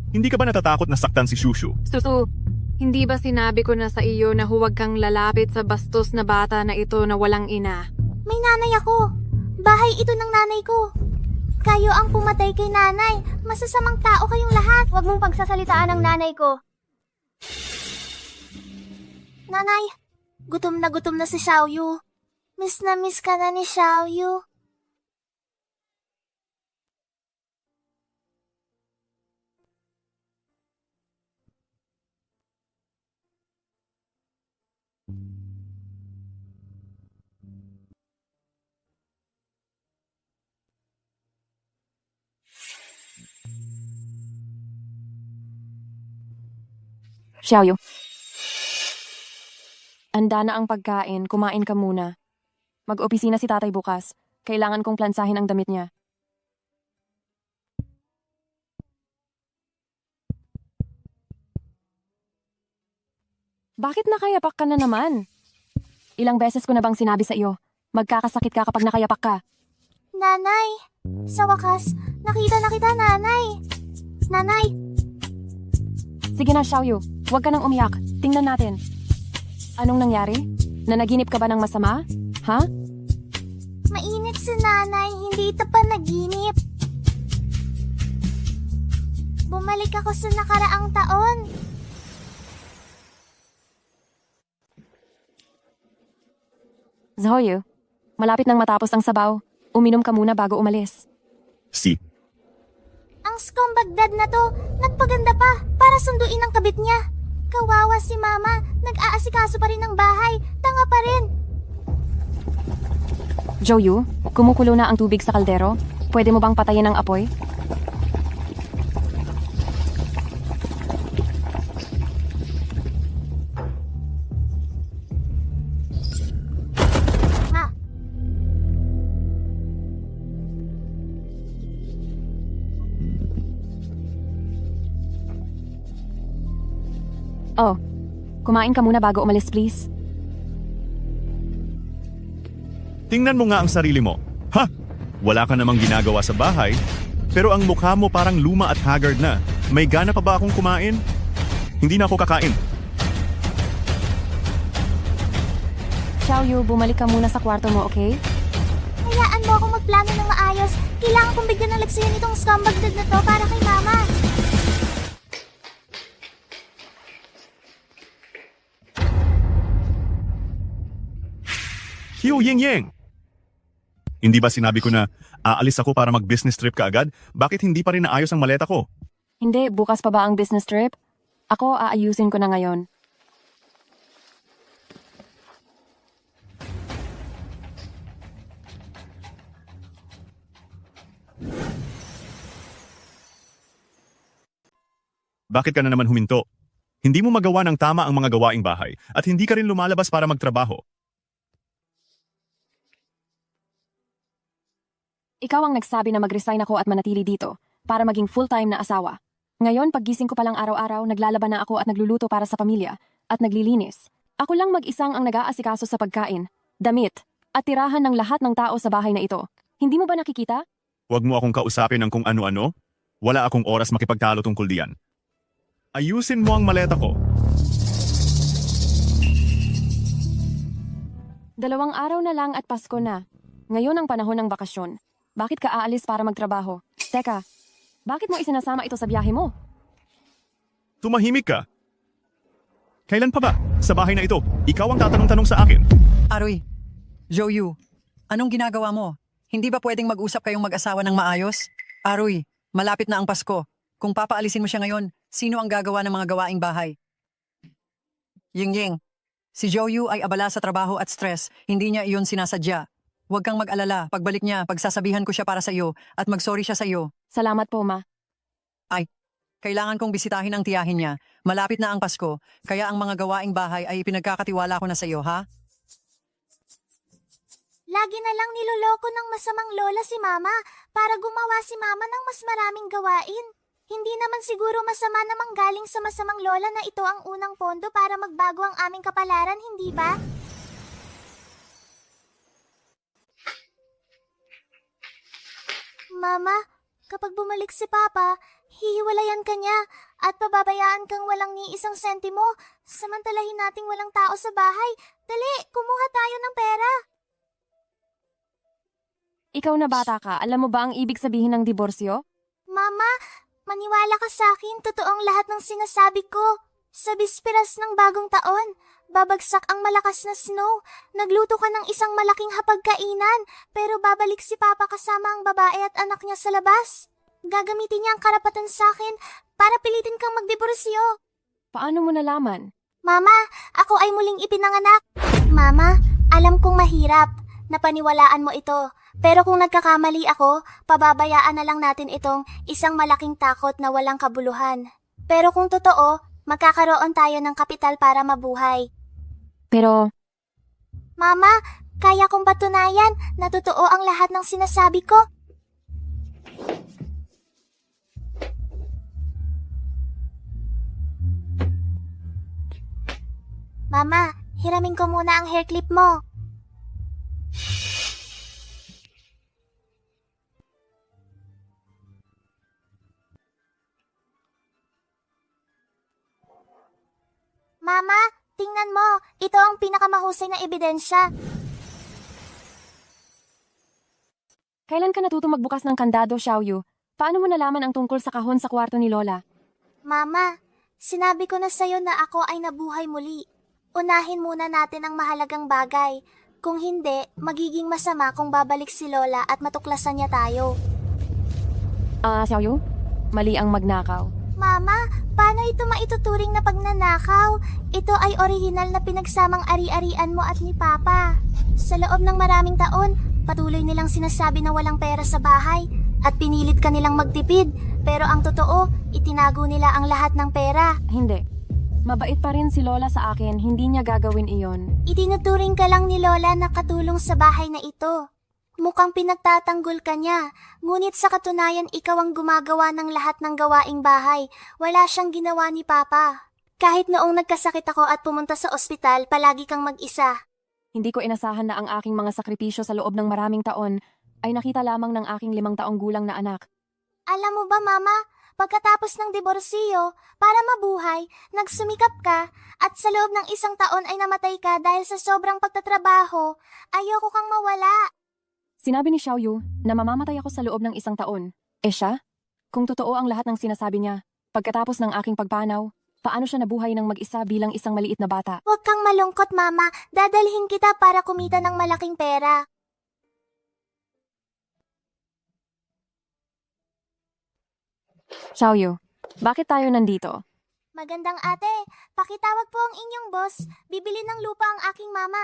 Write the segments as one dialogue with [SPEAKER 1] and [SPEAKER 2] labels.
[SPEAKER 1] Hindi ka ba natatakot na saktan si Shushu?
[SPEAKER 2] Susu, hindi ba sinabi ko na sa iyo na huwag kang lalapit sa bastos na bata na ito na walang ina?
[SPEAKER 3] May nanay ako. Bahay ito ng nanay ko. Kayo ang pumatay kay nanay. Masasamang tao kayong lahat. Huwag mong pagsasalitaan ang nanay ko. Nanay, gutom na si Xiaoyu. Miss na miss ka na ni Xiaoyu.
[SPEAKER 4] Xiaoyu. Anda na ang pagkain, kumain ka muna. Mag-opisina si tatay bukas. Kailangan kong plansahin ang damit niya. Bakit nakayapak ka na naman? Ilang beses ko na bang sinabi sa iyo, magkakasakit ka kapag nakayapak ka.
[SPEAKER 3] Nanay, sa wakas, nakita na kita, nanay. Nanay,
[SPEAKER 4] Sige na, Xiaoyu. Huwag ka nang umiyak. Tingnan natin. Anong nangyari? Nanaginip ka ba ng masama? Ha?
[SPEAKER 3] mainit si nanay, hindi ito pa naginip. Bumalik ako sa nakaraang taon.
[SPEAKER 4] Zhoyu, malapit nang matapos ang sabaw. Uminom ka muna bago umalis.
[SPEAKER 1] Si.
[SPEAKER 3] Ang skumbagdad na to, nagpaganda pa para sunduin ang kabit niya. Kawawa si mama, nag-aasikaso pa rin ng bahay, tanga pa rin.
[SPEAKER 4] Zhoyu, kumukulo na ang tubig sa kaldero. Pwede mo bang patayin ang apoy?
[SPEAKER 3] Ma,
[SPEAKER 4] Oh, kumain ka muna bago umalis, please.
[SPEAKER 1] Tingnan mo nga ang sarili mo. Ha? Wala ka namang ginagawa sa bahay, pero ang mukha mo parang luma at haggard na. May gana pa ba akong kumain? Hindi na ako kakain.
[SPEAKER 4] Xiaoyu, bumalik ka muna sa kwarto mo, okay?
[SPEAKER 3] hayaan mo akong magplano ng maayos. Kailangan kong bigyan ng leksyon itong skumbagdad na to para kay mama.
[SPEAKER 1] Hiu Ying Yang! Hindi ba sinabi ko na aalis ako para mag-business trip ka agad? Bakit hindi pa rin naayos ang maleta ko?
[SPEAKER 4] Hindi, bukas pa ba ang business trip? Ako, aayusin ko na ngayon.
[SPEAKER 1] Bakit ka na naman huminto? Hindi mo magawa ng tama ang mga gawaing bahay at hindi ka rin lumalabas para magtrabaho.
[SPEAKER 4] Ikaw ang nagsabi na mag-resign ako at manatili dito para maging full-time na asawa. Ngayon, paggising ko palang araw-araw, naglalaban na ako at nagluluto para sa pamilya at naglilinis. Ako lang mag-isang ang nag-aasikaso sa pagkain, damit, at tirahan ng lahat ng tao sa bahay na ito. Hindi mo ba nakikita?
[SPEAKER 1] Huwag mo akong kausapin ng kung ano-ano. Wala akong oras makipagtalo tungkol diyan. Ayusin mo ang maleta ko.
[SPEAKER 4] 2 araw na lang at Pasko na. Ngayon ang panahon ng bakasyon. Bakit ka aalis para magtrabaho? Teka, bakit mo isinasama ito sa biyahe mo?
[SPEAKER 1] Tumahimik ka. Kailan pa ba? Sa bahay na ito, ikaw ang tatanong-tanong sa akin.
[SPEAKER 5] Aroy, Zhoyu, anong ginagawa mo? Hindi ba pwedeng mag-usap kayong mag-asawa ng maayos? Aroy, malapit na ang Pasko. Kung papaalisin mo siya ngayon, sino ang gagawa ng mga gawaing bahay? Ying, si Zhoyu ay abala sa trabaho at stress. Hindi niya iyon sinasadya. Huwag kang mag-alala. Pagbalik niya, pagsasabihan ko siya para sa iyo at mag-sorry siya sa iyo.
[SPEAKER 4] Salamat po, Ma.
[SPEAKER 5] Kailangan kong bisitahin ang tiyahin niya. Malapit na ang Pasko, kaya ang mga gawaing bahay ay pinagkakatiwala ko na sa iyo, ha?
[SPEAKER 3] Lagi na lang niloloko ng masamang lola si mama para gumawa si mama ng mas maraming gawain. Hindi naman siguro masama na manggaling sa masamang lola na ito ang unang pondo para magbago ang aming kapalaran, hindi ba? Mama, Kapag bumalik si Papa, hihiwalayan ka niya at pababayaan kang walang ni isang sentimo. Samantalahin nating walang tao sa bahay. Dali, kumuha tayo ng pera.
[SPEAKER 4] Ikaw na bata ka, alam mo ba ang ibig sabihin ng diborsyo?
[SPEAKER 3] Mama, maniwala ka sa akin, totoong lahat ng sinasabi ko. Sa bisperas ng bagong taon, babagsak ang malakas na snow. Nagluto ka ng isang malaking hapagkainan, pero babalik si Papa kasama ang babae at anak niya sa labas. Gagamitin niya ang karapatan sa akin para pilitin kang magdiborsyo.
[SPEAKER 4] Paano mo nalaman?
[SPEAKER 3] Mama, ako ay muling ipinanganak. Mama, alam kong mahirap. Napaniwalaan mo ito. Pero kung nagkakamali ako, pababayaan na lang natin itong isang malaking takot na walang kabuluhan. Pero kung totoo, magkakaroon tayo ng kapital para mabuhay.
[SPEAKER 4] Pero,
[SPEAKER 3] Mama, kaya kong patunayan na totoo ang lahat ng sinasabi ko. Mama, hiramin ko muna ang hair clip mo. Mama, tingnan mo. Ito ang pinakamahusay na ebidensya.
[SPEAKER 4] kailan ka natuto magbukas ng kandado, Xiaoyu? Paano mo nalaman ang tungkol sa kahon sa kwarto ni Lola?
[SPEAKER 3] Mama, sinabi ko na sa'yo na ako ay nabuhay muli. Unahin muna natin ang mahalagang bagay. Kung hindi, magiging masama kung babalik si Lola at matuklasan niya tayo.
[SPEAKER 4] Xiaoyu? Mali ang magnakaw.
[SPEAKER 3] Mama, paano ito maituturing na pagnanakaw? Ito ay orihinal na pinagsamang ari-arian mo at ni Papa. Sa loob ng maraming taon, patuloy nilang sinasabi na walang pera sa bahay at pinilit ka nilang magtipid. Pero ang totoo, itinago nila ang lahat ng pera.
[SPEAKER 4] Hindi. Mabait pa rin si Lola sa akin, hindi niya gagawin iyon.
[SPEAKER 3] Itinuturing ka lang ni Lola na katulong sa bahay na ito. Mukhang pinagtatanggol ka niya, ngunit sa katunayan ikaw ang gumagawa ng lahat ng gawaing bahay. Wala siyang ginawa ni Papa. Kahit noong nagkasakit ako at pumunta sa ospital, palagi kang mag-isa.
[SPEAKER 4] Hindi ko inasahan na ang aking mga sakripisyo sa loob ng maraming taon ay nakita lamang ng aking 5 taong gulang na anak.
[SPEAKER 3] Alam mo ba, Mama? Pagkatapos ng diborsyo, para mabuhay, nagsumikap ka at sa loob ng 1 taon ay namatay ka dahil sa sobrang pagtatrabaho. Ayoko kang mawala.
[SPEAKER 4] Sinabi ni Xiaoyu na mamamatay ako sa loob ng 1 taon. Siya? Kung totoo ang lahat ng sinasabi niya, pagkatapos ng aking pagpanaw, paano siya nabuhay ng mag-isa bilang isang maliit na bata?
[SPEAKER 3] Huwag kang malungkot, Mama. Dadalhin kita para kumita ng malaking pera.
[SPEAKER 4] Xiaoyu, bakit tayo nandito?
[SPEAKER 3] Magandang ate, pakitawag po ang inyong boss. Bibili ng lupa ang aking mama.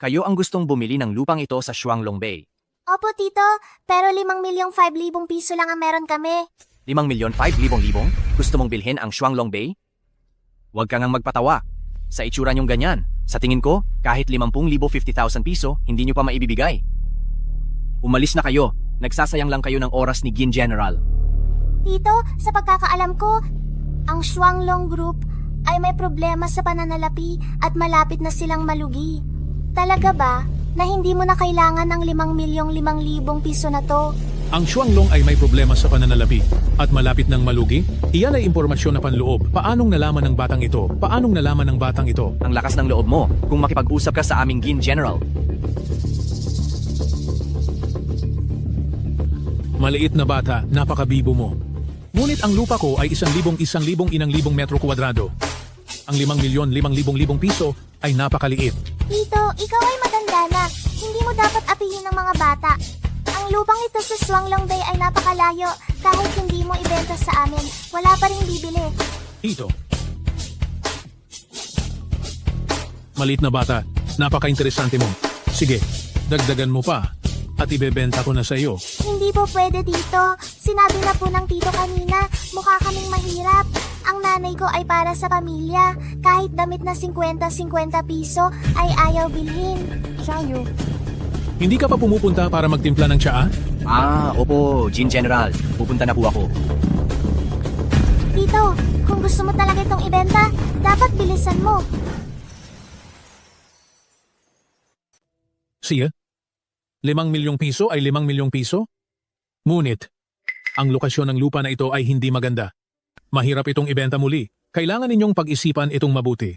[SPEAKER 6] Kayo ang gustong bumili ng lupang ito sa Shuanglong Bay.
[SPEAKER 3] Opo, tito, pero 5,500,000 piso lang ang meron kami.
[SPEAKER 6] 5,500,000? Gusto mong bilhin ang Shuanglong Bay? Huwag ka ngang magpatawa. Sa itsura niyong ganyan, sa tingin ko, kahit 50,000, 50,000 piso, hindi niyo pa maibibigay. Umalis na kayo. Nagsasayang lang kayo ng oras ni Gin General.
[SPEAKER 3] Tito, sa pagkakaalam ko, ang Shuanglong Group ay may problema sa pananalapi at malapit na silang malugi. Talaga ba na hindi mo na kailangan ng 5,500,000 piso na to?
[SPEAKER 7] Ang Shuanglong ay may problema sa pananalapi at malapit ng malugi. Iyan ay impormasyon na panloob. Paanong nalaman ng batang ito? Paanong nalaman ng batang ito?
[SPEAKER 6] Ang lakas ng loob mo kung makipag-usap ka sa aming Gin General.
[SPEAKER 7] Maliit na bata, napakabibo mo. Ngunit ang lupa ko ay 1,000 metro kwadrado. Ang 5,500,000 piso ay napakaliit.
[SPEAKER 3] Tito, ikaw ay matanda na. Hindi mo dapat apihin ng mga bata. Ang lupang ito sa Shuanglong Bay ay napakalayo. Kahit hindi mo ibenta sa amin, wala pa rin bibili.
[SPEAKER 7] Ito. Maliit na bata, napaka-interesante mo. Sige, dagdagan mo pa at ibebenta ko na sa iyo.
[SPEAKER 3] Hindi po pwede dito. Sinabi na po ng tito kanina, mukha kaming mahirap. Ang nanay ko ay para sa pamilya. Kahit damit na 50-50 piso ay ayaw bilhin.
[SPEAKER 4] Xiaoyu,
[SPEAKER 7] Hindi ka pa pumupunta para magtimpla ng tsaa?
[SPEAKER 6] Opo, Gin General. Pupunta na po ako.
[SPEAKER 3] Tito, kung gusto mo talaga itong ibenta, dapat bilisan mo.
[SPEAKER 7] Siya? 5 milyong piso ay 5 milyong piso? Ngunit, ang lokasyon ng lupa na ito ay hindi maganda. Mahirap itong ibenta muli. Kailangan ninyong pag-isipan itong mabuti.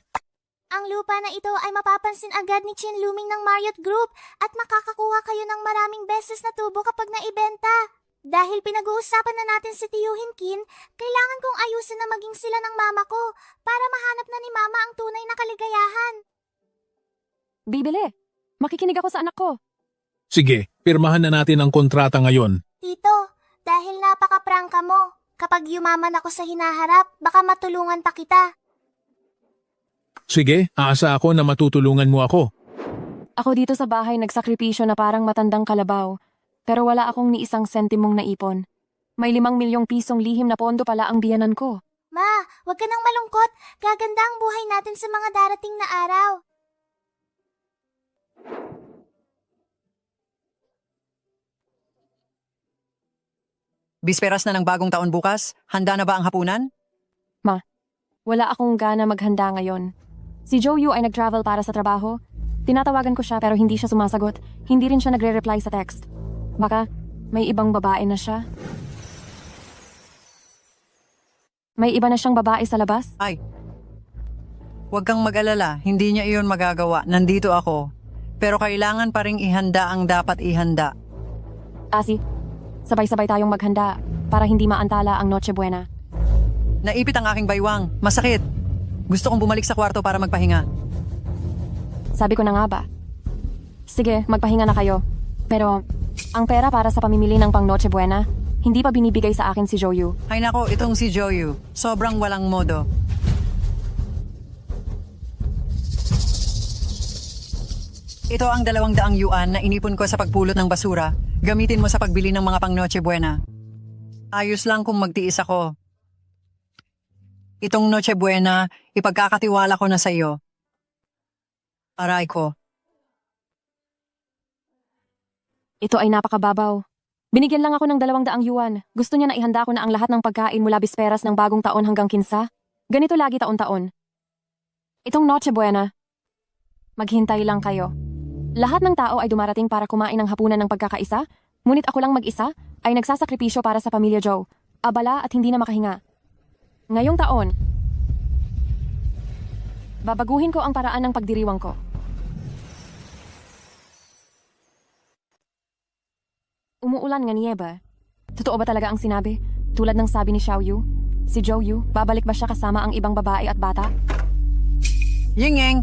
[SPEAKER 3] Ang lupa na ito ay mapapansin agad ni Chin Luming ng Marriott Group at makakakuha kayo ng maraming beses na tubo kapag naibenta. Dahil pinag-uusapan na natin si Tio Hinkin, kailangan kong ayusin na maging sila ng mama ko para mahanap na ni mama ang tunay na kaligayahan.
[SPEAKER 4] Bibili. Makikinig ako sa anak ko.
[SPEAKER 7] Sige, pirmahan na natin ang kontrata ngayon.
[SPEAKER 3] Tito, dahil napaka-prangka mo, kapag yumaman ako sa hinaharap, baka matulungan pa kita.
[SPEAKER 7] Sige, aasa ako na matutulungan mo ako.
[SPEAKER 4] Ako dito sa bahay nagsakripisyo na parang matandang kalabaw. Pero wala akong ni isang sentimong naipon. May 5 milyong pisong lihim na pondo pala ang biyanan ko.
[SPEAKER 3] Ma, huwag ka nang malungkot. Gaganda ang buhay natin sa mga darating na araw.
[SPEAKER 5] Bisperas na ng bagong taon bukas, handa na ba ang hapunan?
[SPEAKER 4] Wala akong gana maghanda ngayon. Si Joyu ay nag-travel para sa trabaho. Tinatawagan ko siya pero hindi siya sumasagot. Hindi rin siya nagre-reply sa text. Baka may ibang babae na siya. May iba na siyang babae sa labas?
[SPEAKER 5] Ay, huwag kang mag-alala, hindi niya iyon magagawa. Nandito ako. Pero kailangan pa ring ihanda ang dapat ihanda.
[SPEAKER 4] Asi, sabay-sabay tayong maghanda para hindi maantala ang Noche Buena.
[SPEAKER 5] Naipit ang aking baywang. Masakit. Gusto kong bumalik sa kwarto para magpahinga.
[SPEAKER 4] Sabi ko na nga ba? Sige, magpahinga na kayo. Pero, ang pera para sa pamimili ng pang Noche Buena, hindi pa binibigay sa akin si Joyu.
[SPEAKER 5] Ay nako, itong si Joyu. Sobrang walang modo. Ito ang 200 yuan na inipon ko sa pagpulot ng basura. Gamitin mo sa pagbili ng mga pang Noche Buena. Ayos lang kung magtiis ako. Itong Noche Buena, ipagkakatiwala ko na sa iyo. Aray ko.
[SPEAKER 4] Ito ay napakababaw. Binigyan lang ako ng 200 yuan. Gusto niya na ihanda ko na ang lahat ng pagkain mula bisperas ng bagong taon hanggang kinsa. Ganito lagi taon-taon. Itong Noche Buena. Maghintay lang kayo. Lahat ng tao ay dumarating para kumain ng hapunan ng pagkakaisa, ngunit ako lang mag-isa ay nagsasakripisyo para sa pamilya Joe. Abala at hindi na makahinga. Ngayong taon, babaguhin ko ang paraan ng pagdiriwang ko. Umuulan nga niyeba. Totoo ba talaga ang sinabi? Tulad ng sabi ni Xiao Yu? Si Zhou Yu, babalik ba siya kasama ang ibang babae at bata?
[SPEAKER 5] Ying-ying!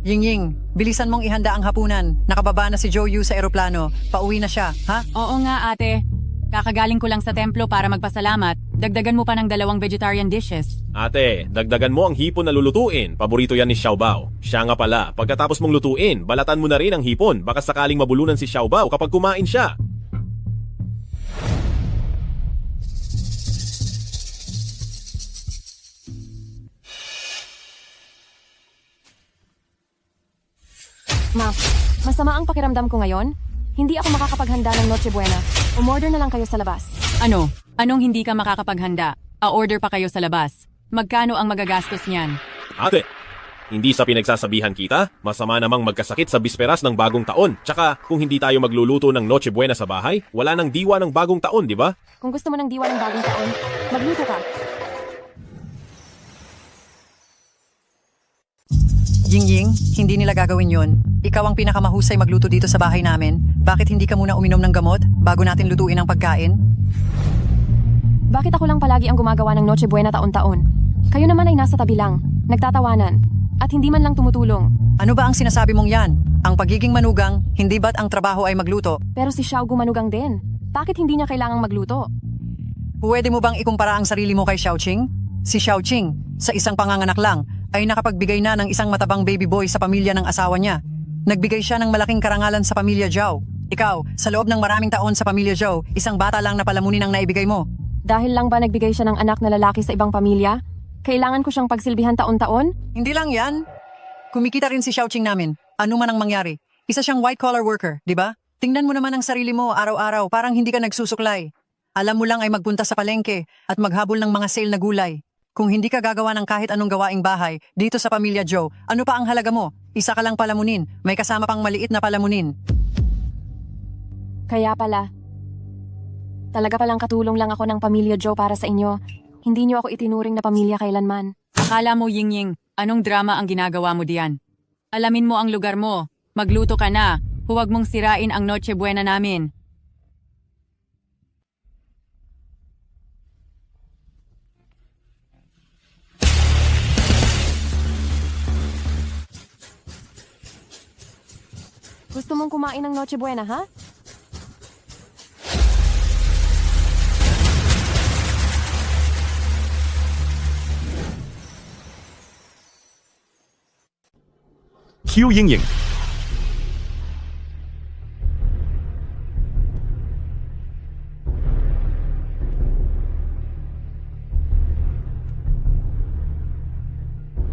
[SPEAKER 5] Ying-ying, bilisan mong ihanda ang hapunan. Nakababa na si Joyu sa eroplano. Pauwi na siya, ha?
[SPEAKER 8] Oo nga ate. Kakagaling ko lang sa templo para magpasalamat. Dagdagan mo pa ng 2 vegetarian dishes.
[SPEAKER 9] Ate, dagdagan mo ang hipon na lulutuin. Paborito yan ni Xiaobao. Siya nga pala, pagkatapos mong lutuin, balatan mo na rin ang hipon. Baka sakaling mabulunan si Xiaobao kapag kumain siya.
[SPEAKER 4] Ma, masama ang pakiramdam ko ngayon. Hindi ako makakapaghanda ng Noche Buena. Umorder na lang kayo sa labas.
[SPEAKER 8] Ano? Anong hindi ka makakapaghanda? A-order pa kayo sa labas. Magkano ang magagastos niyan?
[SPEAKER 9] Ate, hindi sa pinagsasabihan kita, masama namang magkasakit sa bisperas ng bagong taon. Tsaka, kung hindi tayo magluluto ng Noche Buena sa bahay, wala nang diwa ng bagong taon, di ba?
[SPEAKER 4] Kung gusto mo ng diwa ng bagong taon, magluto ka.
[SPEAKER 5] Ying-ying, hindi nila gagawin yun. Ikaw ang pinakamahusay magluto dito sa bahay namin. Bakit hindi ka muna uminom ng gamot bago natin lutuin ang pagkain?
[SPEAKER 4] Bakit ako lang palagi ang gumagawa ng Noche Buena taon-taon? Kayo naman ay nasa tabi lang, nagtatawanan, at hindi man lang tumutulong.
[SPEAKER 5] Ano ba ang sinasabi mong yan? Ang pagiging manugang, hindi ba't ang trabaho ay magluto?
[SPEAKER 4] Pero si Xiao gumanugang din. Bakit hindi niya kailangang magluto?
[SPEAKER 5] Pwede mo bang ikumpara ang sarili mo kay Xiaoqing? Si Xiaoqing, sa isang panganganak lang, ay nakapagbigay na ng isang matabang baby boy sa pamilya ng asawa niya. Nagbigay siya ng malaking karangalan sa pamilya Zhao. Ikaw, sa loob ng maraming taon sa pamilya Zhao, isang bata lang na palamunin ang naibigay mo.
[SPEAKER 4] Dahil lang ba nagbigay siya ng anak na lalaki sa ibang pamilya? Kailangan ko siyang pagsilbihan taon-taon?
[SPEAKER 5] Hindi lang yan. Kumikita rin si Xiaoqing namin. Ano man ang mangyari. Isa siyang white-collar worker, di ba? Tingnan mo naman ang sarili mo araw-araw, parang hindi ka nagsusuklay. Alam mo lang ay magpunta sa palengke at maghabol ng mga sale na gulay. Kung hindi ka gagawa ng kahit anong gawaing bahay dito sa pamilya Joe, ano pa ang halaga mo? Isa ka lang palamunin, may kasama pang maliit na palamunin.
[SPEAKER 4] Kaya pala. Talaga palang katulong lang ako ng pamilya Joe para sa inyo. Hindi niyo ako itinuring na pamilya kailanman.
[SPEAKER 8] Akala mo, Yingying, anong drama ang ginagawa mo diyan? Alamin mo ang lugar mo. Magluto ka na. Huwag mong sirain ang Noche Buena namin.
[SPEAKER 4] Gusto mong kumain ng Noche Buena, ha?
[SPEAKER 1] Q Yingying.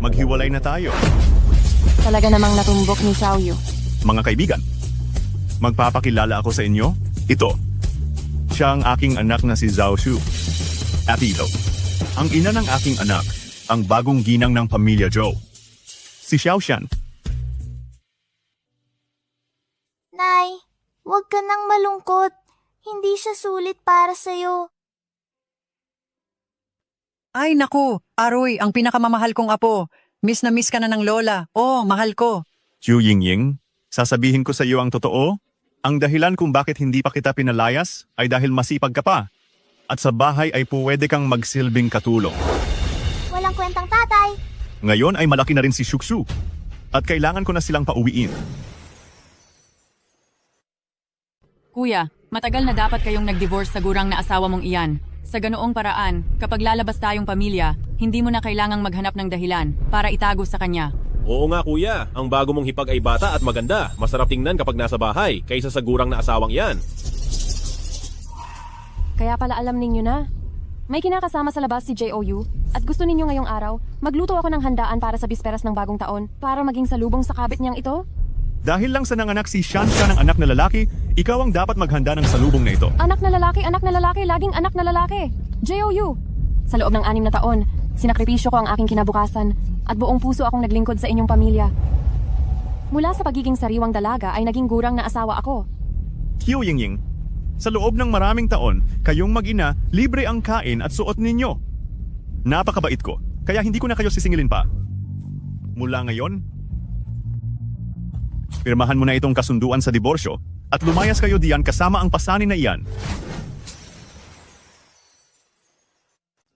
[SPEAKER 1] Maghiwalay na tayo.
[SPEAKER 4] Talaga namang natumbok ni Xiaoyu.
[SPEAKER 1] Mga kaibigan, magpapakilala ako sa inyo. Ito, siya ang aking anak na si Zhao Shu. At ito, ang ina ng aking anak, ang bagong ginang ng pamilya Zhou. Si Xiao Shan.
[SPEAKER 3] Nay, huwag ka nang malungkot. Hindi siya sulit para sa'yo.
[SPEAKER 5] Ay naku, Aroy, ang pinakamamahal kong apo. Miss na miss ka na ng lola. Oh, mahal ko.
[SPEAKER 1] Q Yingying, sasabihin ko sa iyo ang totoo. Ang dahilan kung bakit hindi pa kita pinalayas ay dahil masipag ka pa. At sa bahay ay pwede kang magsilbing katulong.
[SPEAKER 3] Walang kwentang tatay.
[SPEAKER 1] Ngayon ay malaki na rin si Shukshu. At kailangan ko na silang pauwiin.
[SPEAKER 8] Kuya, matagal na dapat kayong nag-divorce sa gurang na asawa mong iyan. Sa ganoong paraan, kapag lalabas tayong pamilya, hindi mo na kailangang maghanap ng dahilan para itago sa kanya.
[SPEAKER 9] Oo nga kuya, ang bago mong hipag ay bata at maganda. Masarap tingnan kapag nasa bahay, kaysa sa gurang na asawang yan.
[SPEAKER 4] Kaya pala alam ninyo na. May kinakasama sa labas si JOU at gusto ninyo ngayong araw, magluto ako ng handaan para sa bisperas ng bagong taon para maging salubong sa kabit niyang ito?
[SPEAKER 1] Dahil lang sa nanganak si Shan Shan ng anak na lalaki, ikaw ang dapat maghanda ng salubong na ito.
[SPEAKER 4] Anak na lalaki, laging anak na lalaki. JOU! Sa loob ng 6 na taon, sinakripisyo ko ang aking kinabukasan at buong puso akong naglingkod sa inyong pamilya. Mula sa pagiging sariwang dalaga ay naging gurang na asawa ako.
[SPEAKER 1] Q Yingying, sa loob ng maraming taon, kayong mag-ina, libre ang kain at suot ninyo. Napakabait ko, kaya hindi ko na kayo sisingilin pa. Mula ngayon, pirmahan mo na itong kasunduan sa diborsyo at lumayas kayo diyan kasama ang pasanin na iyan.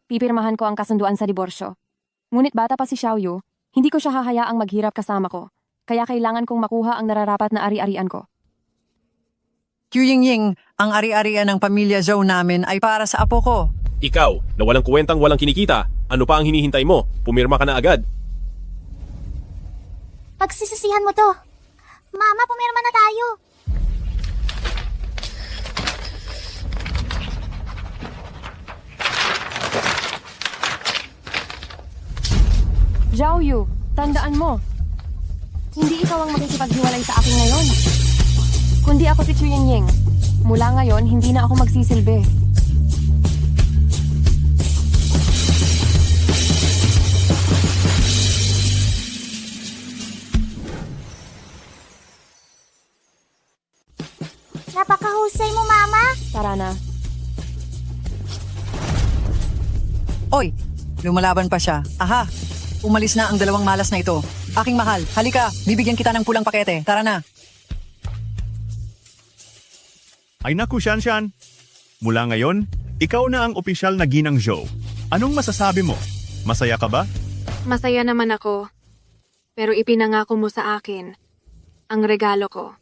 [SPEAKER 4] Pipirmahan ko ang kasunduan sa diborsyo. Ngunit bata pa si Xiaoyu, hindi ko siya hahayaang maghirap kasama ko. Kaya kailangan kong makuha ang nararapat na ari-arian ko.
[SPEAKER 5] Q Yingying, ang ari-arian ng pamilya Zhou namin ay para sa apo ko.
[SPEAKER 9] Ikaw, na walang kwentang walang kinikita, ano pa ang hinihintay mo? Pumirma ka na agad.
[SPEAKER 3] Pagsisisihan mo to. Mama, pumirma na tayo.
[SPEAKER 4] Xiaoyu, tandaan mo. Hindi ikaw ang makikipaghiwalay sa akin ngayon. Kundi ako si Qiu Yingying. Mula ngayon, hindi na ako magsisilbi.
[SPEAKER 3] Napakahusay mo, Mama.
[SPEAKER 4] Tara na.
[SPEAKER 5] Oy, lumalaban pa siya. Aha, umalis na ang 2 malas na ito. Aking mahal, halika, bibigyan kita ng pulang pakete. Tara na.
[SPEAKER 1] Ay naku, Shan Shan. Mula ngayon, ikaw na ang opisyal na ginang Zhou. Anong masasabi mo? Masaya ka ba?
[SPEAKER 2] Masaya naman ako. Pero ipinangako mo sa akin ang regalo ko.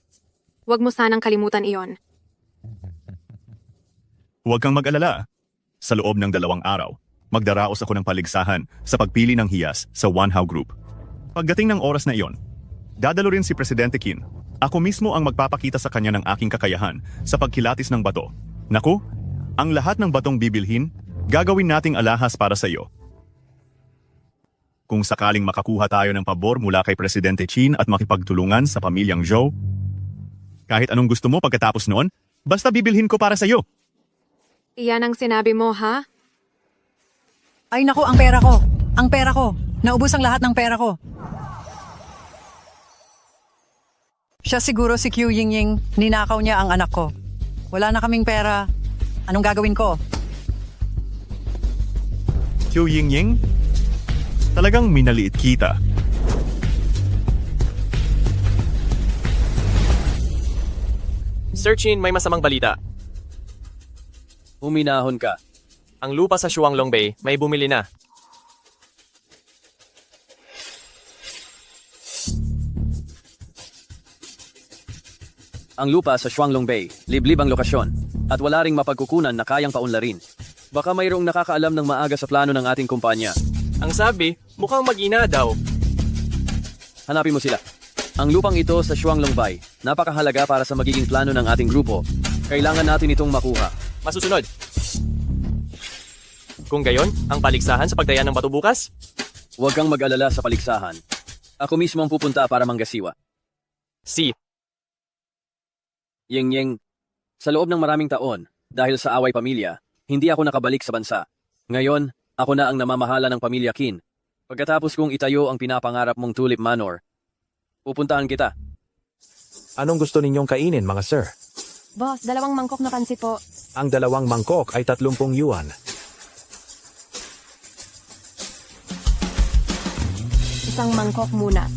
[SPEAKER 2] Huwag mo sanang kalimutan iyon.
[SPEAKER 1] Huwag kang mag-alala. Sa loob ng 2 araw, magdaraos ako ng paligsahan sa pagpili ng hiyas sa One How Group. Pagdating ng oras na iyon, dadalo rin si Presidente Qin. Ako mismo ang magpapakita sa kanya ng aking kakayahan sa pagkilatis ng bato. Naku, ang lahat ng batong bibilhin, gagawin nating alahas para sa iyo. Kung sakaling makakuha tayo ng pabor mula kay Presidente Qin at makipagtulungan sa pamilyang Zhou, kahit anong gusto mo pagkatapos noon, basta bibilhin ko para sa iyo.
[SPEAKER 2] Iyan ang sinabi mo, ha?
[SPEAKER 5] Ay naku, ang pera ko. Ang pera ko. Naubos ang lahat ng pera ko. Siya siguro si Qiu Yingying, ninakaw niya ang anak ko. Wala na kaming pera. Anong gagawin ko?
[SPEAKER 1] Qiu Yingying? Talagang minaliit kita.
[SPEAKER 6] Sir Chin, may masamang balita. Huminahon ka. Ang lupa sa Shuanglong Bay, may bumili na. Ang lupa sa Shuanglong Bay, liblib ang lokasyon, at wala ring mapagkukunan na kayang paunlarin. Baka mayroong nakakaalam ng maaga sa plano ng ating kumpanya. Ang sabi, mukhang mag-ina daw. Hanapin mo sila. Ang lupang ito sa Shuanglong Bay, napakahalaga para sa magiging plano ng ating grupo. Kailangan natin itong makuha. Masusunod. Kung gayon, ang paligsahan sa pagdayan ng bato bukas? Huwag kang mag-alala sa paligsahan. Ako mismo ang pupunta para manggasiwa. Si Ying, sa loob ng maraming taon, dahil sa away pamilya, hindi ako nakabalik sa bansa. Ngayon, ako na ang namamahala ng pamilya Qin. Pagkatapos kong itayo ang pinapangarap mong Tulip Manor, pupuntahan kita.
[SPEAKER 10] Anong gusto ninyong kainin, mga sir?
[SPEAKER 4] Boss, 2 mangkok na pansit po.
[SPEAKER 10] Ang 2 mangkok ay 30 yuan.
[SPEAKER 4] Isang mangkok muna.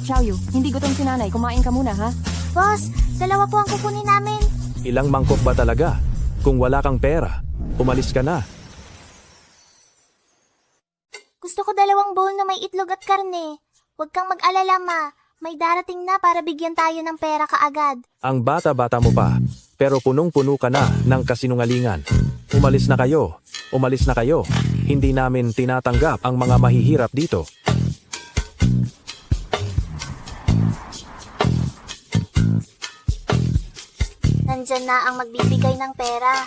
[SPEAKER 4] Xiaoyu, hindi gutom si nanay. Kumain ka muna, ha?
[SPEAKER 3] Boss, 2 po ang kukunin namin.
[SPEAKER 10] Ilang mangkok ba talaga? Kung wala kang pera, umalis ka na.
[SPEAKER 3] Gusto ko 2 bowl na may itlog at karne. Huwag kang mag-alala, ma. May darating na para bigyan tayo ng pera kaagad.
[SPEAKER 10] Ang bata-bata mo pa, pero punong-puno ka na ng kasinungalingan. Umalis na kayo. Umalis na kayo. Hindi namin tinatanggap ang mga mahihirap dito.
[SPEAKER 3] Nandyan na ang magbibigay ng pera.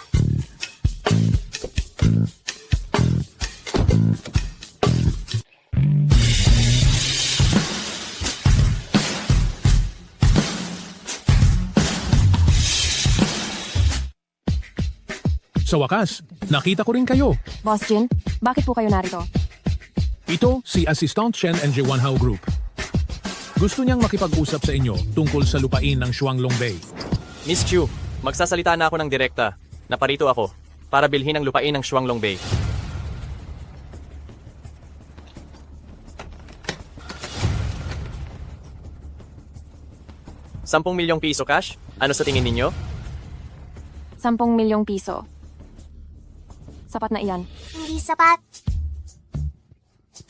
[SPEAKER 7] Sa wakas, nakita ko rin kayo.
[SPEAKER 4] Boss Jin, bakit po kayo narito?
[SPEAKER 7] Ito si Assistant Chen and Jiwanhao Group. Gusto niyang makipag-usap sa inyo tungkol sa lupain ng Shuanglong Bay.
[SPEAKER 6] Miss Chu, magsasalita na ako ng direkta. Naparito ako para bilhin ang lupain ng Shuanglong Bay. ₱10 cash? Ano sa tingin ninyo?
[SPEAKER 4] 10 milyong piso. Sapat na iyan.
[SPEAKER 3] Hindi sapat.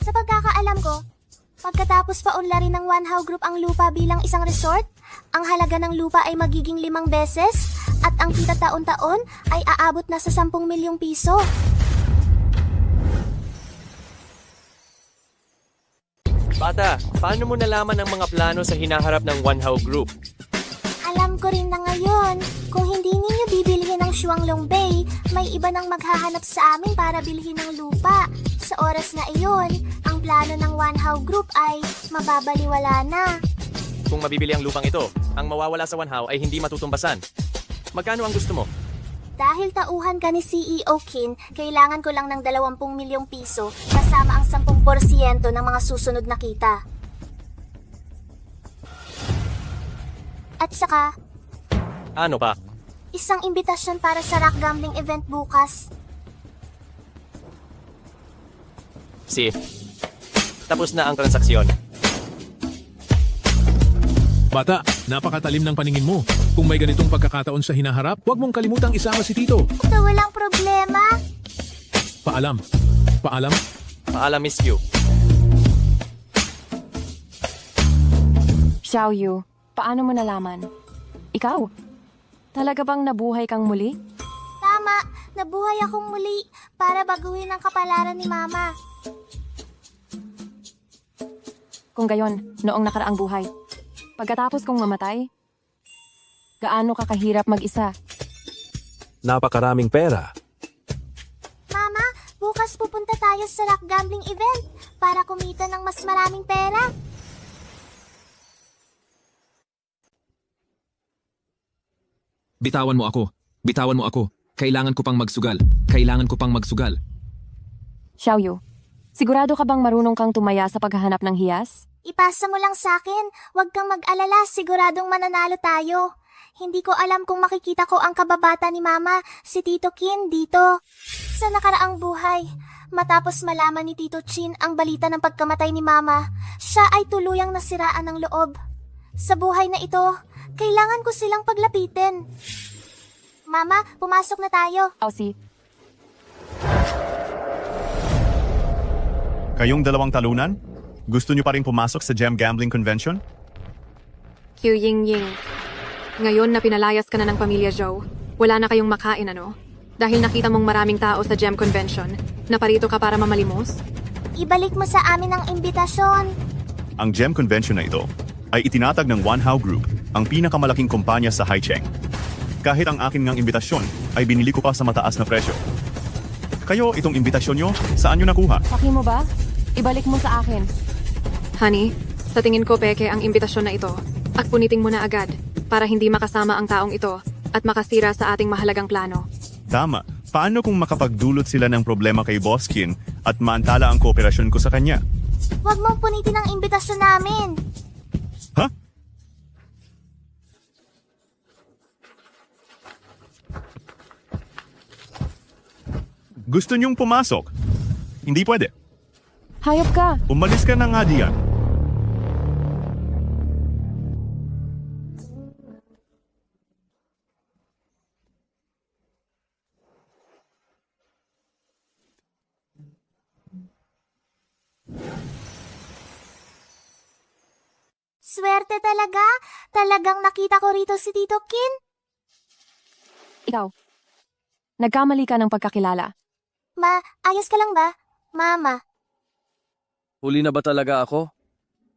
[SPEAKER 3] Sa pagkakaalam ko, pagkatapos pa unlarin ng Wanhao Group ang lupa bilang isang resort, ang halaga ng lupa ay magiging 5 beses at ang kita taon-taon ay aabot na sa 10 milyong piso.
[SPEAKER 6] Bata, paano mo nalaman ang mga plano sa hinaharap ng Wanhao Group?
[SPEAKER 3] Alam ko rin na ngayon, kung hindi ninyo bibilhin ng Shuanglong Bay, may iba nang maghahanap sa amin para bilhin ng lupa. Sa oras na iyon, ang plano ng Wanhao Group ay mababaliwala na.
[SPEAKER 6] Kung mabibili ang lupang ito, ang mawawala sa Wanhao ay hindi matutumbasan. Magkano ang gusto mo?
[SPEAKER 3] Dahil tauhan ka ni CEO Qin, kailangan ko lang ng 20 milyong piso kasama ang 10% ng mga susunod na kita. At saka,
[SPEAKER 6] Ano pa?
[SPEAKER 3] isang imbitasyon para sa rock gambling event bukas.
[SPEAKER 6] Si. Tapos na ang transaksyon.
[SPEAKER 7] Bata, napakatalim ng paningin mo. Kung may ganitong pagkakataon sa hinaharap, huwag mong kalimutang isama si Tito.
[SPEAKER 3] Ito walang problema.
[SPEAKER 7] Paalam. Paalam.
[SPEAKER 6] Paalam, Miss Q.
[SPEAKER 4] Xiaoyu, paano mo nalaman? Ikaw? Talaga bang nabuhay kang muli?
[SPEAKER 3] Tama, nabuhay akong muli para baguhin ang kapalaran ni Mama.
[SPEAKER 4] Kung gayon, noong nakaraang buhay. Pagkatapos kong mamatay, gaano ka kahirap mag-isa?
[SPEAKER 10] Napakaraming pera.
[SPEAKER 3] Mama, bukas pupunta tayo sa rock gambling event para kumita ng mas maraming pera.
[SPEAKER 11] Bitawan mo ako. Bitawan mo ako. Kailangan ko pang magsugal. Kailangan ko pang magsugal.
[SPEAKER 4] Xiaoyu, sigurado ka bang marunong kang tumaya sa paghahanap ng hiyas?
[SPEAKER 3] Ipasa mo lang sa akin, huwag kang mag-alala, siguradong mananalo tayo. Hindi ko alam kung makikita ko ang kababata ni Mama, si Tito Kin, dito. Sa nakaraang buhay, matapos malaman ni Tito Chin ang balita ng pagkamatay ni Mama, siya ay tuluyang nasiraan ng loob. Sa buhay na ito, kailangan ko silang paglapitin. Mama, pumasok na tayo.
[SPEAKER 4] Aussie,
[SPEAKER 1] Kayong dalawang talunan? Gusto niyo pa rin pumasok sa Gem Gambling Convention?
[SPEAKER 2] Q Ying Ying. Ngayon na pinalayas ka na ng pamilya Zhou, wala na kayong makain ano? Dahil nakita mong maraming tao sa Gem Convention, naparito ka para mamalimos?
[SPEAKER 3] Ibalik mo sa amin ang imbitasyon.
[SPEAKER 1] Ang Gem Convention na ito ay itinatag ng Wanhao Group, ang pinakamalaking kumpanya sa Haicheng. Kahit ang akin ngang imbitasyon ay binili ko pa sa mataas na presyo. Kayo, itong imbitasyon nyo, saan nyo nakuha?
[SPEAKER 4] paki mo ba? Ibalik mo sa akin.
[SPEAKER 2] Honey, sa tingin ko peke ang imbitasyon na ito. At puniting mo na agad para hindi makasama ang taong ito at makasira sa ating mahalagang plano.
[SPEAKER 1] Tama. Paano kung makapagdulot sila ng problema kay Boss Kin at maantala ang kooperasyon ko sa kanya?
[SPEAKER 3] Huwag mong punitin ang imbitasyon namin.
[SPEAKER 1] Ha? Gusto niyong pumasok? Hindi pwede.
[SPEAKER 4] Hayop ka!
[SPEAKER 1] Umalis ka na nga diyan.
[SPEAKER 3] Swerte talaga. Talagang nakita ko rito si Tito Kin.
[SPEAKER 4] Ikaw. Nagkamali ka ng pagkakilala.
[SPEAKER 3] Ayos ka lang ba? Mama.
[SPEAKER 6] Huli na ba talaga ako?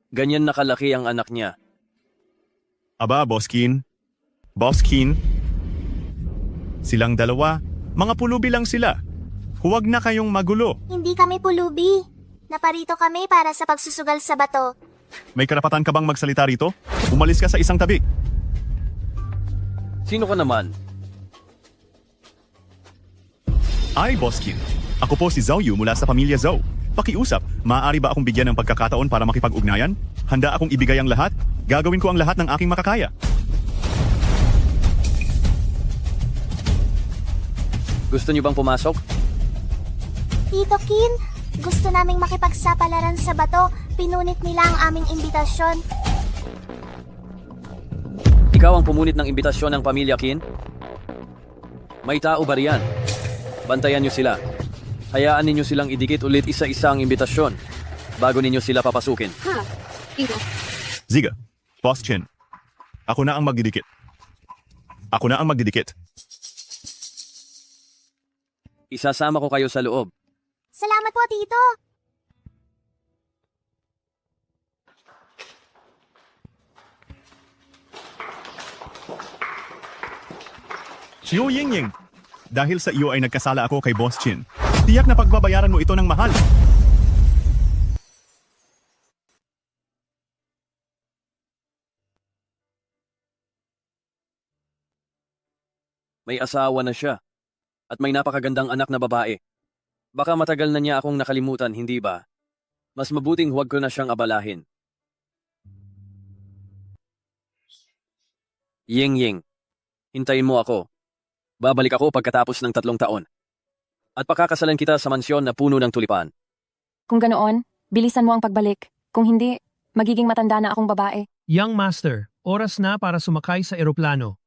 [SPEAKER 6] Ganyan nakalaki ang anak niya.
[SPEAKER 1] Aba, Boss Kin. Boss Kin. Silang dalawa, mga pulubi lang sila. Huwag na kayong magulo.
[SPEAKER 3] Hindi kami pulubi. Naparito kami para sa pagsusugal sa bato.
[SPEAKER 1] May karapatan ka bang magsalita rito? Umalis ka sa isang tabi.
[SPEAKER 6] Sino ka naman?
[SPEAKER 1] Ay, Boss Kin. Ako po si Zhao Yu mula sa pamilya Zhou. Pakiusap, maaari ba akong bigyan ng pagkakataon para makipag-ugnayan? Handa akong ibigay ang lahat? Gagawin ko ang lahat ng aking makakaya.
[SPEAKER 6] Gusto niyo bang pumasok?
[SPEAKER 3] Tito Kin, gusto naming makipagsapalaran sa bato. Pinunit nila ang aming imbitasyon.
[SPEAKER 6] Ikaw ang pumunit ng imbitasyon ng pamilya Kin? May tao ba riyan? Bantayan niyo sila. Hayaan ninyo silang idikit ulit isa-isa ang imbitasyon bago ninyo sila papasukin.
[SPEAKER 2] Ha? Ito.
[SPEAKER 1] Ziga, Boss Chin. Ako na ang magdidikit. Ako na ang magdidikit.
[SPEAKER 6] Isasama ko kayo sa loob.
[SPEAKER 3] Salamat po, Tito.
[SPEAKER 1] Xiu Yingying, dahil sa iyo ay nagkasala ako kay Boss Chin. Tiyak na pagbabayaran mo ito ng mahal.
[SPEAKER 6] May asawa na siya. At may napakagandang anak na babae. Baka matagal na niya akong nakalimutan, hindi ba? Mas mabuting huwag ko na siyang abalahin. Ying, hintayin mo ako. Babalik ako pagkatapos ng 3 taon. At pakakasalan kita sa mansyon na puno ng tulipan.
[SPEAKER 4] Kung ganoon, bilisan mo ang pagbalik. Kung hindi, magiging matanda na akong babae.
[SPEAKER 7] Young Master, oras na para sumakay sa eroplano.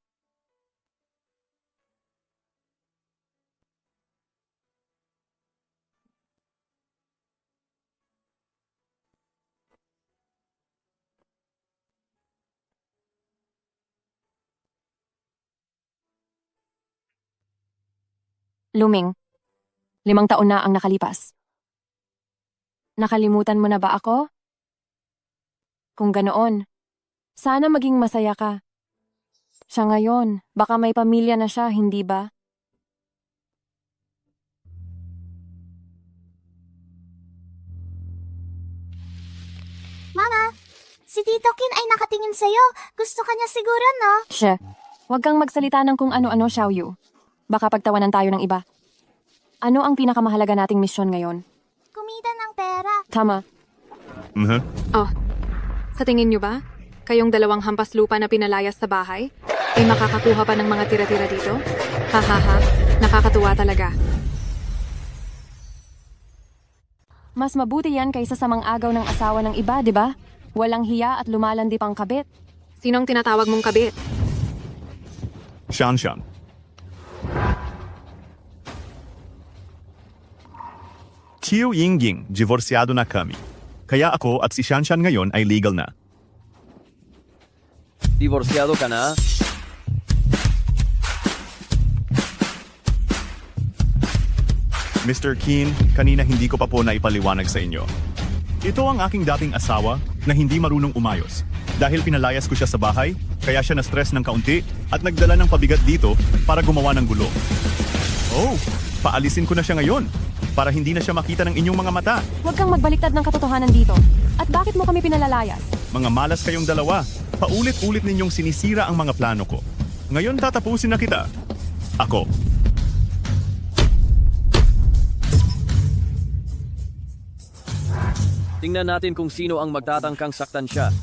[SPEAKER 4] Luming. 5 taon na ang nakalipas. Nakalimutan mo na ba ako? Kung ganoon, sana maging masaya ka. Siya ngayon, baka may pamilya na siya, hindi ba?
[SPEAKER 3] Mama, si Tito Kin ay nakatingin sa'yo. Gusto ka niya siguro, no?
[SPEAKER 4] Siya, huwag kang magsalita ng kung ano-ano, Xiaoyu. Baka pagtawanan tayo ng iba. Ano ang pinakamahalaga nating misyon ngayon?
[SPEAKER 3] Kumita ng pera.
[SPEAKER 4] Tama.
[SPEAKER 2] Oh, sa tingin nyo ba? Kayong dalawang hampas lupa na pinalayas sa bahay? ay makakakuha pa ng mga tira-tira dito? Hahaha, nakakatuwa talaga.
[SPEAKER 4] Mas mabuti yan kaysa sa mang-agaw ng asawa ng iba, di ba? Walang hiya at lumalandi pang kabit.
[SPEAKER 2] Sinong tinatawag mong kabit?
[SPEAKER 1] Shanshan. Qiu Yingying, divorsyado na kami. Kaya ako at si Shanshan ngayon ay legal na.
[SPEAKER 6] Divorsyado ka na?
[SPEAKER 1] Mr. Qin, kanina hindi ko pa po naipaliwanag sa inyo. Ito ang aking dating asawa na hindi marunong umayos. Dahil pinalayas ko siya sa bahay, kaya siya na-stress ng kaunti at nagdala ng pabigat dito para gumawa ng gulo. Oh, paalisin ko na siya ngayon para hindi na siya makita ng inyong mga mata.
[SPEAKER 4] Huwag kang magbaliktad ng katotohanan dito. At bakit mo kami pinalalayas?
[SPEAKER 1] Mga malas kayong dalawa, paulit-ulit ninyong sinisira ang mga plano ko. Ngayon tatapusin na kita. Ako.
[SPEAKER 6] Tingnan natin kung sino ang magtatangkang saktan siya.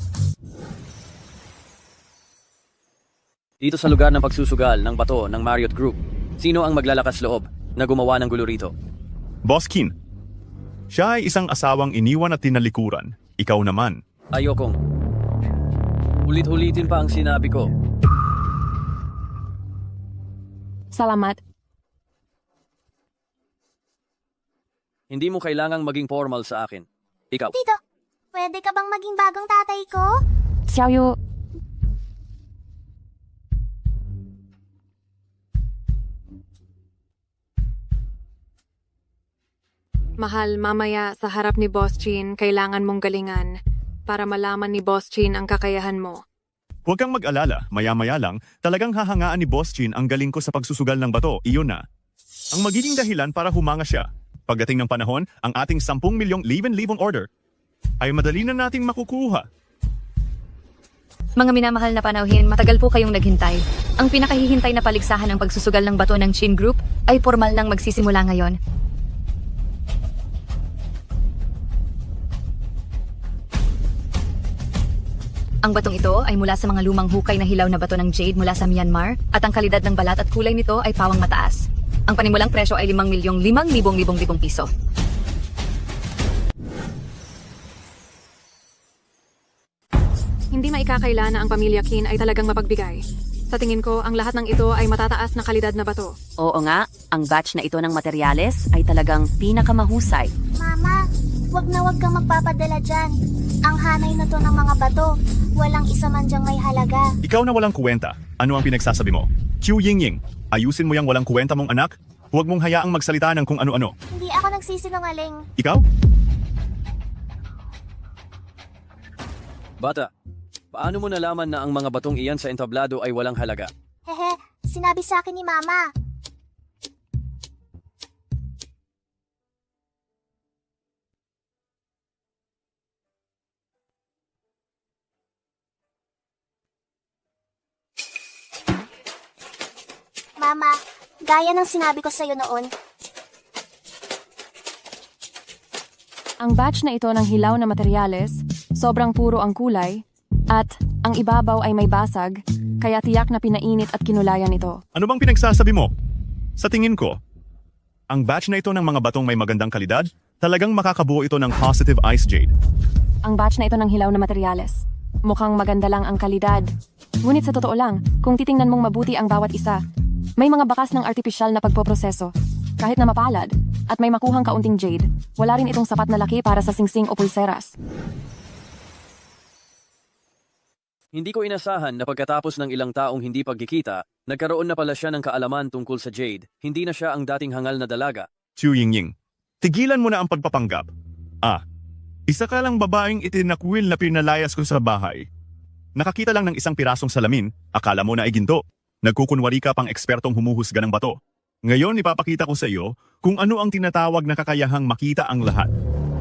[SPEAKER 6] Dito sa lugar ng pagsusugal ng bato ng Marriott Group, sino ang maglalakas loob na gumawa ng gulo rito?
[SPEAKER 1] Boss Qin, siya ay isang asawang iniwan at tinalikuran. Ikaw naman.
[SPEAKER 6] Ayokong. Ulit-ulitin pa ang sinabi ko.
[SPEAKER 4] Salamat.
[SPEAKER 6] Hindi mo kailangang maging formal sa akin. Ikaw.
[SPEAKER 3] Tito, pwede ka bang maging bagong tatay ko?
[SPEAKER 4] Xiaoyu,
[SPEAKER 2] Mahal, mamaya sa harap ni Boss Chin, kailangan mong galingan para malaman ni Boss Chin ang kakayahan mo.
[SPEAKER 1] Huwag kang mag-alala, maya-maya lang, talagang hahangaan ni Boss Chin ang galing ko sa pagsusugal ng bato, iyon na. Ang magiging dahilan para humanga siya. Pagdating ng panahon, ang ating 10 milyong live-and-live order ay madali na nating makukuha.
[SPEAKER 12] Mga minamahal na panauhin, matagal po kayong naghintay. Ang pinakahihintay na paligsahan ng pagsusugal ng bato ng Chin Group ay formal nang magsisimula ngayon. Ang batong ito ay mula sa mga lumang hukay na hilaw na bato ng jade mula sa Myanmar at ang kalidad ng balat at kulay nito ay pawang mataas. Ang panimulang presyo ay 5,500,000 piso.
[SPEAKER 2] Hindi maikakaila na ang pamilya Qin ay talagang mapagbigay. Sa tingin ko, ang lahat ng ito ay matataas na kalidad na bato.
[SPEAKER 13] Oo nga, ang batch na ito ng materyales ay talagang pinakamahusay.
[SPEAKER 3] Mama, wag na wag kang magpapadala dyan. Ang hanay na to ng mga bato, walang isa man dyang may halaga.
[SPEAKER 1] Ikaw na walang kuwenta, ano ang pinagsasabi mo? Qiu Yingying, ayusin mo yung walang kuwenta mong anak? Huwag mong hayaang magsalita ng kung ano-ano.
[SPEAKER 3] Hindi ako nagsisinungaling.
[SPEAKER 1] Ikaw?
[SPEAKER 6] Bata, paano mo nalaman na ang mga batong iyan sa entablado ay walang halaga?
[SPEAKER 3] Hehe, sinabi sa akin ni Mama. Mama, gaya ng sinabi ko sa'yo noon,
[SPEAKER 4] ang batch na ito ng hilaw na materyales, sobrang puro ang kulay, at ang ibabaw ay may basag, kaya tiyak na pinainit at kinulayan ito.
[SPEAKER 1] Ano bang pinagsasabi mo? Sa tingin ko, ang batch na ito ng mga batong may magandang kalidad, talagang makakabuo ito ng positive ice jade.
[SPEAKER 4] Ang batch na ito ng hilaw na materyales. Mukhang maganda lang ang kalidad. Ngunit sa totoo lang, kung titingnan mong mabuti ang bawat isa, may mga bakas ng artipisyal na pagpoproseso. Kahit na mapalad, at may makuhang kaunting jade, wala rin itong sapat na laki para sa singsing o pulseras.
[SPEAKER 6] Hindi ko inasahan na pagkatapos ng ilang taong hindi pagkikita, nagkaroon na pala siya ng kaalaman tungkol sa jade. Hindi na siya ang dating hangal na dalaga.
[SPEAKER 1] Qiu Yingying, tigilan mo na ang pagpapanggap. Isa ka lang babaeng itinakwil na pinalayas ko sa bahay. Nakakita lang ng isang pirasong salamin, akala mo na ay ginto. Nagkukunwari ka pang ekspertong humuhusga ng bato. Ngayon ipapakita ko sa iyo kung ano ang tinatawag na kakayahang makita ang lahat.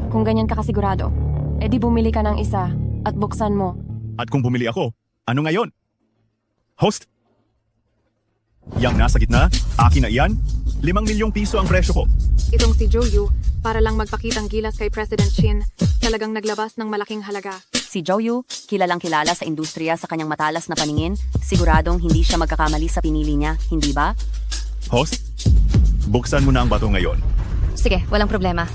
[SPEAKER 4] Kung ganyan ka kasigurado, edi bumili ka ng isa at buksan mo.
[SPEAKER 1] At kung bumili ako, ano ngayon? Host? Yang nasa gitna, akin na iyan, 5,000,000 piso ang presyo ko.
[SPEAKER 2] Itong si Zhou Yu, para lang magpakitang gilas kay President Chin, talagang naglabas ng malaking halaga.
[SPEAKER 13] Si Zhou kilalang kilala sa industriya sa kanyang matalas na paningin. Siguradong hindi siya magkakamali sa pinili niya, hindi ba?
[SPEAKER 1] Host, buksan mo na ang bato ngayon.
[SPEAKER 12] Sige, walang problema.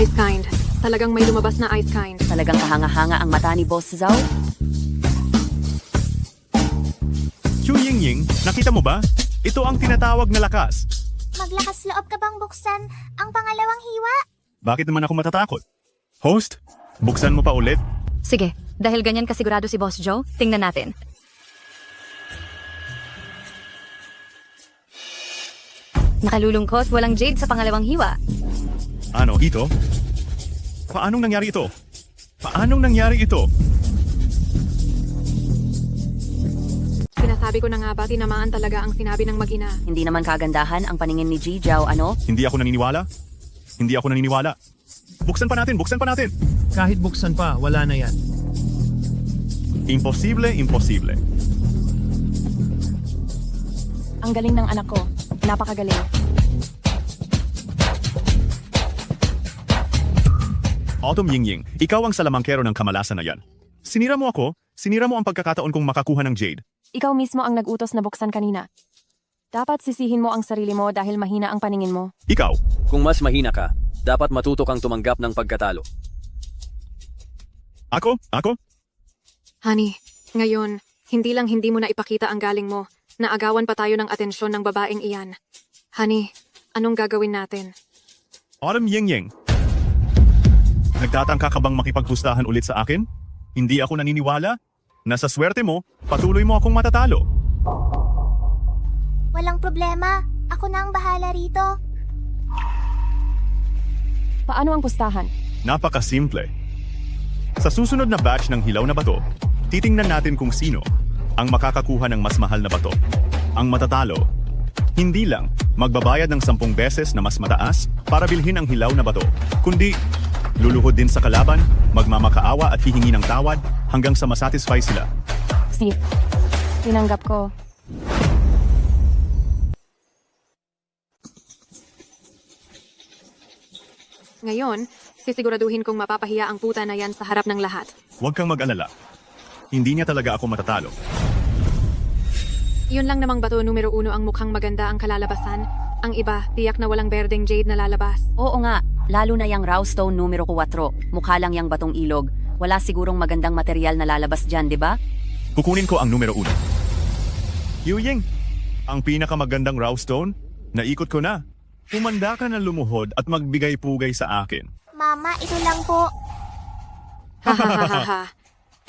[SPEAKER 2] Ice kind. Talagang may lumabas na ice kind.
[SPEAKER 13] Talagang kahanga-hanga ang mata ni Boss Zhao.
[SPEAKER 1] Qiu Yingying, nakita mo ba? Ito ang tinatawag na lakas.
[SPEAKER 3] Maglakas loob ka bang buksan ang pangalawang hiwa?
[SPEAKER 1] Bakit naman ako matatakot? Host, buksan mo pa ulit.
[SPEAKER 12] Sige, dahil ganyan kasigurado si Boss Joe, tingnan natin. Nakalulungkot, walang jade sa pangalawang hiwa.
[SPEAKER 1] Ano, ito? Paanong nangyari ito? Paanong nangyari ito?
[SPEAKER 2] Sinasabi ko na nga ba, tinamaan talaga ang sinabi ng mag-ina.
[SPEAKER 13] Hindi naman kagandahan ang paningin ni Ji Zhao, ano?
[SPEAKER 1] Hindi ako naniniwala. Hindi ako naniniwala. Buksan pa natin, buksan pa natin.
[SPEAKER 14] Kahit buksan pa, wala na yan.
[SPEAKER 1] Imposible, imposible.
[SPEAKER 4] Ang galing ng anak ko. Napakagaling.
[SPEAKER 1] Autumn Yingying, ikaw ang salamangkero ng kamalasan na yan. Sinira mo ako, sinira mo ang pagkakataon kong makakuha ng jade.
[SPEAKER 4] Ikaw mismo ang nag-utos na buksan kanina. Dapat sisihin mo ang sarili mo dahil mahina ang paningin mo.
[SPEAKER 1] Ikaw.
[SPEAKER 10] Kung mas mahina ka, dapat matuto kang tumanggap ng pagkatalo.
[SPEAKER 1] Ako?
[SPEAKER 2] Honey, ngayon, hindi mo na ipakita ang galing mo. Naagawan pa tayo ng atensyon ng babaeng iyan. Honey, anong gagawin natin?
[SPEAKER 1] Autumn Yingying, nagtatangka ka bang makipagpustahan ulit sa akin? Hindi ako naniniwala. Nasa swerte mo, patuloy mo akong matatalo.
[SPEAKER 3] Walang problema. Ako na ang bahala rito.
[SPEAKER 4] Paano ang pustahan?
[SPEAKER 1] Napakasimple. Sa susunod na batch ng hilaw na bato, titingnan natin kung sino ang makakakuha ng mas mahal na bato. Ang matatalo, hindi lang magbabayad ng 10 beses na mas mataas para bilhin ang hilaw na bato, kundi luluhod din sa kalaban, magmamakaawa at hihingi ng tawad hanggang sa masatisfy sila.
[SPEAKER 4] Si, tinanggap ko.
[SPEAKER 2] Ngayon, sisiguraduhin kong mapapahiya ang puta na yan sa harap ng lahat.
[SPEAKER 1] Huwag kang mag-alala. Hindi niya talaga ako matatalo.
[SPEAKER 2] Yun lang namang bato numero 1 ang mukhang maganda ang kalalabasan. Ang iba, tiyak na walang berdeng jade na lalabas.
[SPEAKER 13] Oo nga, lalo na yung Rawstone numero 4. Mukha lang yung batong ilog. Wala sigurong magandang material na lalabas dyan, di ba?
[SPEAKER 1] Kukunin ko ang numero 1. Qiu Ying, ang pinakamagandang Rawstone, naikot ko na. Humanda ka na lumuhod at magbigay-pugay sa akin.
[SPEAKER 3] Mama, ito lang po.
[SPEAKER 2] Hahaha.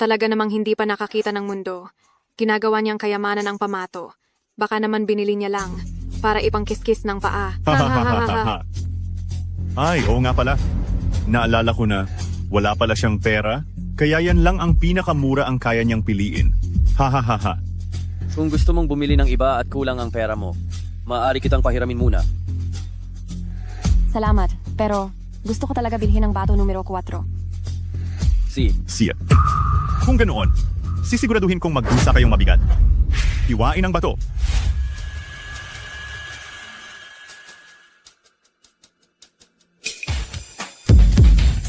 [SPEAKER 2] Talaga namang hindi pa nakakita ng mundo. Ginagawa niyang kayamanan ang pamato. Baka naman binili niya lang para ipangkiskis ng paa.
[SPEAKER 1] Ay, oo nga pala. Naalala ko na wala pala siyang pera, kaya yan lang ang pinakamura ang kaya niyang piliin. Hahaha.
[SPEAKER 10] Kung gusto mong bumili ng iba at kulang ang pera mo, maaari kitang pahiramin muna.
[SPEAKER 4] Salamat, pero gusto ko talaga bilhin ang bato numero 4.
[SPEAKER 1] Siya. Kung ganoon, sisiguraduhin kong magdusa kayong mabigat. Hiwain ang bato.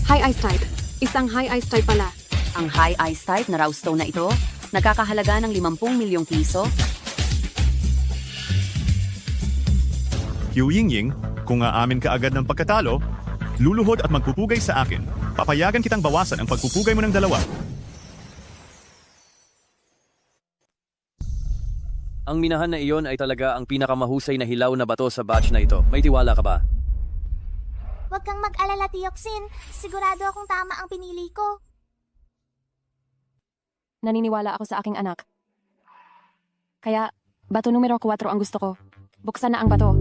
[SPEAKER 2] High ice type. Isang high ice type pala.
[SPEAKER 13] Ang high ice type na Rawstone na ito, nagkakahalaga ng 50 milyong piso.
[SPEAKER 1] Qiu Yingying, kung aamin ka agad ng pagkatalo, luluhod at magpupugay sa akin. Papayagan kitang bawasan ang pagpupugay mo ng 2.
[SPEAKER 10] Ang minahan na iyon ay talaga ang pinakamahusay na hilaw na bato sa batch na ito. May tiwala ka ba?
[SPEAKER 3] Huwag kang mag-alala, Tioxin. Sigurado akong tama ang pinili ko.
[SPEAKER 4] Naniniwala ako sa aking anak. Kaya, bato numero 4 ang gusto ko. Buksan na ang bato.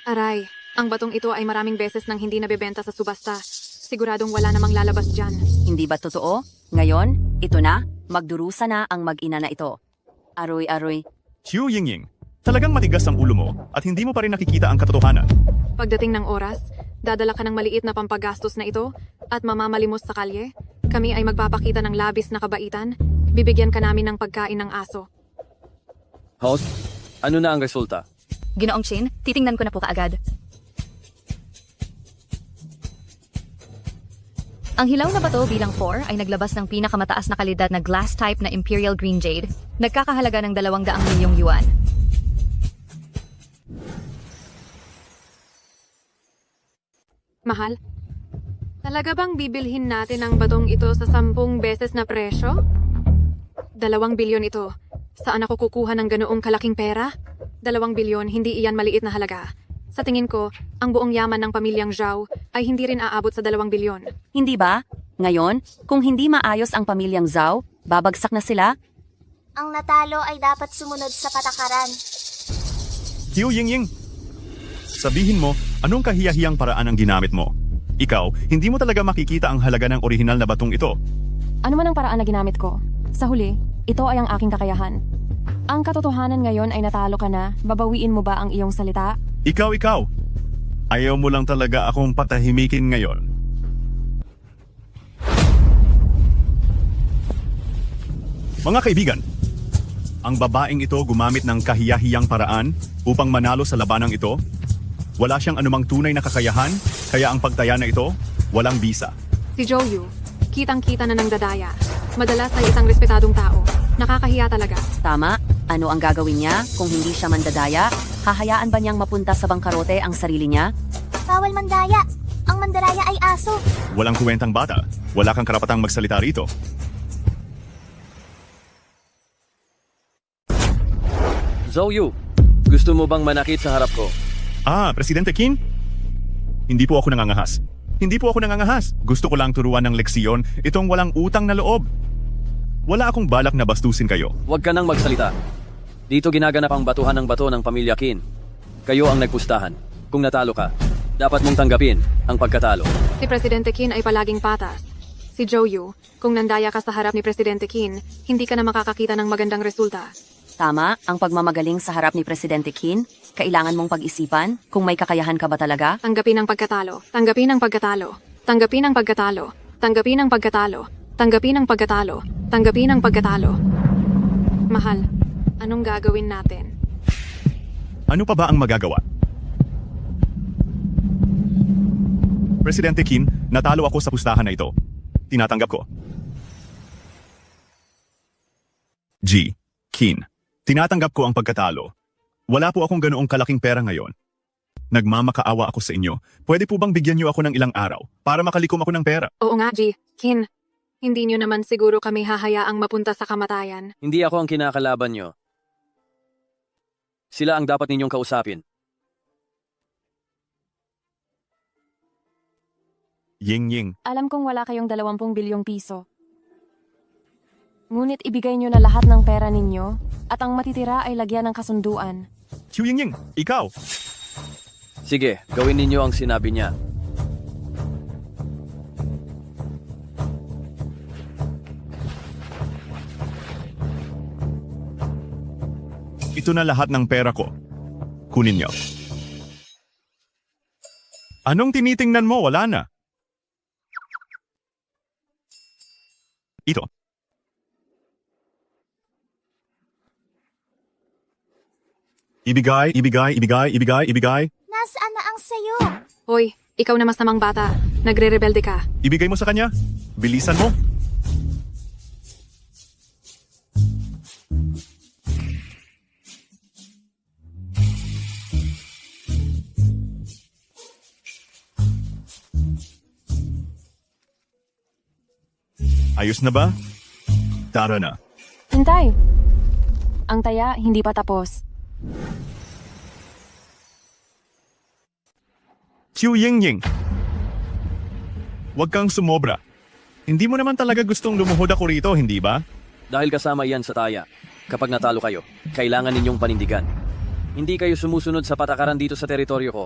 [SPEAKER 2] Aray, ang batong ito ay maraming beses nang hindi nabebenta sa subasta. Siguradong wala namang lalabas dyan.
[SPEAKER 13] Hindi ba totoo? Ngayon, ito na, magdurusa na ang mag-ina na ito. Aroy.
[SPEAKER 1] Qiu Yingying, talagang matigas ang ulo mo at hindi mo pa rin nakikita ang katotohanan.
[SPEAKER 2] Pagdating ng oras, dadala ka ng maliit na pampagastos na ito at mamamalimos sa kalye. kami ay magpapakita ng labis na kabaitan. Bibigyan ka namin ng pagkain ng aso.
[SPEAKER 15] Host, ano na ang resulta?
[SPEAKER 12] Ginoong Chin, titingnan ko na po kaagad. Ang hilaw na bato bilang 4 ay naglabas ng pinakamataas na kalidad na glass type na Imperial Green Jade. Nagkakahalaga ng 200 milyong yuan.
[SPEAKER 2] Mahal, talaga bang bibilhin natin ang batong ito sa 10 beses na presyo? 2 bilyon ito. Saan ako kukuha ng ganoong kalaking pera? 2 bilyon, hindi iyan maliit na halaga. Sa tingin ko, ang buong yaman ng pamilyang Zhao ay hindi rin aabot sa 2 bilyon.
[SPEAKER 13] Hindi ba? Ngayon, kung hindi maayos ang pamilyang Zhao, babagsak na sila?
[SPEAKER 3] Ang natalo ay dapat sumunod sa patakaran.
[SPEAKER 1] Qiu Yingying, sabihin mo, anong kahiyahiyang paraan ang ginamit mo? Ikaw, hindi mo talaga makikita ang halaga ng orihinal na batong ito.
[SPEAKER 4] Ano man ang paraan na ginamit ko? Sa huli, ito ay ang aking kakayahan. Ang katotohanan ngayon ay natalo ka na, babawiin mo ba ang iyong salita?
[SPEAKER 1] Ikaw. Ayaw mo lang talaga akong patahimikin ngayon. Mga kaibigan, ang babaeng ito gumamit ng kahiyahiyang paraan upang manalo sa labanang ito. Wala siyang anumang tunay na kakayahan, kaya ang pagtaya na ito, walang bisa.
[SPEAKER 2] Si Zhou Yu, kitang-kita na ng dadaya. Madalas ay isang respetadong tao. Nakakahiya talaga.
[SPEAKER 13] Tama. Ano ang gagawin niya kung hindi siya mandadaya? Hahayaan ba niyang mapunta sa bangkarote ang sarili niya?
[SPEAKER 3] Bawal mandaya. Ang mandaraya ay aso.
[SPEAKER 1] Walang kuwentang bata. Wala kang karapatang magsalita rito.
[SPEAKER 15] Zhou Yu, gusto mo bang manakit sa harap ko?
[SPEAKER 1] Presidente Qin? Hindi po ako nangangahas. Gusto ko lang turuan ng leksiyon itong walang utang na loob. Wala akong balak na bastusin kayo.
[SPEAKER 15] Huwag ka nang magsalita. Dito ginaganap ang batuhan ng bato ng pamilya Qin. Kayo ang nagpustahan. Kung natalo ka, dapat mong tanggapin ang pagkatalo.
[SPEAKER 2] Si Presidente Qin ay palaging patas. Si Zhou Yu, kung nandaya ka sa harap ni Presidente Qin, hindi ka na makakakita ng magandang resulta.
[SPEAKER 13] Tama, ang pagmamagaling sa harap ni Presidente Qin, kailangan mong pag-isipan kung may kakayahan ka ba talaga.
[SPEAKER 2] Tanggapin ang pagkatalo. Tanggapin ang pagkatalo. Tanggapin ang pagkatalo. Tanggapin ang pagkatalo. Tanggapin ang pagkatalo. Tanggapin ang pagkatalo. Mahal, anong gagawin natin?
[SPEAKER 1] Ano pa ba ang magagawa? Presidente Qin, natalo ako sa pustahan na ito. Tinatanggap ko. Qin, tinatanggap ko ang pagkatalo. Wala po akong ganoong kalaking pera ngayon. Nagmamakaawa ako sa inyo. Pwede po bang bigyan niyo ako ng ilang araw para makalikom ako ng pera?
[SPEAKER 2] Oo nga, Qin. Hindi nyo naman siguro kami hahayaang mapunta sa kamatayan.
[SPEAKER 15] Hindi ako ang kinakalaban nyo. Sila ang dapat ninyong kausapin.
[SPEAKER 1] Ying.
[SPEAKER 4] Alam kong wala kayong 20 bilyong piso. Ngunit ibigay nyo na lahat ng pera ninyo at ang matitira ay lagyan ng kasunduan.
[SPEAKER 1] Qiu Yingying, ikaw!
[SPEAKER 15] Sige, gawin ninyo ang sinabi niya.
[SPEAKER 1] Ito na lahat ng pera ko. Kunin niyo. Anong tinitingnan mo? Wala na. Ito. Ibigay.
[SPEAKER 3] Nasaan na ang sayo?
[SPEAKER 2] Hoy, ikaw na masamang bata. Nagre-rebelde ka.
[SPEAKER 1] Ibigay mo sa kanya. Bilisan mo. Ayos na ba? Tara na.
[SPEAKER 4] Hintay! Ang taya hindi pa tapos.
[SPEAKER 1] Qiu Yingying. Huwag kang sumobra. Hindi mo naman talaga gustong lumuhod ako rito, hindi ba?
[SPEAKER 15] Dahil kasama yan sa taya. Kapag natalo kayo, kailangan ninyong panindigan. Hindi kayo sumusunod sa patakaran dito sa teritoryo ko.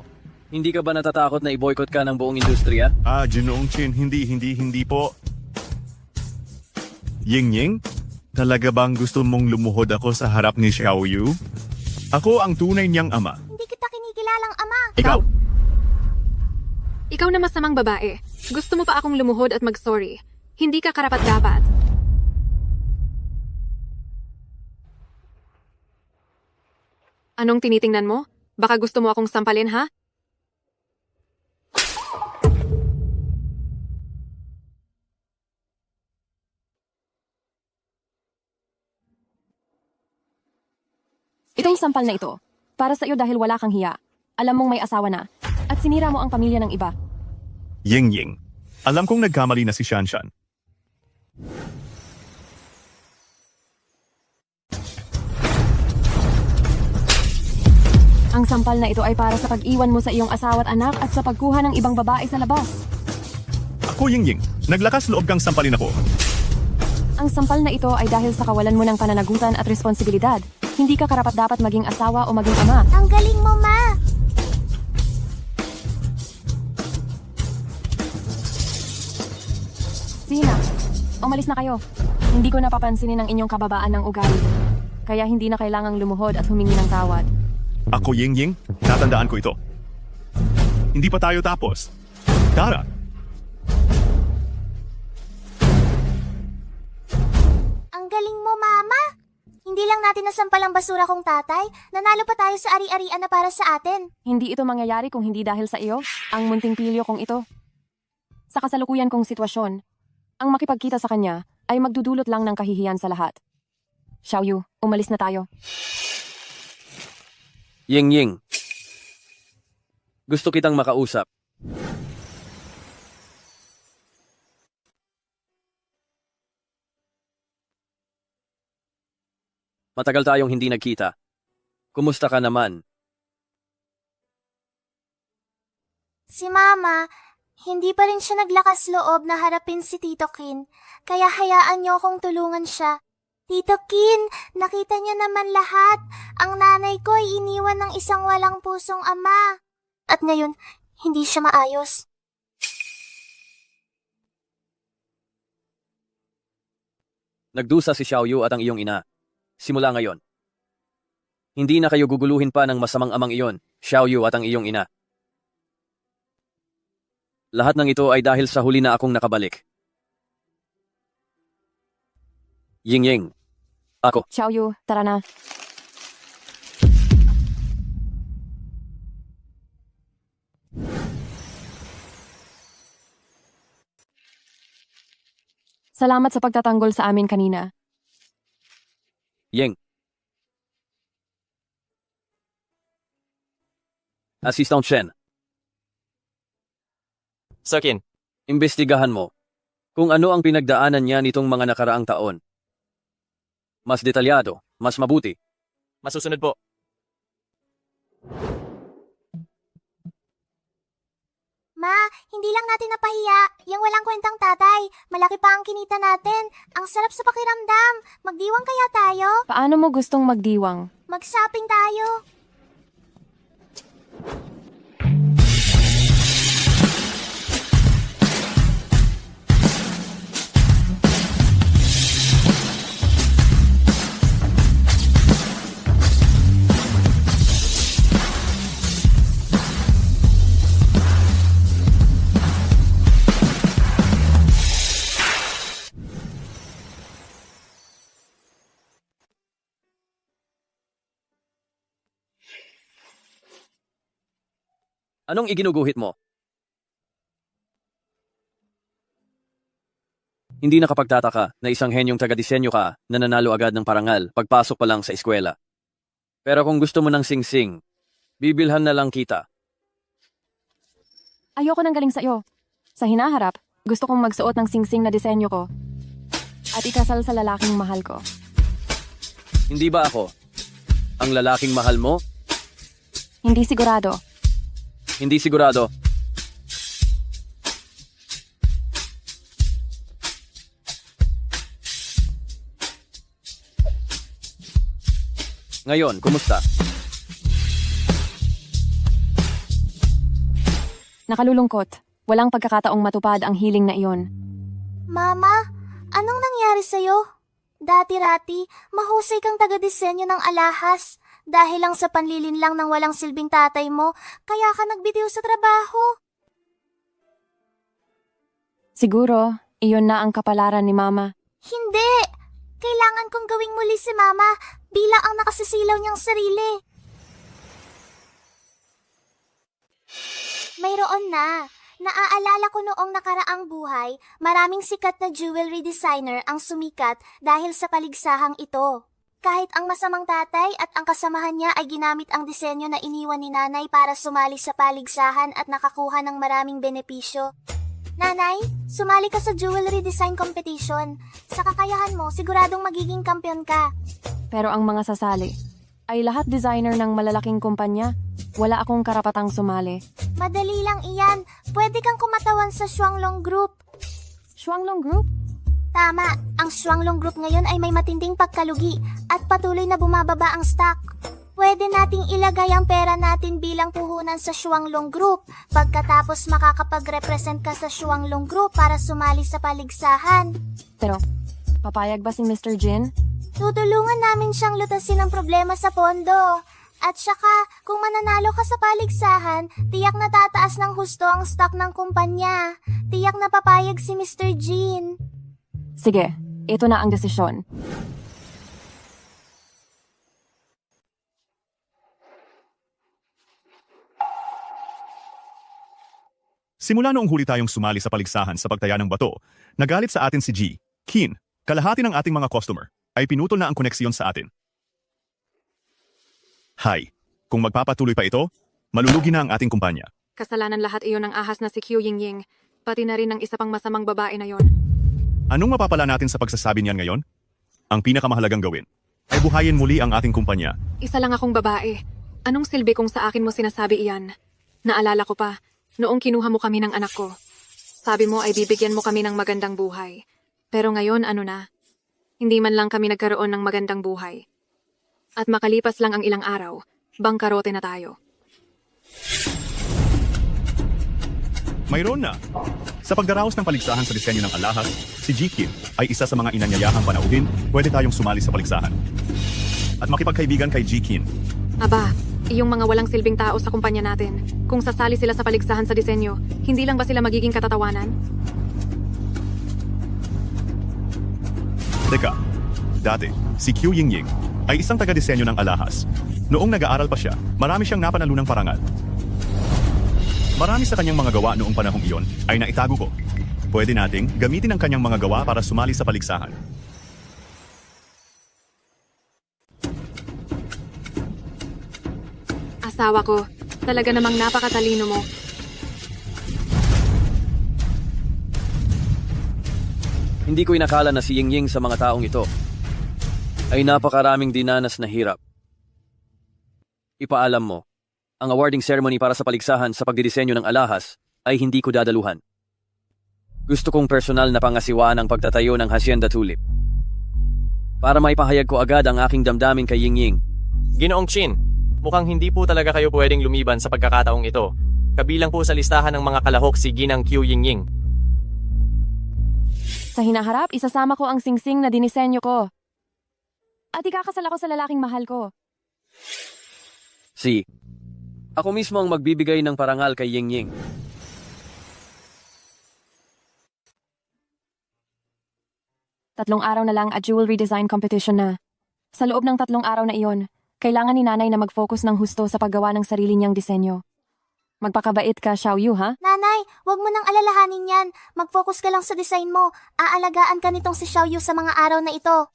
[SPEAKER 15] Hindi ka ba natatakot na i-boycott ka ng buong industriya?
[SPEAKER 1] Ginoong Chin, hindi po. Yingying, talaga bang gusto mong lumuhod ako sa harap ni Xiao Yu? Ako ang tunay niyang ama.
[SPEAKER 3] Hindi kita kinikilalang ama.
[SPEAKER 1] Ikaw!
[SPEAKER 2] Ikaw na masamang babae. Gusto mo pa akong lumuhod at mag-sorry. Hindi ka karapat-dapat. Anong tinitingnan mo? Baka gusto mo akong sampalin, ha?
[SPEAKER 4] Itong sampal na ito, para sa iyo dahil wala kang hiya. Alam mong may asawa na. At sinira mo ang pamilya ng iba.
[SPEAKER 1] Ying Ying, alam kong nagkamali na si Shanshan.
[SPEAKER 4] Ang sampal na ito ay para sa pag-iwan mo sa iyong asawa at anak at sa pagkuha ng ibang babae sa labas.
[SPEAKER 1] Ako Ying Ying, naglakas loob kang sampalin ako.
[SPEAKER 4] Ang sampal na ito ay dahil sa kawalan mo ng pananagutan at responsibilidad. Hindi ka karapat-dapat maging asawa o maging ama.
[SPEAKER 3] Ang galing mo, Ma!
[SPEAKER 4] Sina, umalis na kayo. Hindi ko napapansinin ang inyong kababaan ng ugali. Kaya hindi na kailangang lumuhod at humingi ng tawad.
[SPEAKER 1] Ako Ying Ying, tatandaan ko ito. Hindi pa tayo tapos. Tara!
[SPEAKER 3] Ang galing mo, Mama! Hindi lang natin nasampal ang basura kong tatay, nanalo pa tayo sa ari-arian na para sa atin.
[SPEAKER 4] Hindi ito mangyayari kung hindi dahil sa iyo, ang munting pilyo kong ito. Sa kasalukuyan kong sitwasyon, ang makipagkita sa kanya ay magdudulot lang ng kahihiyan sa lahat. Xiaoyu, umalis na tayo.
[SPEAKER 15] Ying Ying. Gusto kitang makausap. Matagal tayong hindi nagkita. Kumusta ka naman?
[SPEAKER 3] Si Mama, hindi pa rin siya naglakas loob na harapin si Tito Kin, kaya hayaan niyo akong tulungan siya. Tito Kin, nakita niya naman lahat. Ang nanay ko ay iniwan ng isang walang pusong ama. At ngayon, hindi siya maayos.
[SPEAKER 15] Nagdusa si Xiaoyu at ang iyong ina. Simula ngayon. Hindi na kayo guguluhin pa ng masamang amang iyon, Xiaoyu at ang iyong ina. Lahat ng ito ay dahil sa huli na akong nakabalik. Ying Ying. Ako.
[SPEAKER 4] Xiaoyu, tara na. Salamat sa pagtatanggol sa amin kanina.
[SPEAKER 15] Ying. Assistant Shen.
[SPEAKER 6] Sakin.
[SPEAKER 15] Imbestigahan mo kung ano ang pinagdaanan niya nitong mga nakaraang taon. Mas detalyado, mas mabuti.
[SPEAKER 6] Masusunod po.
[SPEAKER 3] Ma, hindi lang natin napahiya. Yang walang kwentang tatay. Malaki pa ang kinita natin. Ang sarap sa pakiramdam. Magdiwang kaya tayo?
[SPEAKER 4] Paano mo gustong magdiwang?
[SPEAKER 3] Mag-shopping tayo.
[SPEAKER 15] Anong iginuguhit mo? Hindi nakapagtataka na isang henyong taga-disenyo ka na nanalo agad ng parangal pagpasok pa lang sa eskwela. Pero kung gusto mo ng sing-sing, bibilhan na lang kita.
[SPEAKER 4] Ayoko ng galing sa iyo. Sa hinaharap, gusto kong magsuot ng singsing na disenyo ko. At ikasal sa lalaking mahal ko.
[SPEAKER 15] Hindi ba ako ang lalaking mahal mo?
[SPEAKER 4] Hindi sigurado.
[SPEAKER 15] Hindi sigurado. Ngayon, kumusta?
[SPEAKER 4] Nakalulungkot. Walang pagkakataong matupad ang hiling na iyon.
[SPEAKER 3] Mama, anong nangyari sa'yo? Dati-rati, mahusay kang taga-disenyo ng alahas. Dahil lang sa panlilin lang ng walang silbing tatay mo, kaya ka nagbitiw sa trabaho.
[SPEAKER 4] Siguro, Iyon na ang kapalaran ni Mama.
[SPEAKER 3] Hindi! Kailangan kong gawing muli si Mama bilang ang nakasisilaw niyang sarili. Mayroon na. Naaalala ko noong nakaraang buhay, maraming sikat na jewelry designer ang sumikat dahil sa paligsahang ito. Kahit ang masamang tatay at ang kasamahan niya ay ginamit ang disenyo na iniwan ni nanay para sumali sa paligsahan at nakakuha ng maraming benepisyo. Nanay, sumali ka sa jewelry design competition. Sa kakayahan mo, siguradong magiging kampiyon ka.
[SPEAKER 4] Pero ang mga sasali ay lahat designer ng malalaking kumpanya. Wala akong karapatang sumali.
[SPEAKER 3] Madali lang iyan. Pwede kang kumatawan sa Shuanglong Group.
[SPEAKER 4] Shuanglong Group?
[SPEAKER 3] Tama, ang Shuanglong Group ngayon ay may matinding pagkalugi at patuloy na bumababa ang stock. Pwede nating ilagay ang pera natin bilang puhunan sa Shuanglong Group. Pagkatapos makakapag-represent ka sa Shuanglong Group para sumali sa paligsahan.
[SPEAKER 4] Pero, papayag ba si Mr. Jin?
[SPEAKER 3] Tutulungan namin siyang lutasin ang problema sa pondo. At saka, kung mananalo ka sa paligsahan, tiyak na tataas ng husto ang stock ng kumpanya. Tiyak na papayag si Mr. Jin.
[SPEAKER 4] Sige, ito na ang desisyon.
[SPEAKER 1] Simula noong huli tayong sumali sa paligsahan sa pagtaya ng bato, nagalit sa atin si G. Kin, kalahati ng ating mga customer, ay pinutol na ang koneksyon sa atin. Hay, kung magpapatuloy pa ito, malulugi na ang ating kumpanya.
[SPEAKER 2] Kasalanan lahat iyon ng ahas na si Qiu Yingying, pati na rin ng isa pang masamang babae na yon.
[SPEAKER 1] Anong mapapala natin sa pagsasabi niyan ngayon? Ang pinakamahalagang gawin ay buhayin muli ang ating kumpanya.
[SPEAKER 2] Isa lang akong babae. Anong silbi kung sa akin mo sinasabi iyan? Naalala ko pa, noong kinuha mo kami ng anak ko. Sabi mo ay bibigyan mo kami ng magandang buhay. Pero ngayon ano na? Hindi man lang kami nagkaroon ng magandang buhay. At makalipas lang ang ilang araw, bangkarote na tayo.
[SPEAKER 1] Mayroon na. Sa pagdaraos ng paligsahan sa disenyo ng alahas, si Jikin ay isa sa mga inanyayahang panauhin, pwede tayong sumali sa paligsahan. At makipagkaibigan kay Jikin.
[SPEAKER 2] Aba, iyong mga walang silbing tao sa kumpanya natin. Kung sasali sila sa paligsahan sa disenyo, hindi lang ba sila magiging katatawanan?
[SPEAKER 1] Teka, dati, si Qiu Yingying ay isang taga-disenyo ng alahas. Noong nag-aaral pa siya, marami siyang napanalunang parangal. Marami sa kanyang mga gawa noong panahong iyon ay naitago ko. Pwede nating gamitin ang kanyang mga gawa para sumali sa paligsahan.
[SPEAKER 2] Asawa ko, talaga namang napakatalino mo.
[SPEAKER 15] Hindi ko inakala na si Yingying sa mga taong ito ay napakaraming dinanas na hirap. Ipaalam mo, ang awarding ceremony para sa paligsahan sa pagdidisenyo ng alahas ay hindi ko dadaluhan. Gusto kong personal na pangasiwaan ang pagtatayo ng Hacienda Tulip. Para maipahayag ko agad ang aking damdamin kay Yingying.
[SPEAKER 6] Ginoong Chin, mukhang hindi po talaga kayo pwedeng lumiban sa pagkakataong ito. Kabilang po sa listahan ng mga kalahok si Ginang Qiu Yingying.
[SPEAKER 4] Sa hinaharap, isasama ko ang singsing na dinisenyo ko. At ikakasal ako sa lalaking mahal ko.
[SPEAKER 15] Ako mismo ang magbibigay ng parangal kay Yingying.
[SPEAKER 4] Tatlong araw na lang at jewelry design competition na. Sa loob ng 3 araw na iyon, kailangan ni nanay na mag-focus ng husto sa paggawa ng sarili niyang disenyo. Magpakabait ka, Xiaoyu, ha?
[SPEAKER 3] Nanay, wag mo nang alalahanin yan. Mag-focus ka lang sa design mo. Aalagaan ka nitong si Xiaoyu sa mga araw na ito.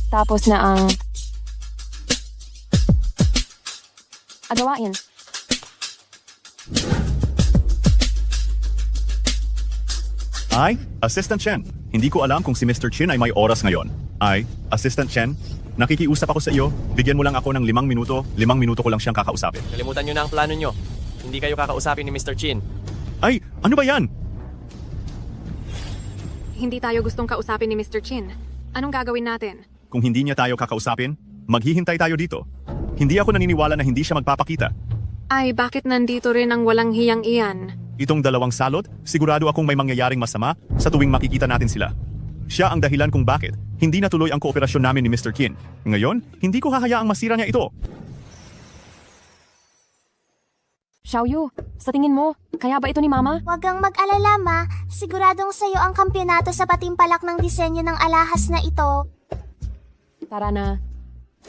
[SPEAKER 4] Tapos na ang agawain.
[SPEAKER 1] Ay, Assistant Chen, hindi ko alam kung si Mr. Chin ay may oras ngayon. Ay, Assistant Chen, nakikiusap ako sa iyo, bigyan mo lang ako ng 5 minuto, 5 minuto ko lang siyang kakausapin.
[SPEAKER 6] Kalimutan nyo na ang plano nyo. Hindi kayo kakausapin ni Mr. Chin.
[SPEAKER 1] Ay, ano ba yan?
[SPEAKER 2] Hindi tayo gustong kausapin ni Mr. Chin. Anong gagawin natin?
[SPEAKER 1] Kung hindi niya tayo kakausapin, maghihintay tayo dito. Hindi ako naniniwala na hindi siya magpapakita.
[SPEAKER 2] Ay, bakit nandito rin ang walang hiyang iyan?
[SPEAKER 1] Itong dalawang salot, sigurado akong may mangyayaring masama sa tuwing makikita natin sila. Siya ang dahilan kung bakit hindi natuloy ang kooperasyon namin ni Mr. Qin. Ngayon, hindi ko hahayaang masira niya ito.
[SPEAKER 4] Xiaoyu, sa tingin mo, kaya ba ito ni Mama?
[SPEAKER 3] Huwag kang mag-alala, Ma. Siguradong sa'yo ang kampyonato sa patimpalak ng disenyo ng alahas na ito.
[SPEAKER 4] Tara na.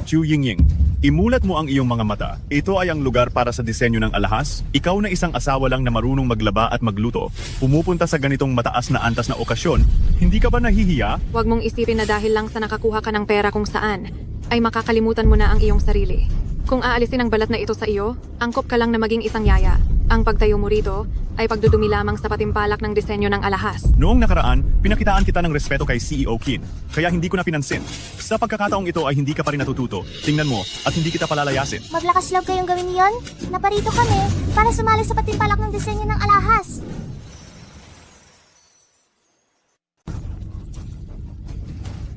[SPEAKER 1] Chu Yingying, imulat mo ang iyong mga mata. Ito ay ang lugar para sa disenyo ng alahas. Ikaw na isang asawa lang na marunong maglaba at magluto. Pumupunta sa ganitong mataas na antas na okasyon. Hindi ka ba nahihiya?
[SPEAKER 2] Huwag mong isipin na dahil lang sa nakakuha ka ng pera kung saan, ay makakalimutan mo na ang iyong sarili. Kung aalisin ang balat na ito sa iyo, angkop ka lang na maging isang yaya. Ang pagtayo mo rito ay pagdudumi lamang sa patimpalak ng disenyo ng alahas.
[SPEAKER 1] Noong nakaraan, pinakitaan kita ng respeto kay CEO Qin. Kaya hindi ko na pinansin. Sa pagkakataong ito ay hindi ka pa rin natututo. Tingnan mo, at hindi kita palalayasin.
[SPEAKER 3] Maglakas loob kayong gawin yon. Naparito kami para sumali sa patimpalak ng disenyo ng alahas.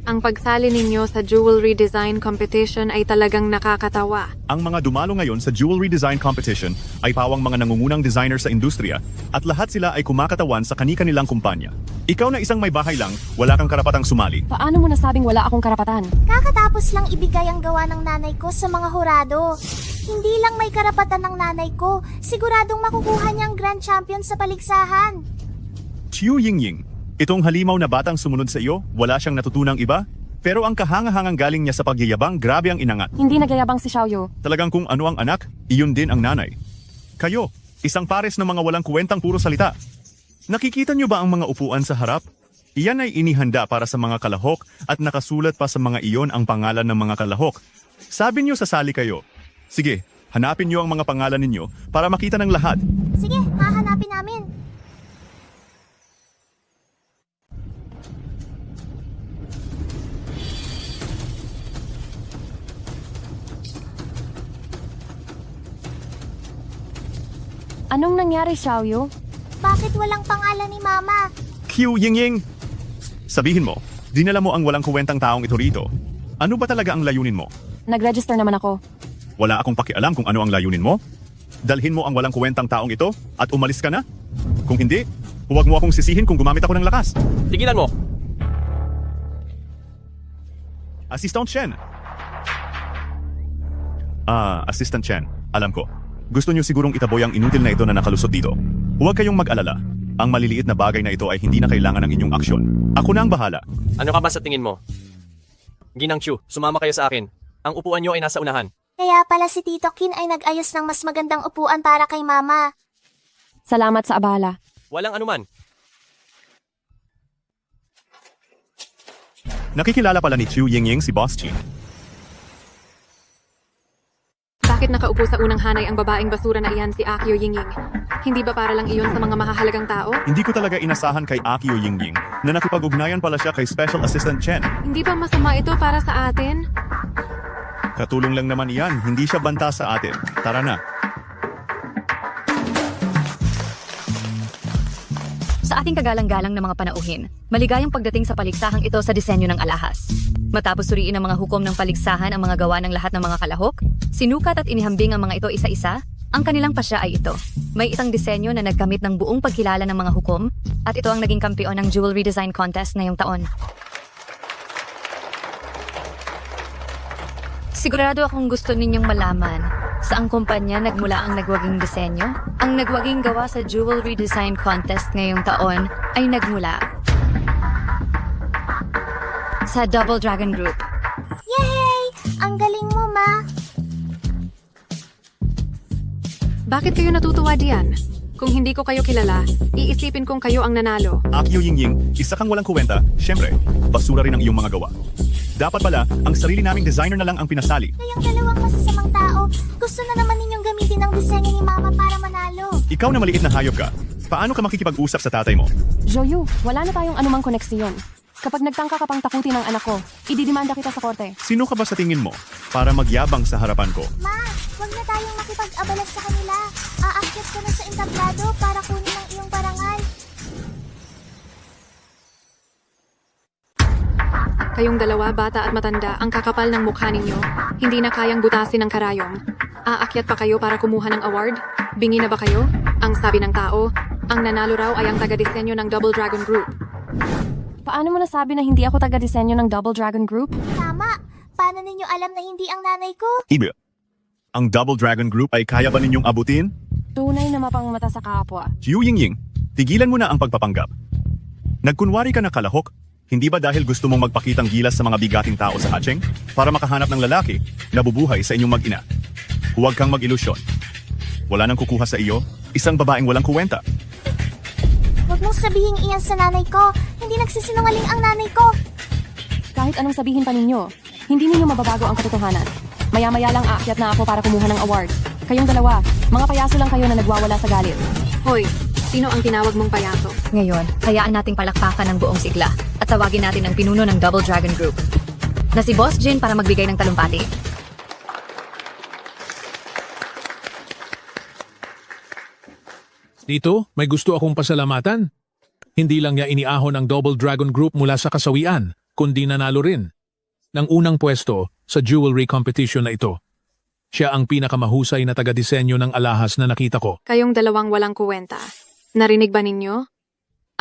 [SPEAKER 2] Ang pagsali ninyo sa jewelry design competition ay talagang nakakatawa.
[SPEAKER 1] Ang mga dumalo ngayon sa Jewelry Design Competition ay pawang mga nangungunang designer sa industriya at lahat sila ay kumakatawan sa kani-kanilang kumpanya. Ikaw na isang may bahay lang, wala kang karapatang sumali.
[SPEAKER 4] Paano mo nasabing wala akong karapatan?
[SPEAKER 3] Kakatapos lang ibigay ang gawa ng nanay ko sa mga hurado. Hindi lang may karapatan ng nanay ko, siguradong makukuha niya ang grand champion sa paligsahan.
[SPEAKER 1] Chu Yingying, itong halimaw na batang sumunod sa iyo, wala siyang natutunang iba? Pero ang kahangahangang galing niya sa pagyayabang, grabe ang inangat.
[SPEAKER 4] Hindi nagyayabang si Xiaoyu.
[SPEAKER 1] Talagang kung ano ang anak, iyon din ang nanay. Kayo, isang pares ng mga walang kwentang puro salita. Nakikita niyo ba ang mga upuan sa harap? Iyan ay inihanda para sa mga kalahok at nakasulat pa sa mga iyon ang pangalan ng mga kalahok. Sabi niyo sasali kayo. Sige, hanapin niyo ang mga pangalan ninyo para makita ng lahat.
[SPEAKER 3] Sige, hahanapin namin.
[SPEAKER 4] Anong nangyari, Xiaoyu?
[SPEAKER 3] Bakit walang pangalan ni Mama?
[SPEAKER 1] Q Yingying! Sabihin mo, dinala mo ang walang kuwentang taong ito rito. Ano ba talaga ang layunin mo?
[SPEAKER 4] Nag-register naman ako.
[SPEAKER 1] Wala akong pakialam kung ano ang layunin mo. Dalhin mo ang walang kuwentang taong ito at umalis ka na. Kung hindi, huwag mo akong sisihin kung gumamit ako ng lakas.
[SPEAKER 6] Tigilan mo!
[SPEAKER 1] Assistant Chen! Assistant Chen, alam ko. Gusto niyo sigurong itaboy ang inutil na ito na nakalusot dito. Huwag kayong mag-alala. Ang maliliit na bagay na ito ay hindi na kailangan ng inyong aksyon. Ako na ang bahala.
[SPEAKER 6] Ano ka ba sa tingin mo? Ginang Chu, sumama kayo sa akin. Ang upuan niyo ay nasa unahan.
[SPEAKER 3] Kaya pala si Tito Qin ay nag-ayos ng mas magandang upuan para kay Mama.
[SPEAKER 4] Salamat sa abala.
[SPEAKER 6] Walang anuman.
[SPEAKER 1] Nakikilala pala ni Chu Yingying si Boss Chi.
[SPEAKER 2] Bakit nakaupo sa unang hanay ang babaeng basura na iyan si Akio Yingying? Hindi ba para lang iyon sa mga mahahalagang tao?
[SPEAKER 1] Hindi ko talaga inasahan kay Akio Yingying na nakipag-ugnayan pala siya kay Special Assistant Chen.
[SPEAKER 2] Hindi ba masama ito para sa atin?
[SPEAKER 1] Katulong lang naman iyan, hindi siya banta sa atin. Tara na.
[SPEAKER 12] Sa ating kagalang-galang na mga panauhin, maligayang pagdating sa paligsahang ito sa disenyo ng alahas. Matapos suriin ng mga hukom ng paligsahan ang mga gawa ng lahat ng mga kalahok, sinukat at inihambing ang mga ito isa-isa, ang kanilang pasya ay ito. May isang disenyo na nagkamit ng buong pagkilala ng mga hukom, at ito ang naging kampiyon ng Jewelry Design Contest ngayong taon. Sigurado akong gusto ninyong malaman, saang kumpanya nagmula ang nagwaging disenyo? Ang nagwaging gawa sa Jewelry Design Contest ngayong taon ay nagmula sa Double Dragon Group.
[SPEAKER 3] Yay! Ang galing mo, Ma!
[SPEAKER 2] Bakit kayo natutuwa diyan? Kung hindi ko kayo kilala, iisipin kong kayo ang nanalo.
[SPEAKER 1] Akio Yingying, isa kang walang kuwenta, syempre, basura rin ang iyong mga gawa. Dapat pala, ang sarili naming designer na lang ang pinasali.
[SPEAKER 3] Kayang dalawang masasamang tao, gusto na naman ninyong gamitin ang disenyo ni Mama para manalo.
[SPEAKER 1] Ikaw na maliit na hayop ka. Paano ka makikipag-usap sa tatay mo?
[SPEAKER 4] Xiaoyu, wala na tayong anumang koneksyon. Kapag nagtangka ka pang takutin ng anak ko, ididimanda kita sa korte.
[SPEAKER 1] Sino ka ba sa tingin mo para magyabang sa harapan ko?
[SPEAKER 3] Ma, huwag na tayong makipag-abala sa kanila. Aakyat ka na sa entablado para kunin ang iyong parangal.
[SPEAKER 2] Kayong dalawa, bata at matanda, ang kakapal ng mukha ninyo. Hindi na kayang butasin ng karayom. Aakyat pa kayo para kumuha ng award? Bingi na ba kayo? Ang sabi ng tao, ang nanalo raw ay ang taga-disenyo ng Double Dragon Group.
[SPEAKER 4] Paano mo nasabi na hindi ako taga-disenyo ng Double Dragon Group?
[SPEAKER 3] Tama. Paano ninyo alam na hindi ang nanay ko?
[SPEAKER 1] Ibe, ang Double Dragon Group ay kaya ba ninyong abutin?
[SPEAKER 4] Tunay na mapangmata sa kapwa.
[SPEAKER 1] Yu Yingying, tigilan mo na ang pagpapanggap. Nagkunwari ka na kalahok, hindi ba dahil gusto mong magpakitang gilas sa mga bigating tao sa Hacheng para makahanap ng lalaki na bubuhay sa inyong mag-ina? Huwag kang mag-ilusyon. Wala nang kukuha sa iyo, isang babaeng walang kuwenta.
[SPEAKER 3] Huwag mong sabihin iyan sa nanay ko. Hindi nagsisinungaling ang nanay ko.
[SPEAKER 4] Kahit anong sabihin pa ninyo, hindi ninyo mababago ang katotohanan. Maya-maya lang aakyat na ako para kumuha ng award. Kayong dalawa, mga payaso lang kayo na nagwawala sa galit.
[SPEAKER 2] Hoy, sino ang tinawag mong payaso?
[SPEAKER 12] Ngayon, hayaan nating palakpakan ng buong sigla at tawagin natin ang pinuno ng Double Dragon Group na si Boss Jin para magbigay ng talumpati.
[SPEAKER 7] Dito, may gusto akong pasalamatan. Hindi lang niya iniahon ang Double Dragon Group mula sa kasawian, kundi nanalo rin ng unang pwesto sa jewelry competition na ito. Siya ang pinakamahusay na taga-disenyo ng alahas na nakita ko.
[SPEAKER 2] Kayong dalawang walang kuwenta. Narinig ba ninyo?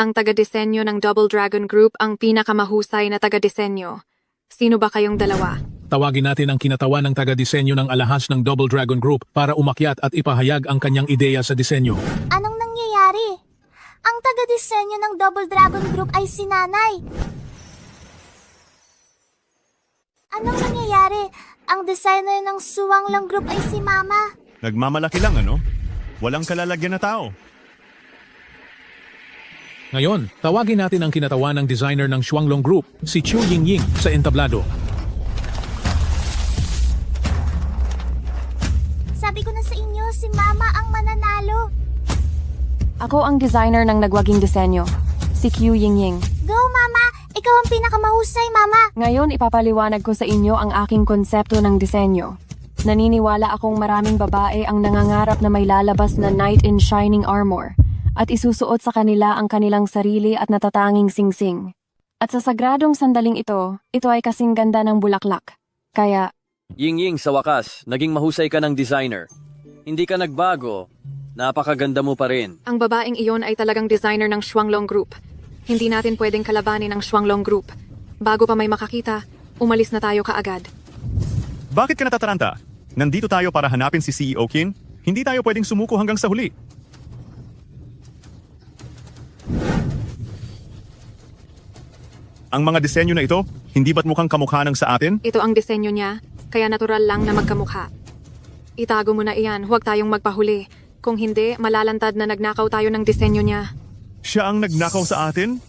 [SPEAKER 2] Ang taga-disenyo ng Double Dragon Group ang pinakamahusay na taga-disenyo. Sino ba kayong dalawa?
[SPEAKER 7] Tawagin natin ang kinatawan ng taga-disenyo ng alahas ng Double Dragon Group para umakyat at ipahayag ang kanyang ideya sa disenyo.
[SPEAKER 3] Anong nangyayari? Ang taga-disenyo ng Double Dragon Group ay si nanay. Anong nangyayari? Ang designer ng Suwanglong Group ay si mama.
[SPEAKER 1] Nagmamalaki lang ano? Walang kalalagyan na tao.
[SPEAKER 7] Ngayon, tawagin natin ang kinatawan ng designer ng Shuanglong Group, si Chu Yingying, sa entablado.
[SPEAKER 3] Sabi ko na sa inyo, si mama ang mananalo.
[SPEAKER 4] Ako ang designer ng nagwaging disenyo, si Q Yingying.
[SPEAKER 3] Go mama! Ikaw ang pinakamahusay mama!
[SPEAKER 4] Ngayon ipapaliwanag ko sa inyo ang aking konsepto ng disenyo. Naniniwala akong maraming babae ang nangangarap na may lalabas na knight in shining armor at isusuot sa kanila ang kanilang sarili at natatanging singsing. At sa sagradong sandaling ito ay kasing ganda ng bulaklak. Kaya,
[SPEAKER 15] Yingying, sa wakas, naging mahusay ka ng designer. Hindi ka nagbago. Napakaganda mo pa rin.
[SPEAKER 2] Ang babaeng iyon ay talagang designer ng Shuanglong Group. Hindi natin pwedeng kalabanin ang Shuanglong Group. Bago pa may makakita, umalis na tayo kaagad.
[SPEAKER 1] Bakit ka natataranta? Nandito tayo para hanapin si CEO Qin. Hindi tayo pwedeng sumuko hanggang sa huli. Ang mga disenyo na ito, hindi ba't mukhang kamukha ng sa atin?
[SPEAKER 2] Ito ang disenyo niya, kaya natural lang na magkamukha. Itago mo na iyan, huwag tayong magpahuli. Kung hindi, malalantad na nagnakaw tayo ng disenyo niya.
[SPEAKER 1] Siya ang nagnakaw sa atin?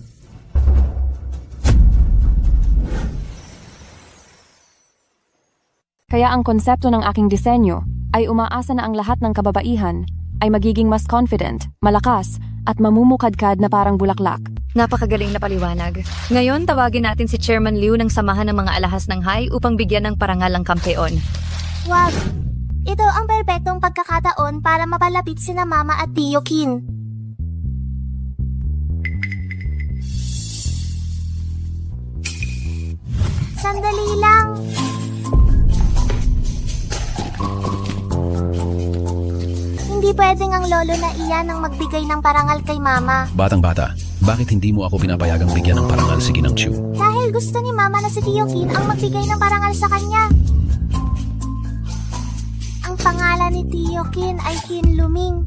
[SPEAKER 4] kaya ang konsepto ng aking disenyo ay umaasa na ang lahat ng kababaihan ay magiging mas confident, malakas, at mamumukadkad na parang bulaklak.
[SPEAKER 12] Napakagaling na paliwanag. Ngayon, tawagin natin si Chairman Liu ng Samahan ng mga Alahas ng Hai upang bigyan ng parangal ang kampeon.
[SPEAKER 3] Wag! Ito ang perpektong pagkakataon para mapalapit sina Mama at Tio Kin. Sandali lang! Hindi pwedeng ang lolo na iyan ang magbigay ng parangal kay Mama.
[SPEAKER 11] Batang-bata, bakit hindi mo ako pinapayagang bigyan ng parangal si Ginang Chu?
[SPEAKER 3] Dahil gusto ni Mama na si Tio Kin ang magbigay ng parangal sa kanya. Ang pangalan ni Tio Kin ay Kin Luming.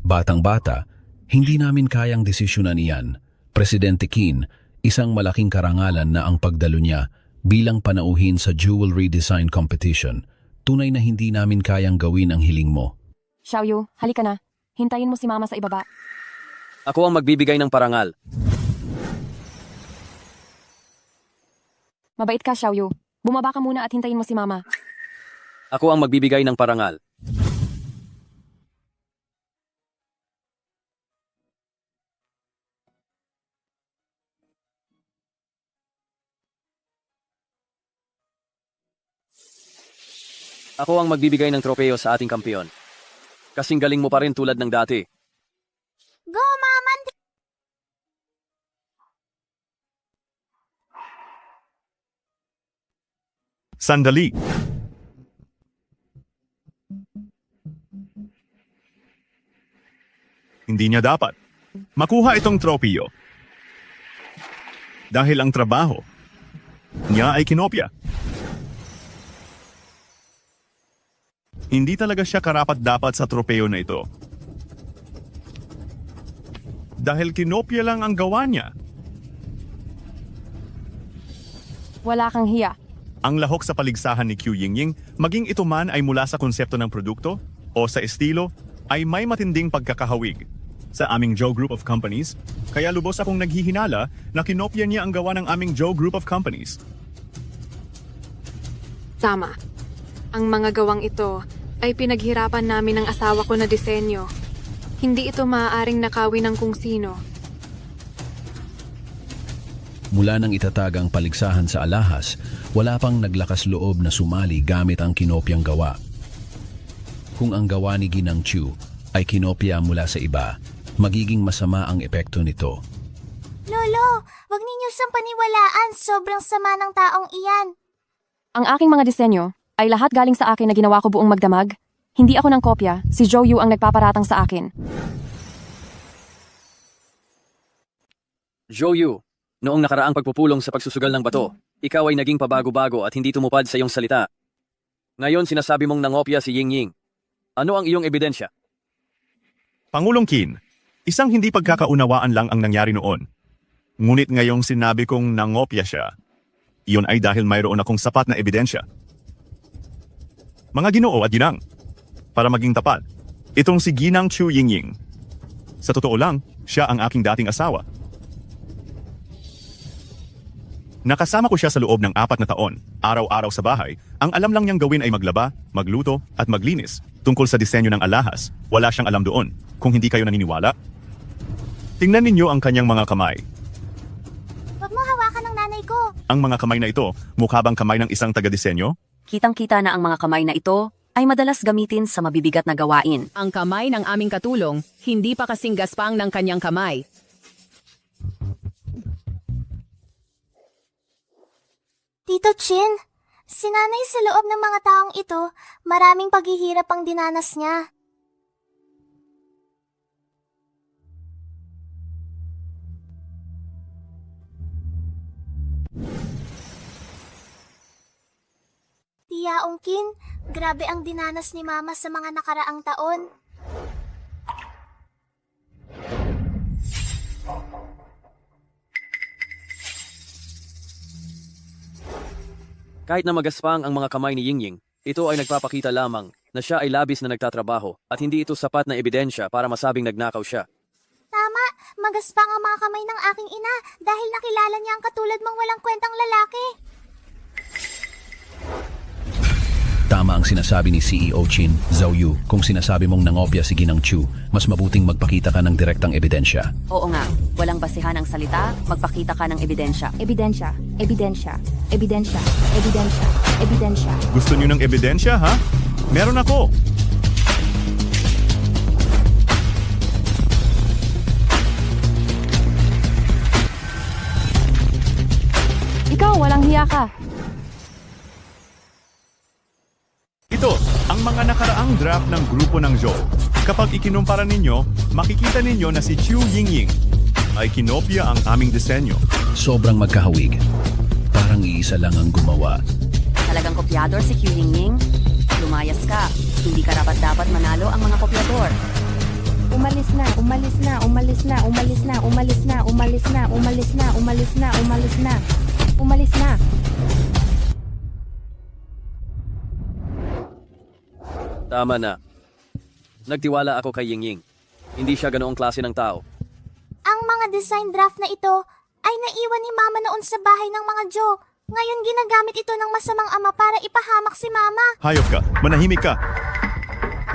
[SPEAKER 11] Batang-bata, hindi namin kayang desisyonan iyan. Presidente Qin, isang malaking karangalan na ang pagdalo niya bilang panauhin sa jewelry design competition. Tunay na hindi namin kayang gawin ang hiling mo.
[SPEAKER 4] Xiaoyu, halika na. Hintayin mo si Mama sa ibaba.
[SPEAKER 15] Ako ang magbibigay ng parangal.
[SPEAKER 4] Mabait ka, Xiaoyu. Bumaba ka muna at hintayin mo si Mama.
[SPEAKER 15] Ako ang magbibigay ng parangal. Ako ang magbibigay ng tropeo sa ating kampeon. Kasing galing mo pa rin tulad ng dati.
[SPEAKER 3] Go, Mama!
[SPEAKER 1] Sandali. Hindi niya dapat makuha itong tropeo. Dahil ang trabaho niya ay kinopya. Hindi talaga siya karapat-dapat sa tropeo na ito. Dahil kinopya lang ang gawa niya.
[SPEAKER 4] Wala kang hiya.
[SPEAKER 1] Ang lahok sa paligsahan ni Q Yingying, maging ito man ay mula sa konsepto ng produkto o sa estilo, ay may matinding pagkakahawig sa aming Joe Group of Companies, kaya lubos akong naghihinala na kinopya niya ang gawa ng aming Joe Group of Companies.
[SPEAKER 2] Tama. Ang mga gawang ito ay pinaghirapan namin ng asawa ko na disenyo. Hindi ito maaaring nakawin ng kung sino.
[SPEAKER 11] Mula nang itatag ang paligsahan sa alahas, wala pang naglakas loob na sumali gamit ang kinopyang gawa. Kung ang gawa ni Ginang Chu ay kinopya mula sa iba, magiging masama ang epekto nito.
[SPEAKER 3] Lolo, wag ninyo siyang paniwalaan. Sobrang sama ng taong iyan.
[SPEAKER 4] Ang aking mga disenyo ay lahat galing sa akin na ginawa ko buong magdamag. Hindi ako ng kopya, si Zhou Yu ang nagpaparatang sa akin.
[SPEAKER 15] Zhou Yu, noong nakaraang pagpupulong sa pagsusugal ng bato, ikaw ay naging pabago-bago at hindi tumupad sa iyong salita. Ngayon sinasabi mong nangopya si Yingying. Ano ang iyong ebidensya?
[SPEAKER 1] Pangulong Qin, isang hindi pagkakaunawaan lang ang nangyari noon. Ngunit ngayong sinabi kong nangopya siya, iyon ay dahil mayroon akong sapat na ebidensya. Mga ginoo at ginang, para maging tapat, itong si Ginang Chu Yingying. Sa totoo lang, siya ang aking dating asawa. Nakasama ko siya sa loob ng 4 na taon, araw-araw sa bahay. Ang alam lang niyang gawin ay maglaba, magluto, at maglinis. Tungkol sa disenyo ng alahas, wala siyang alam doon. Kung hindi kayo naniniwala, tingnan ninyo ang kanyang mga kamay.
[SPEAKER 3] Wag mo hawakan ng nanay ko.
[SPEAKER 1] Ang mga kamay na ito, mukha bang kamay ng isang taga-disenyo?
[SPEAKER 13] Kitang-kita na ang mga kamay na ito ay madalas gamitin sa mabibigat na gawain.
[SPEAKER 16] Ang kamay ng aming katulong, hindi pa kasing gaspang ng kanyang kamay.
[SPEAKER 3] Tito Chin, sinanay sa loob ng mga taong ito, maraming paghihirap ang dinanas niya. Tia Ongkin, grabe ang dinanas ni Mama sa mga nakaraang taon.
[SPEAKER 15] Kahit na magaspang ang mga kamay ni Yingying, ito ay nagpapakita lamang na siya ay labis na nagtatrabaho at hindi ito sapat na ebidensya para masabing nagnakaw siya.
[SPEAKER 3] Tama, magaspang ang mga kamay ng aking ina dahil nakilala niya ang katulad mong walang kwentang lalaki.
[SPEAKER 11] Tama ang sinasabi ni CEO Chin, Zhou Yu, kung sinasabi mong nangopya si Ginang Chu, mas mabuting magpakita ka ng direktang ebidensya.
[SPEAKER 13] Oo nga, walang basihan ang salita, magpakita ka ng ebidensya.
[SPEAKER 17] Ebidensya, ebidensya, ebidensya, ebidensya, ebidensya.
[SPEAKER 1] Gusto niyo ng ebidensya, ha? Meron ako!
[SPEAKER 4] Ikaw, walang hiya ka.
[SPEAKER 1] Ito, ang mga nakaraang draft ng grupo ng Zhou. Kapag ikinumpara ninyo, makikita ninyo na si Chu Yingying ay kinopya ang aming disenyo.
[SPEAKER 11] Sobrang magkahawig. Parang iisa lang ang gumawa.
[SPEAKER 13] Talagang kopyador si Q Yingying? Lumayas ka. Hindi karapat-dapat manalo ang mga kopyador.
[SPEAKER 17] Umalis na, umalis na, umalis na, umalis na, umalis na, umalis na, umalis na, umalis na, umalis na, umalis na.
[SPEAKER 15] Tama na. Nagtiwala ako kay Yingying. Hindi siya ganoong klase ng tao.
[SPEAKER 3] Ang mga design draft na ito ay naiwan ni Mama noon sa bahay ng mga Joe. Ngayon ginagamit ito ng masamang ama para ipahamak si Mama.
[SPEAKER 1] Hayop ka, manahimik ka.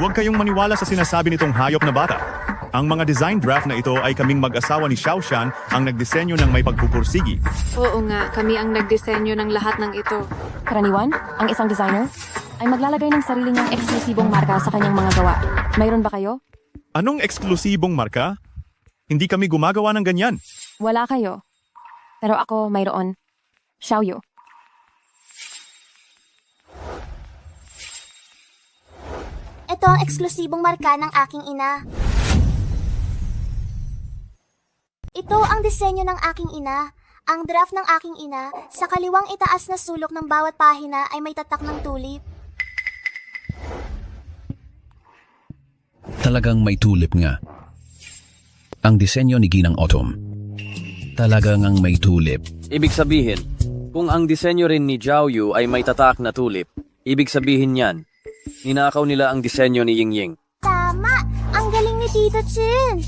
[SPEAKER 1] Huwag kayong maniwala sa sinasabi nitong hayop na bata. Ang mga design draft na ito ay kaming mag-asawa ni Xiao Shan ang nagdisenyo ng may pagpupursigi.
[SPEAKER 2] Oo nga, kami ang nagdisenyo ng lahat ng ito.
[SPEAKER 4] Karaniwan, ang isang designer ay maglalagay ng sarili niyang eksklusibong marka sa kanyang mga gawa. Mayroon ba kayo?
[SPEAKER 1] Anong eksklusibong marka? Hindi kami gumagawa ng ganyan.
[SPEAKER 4] Wala kayo. Pero ako mayroon. Xiao Yu.
[SPEAKER 3] Ito ang eksklusibong marka ng aking ina. Ito ang disenyo ng aking ina. Ang draft ng aking ina, sa kaliwang itaas na sulok ng bawat pahina ay may tatak ng tulip.
[SPEAKER 11] Talagang may tulip nga. Ang disenyo ni Ginang Autumn. Talagang ang may tulip.
[SPEAKER 15] Ibig sabihin, kung ang disenyo rin ni Zhao Yu ay may tatak na tulip, ibig sabihin niyan, ninakaw nila ang disenyo ni Yingying.
[SPEAKER 3] Tama! Ang galing ni Tito Chin!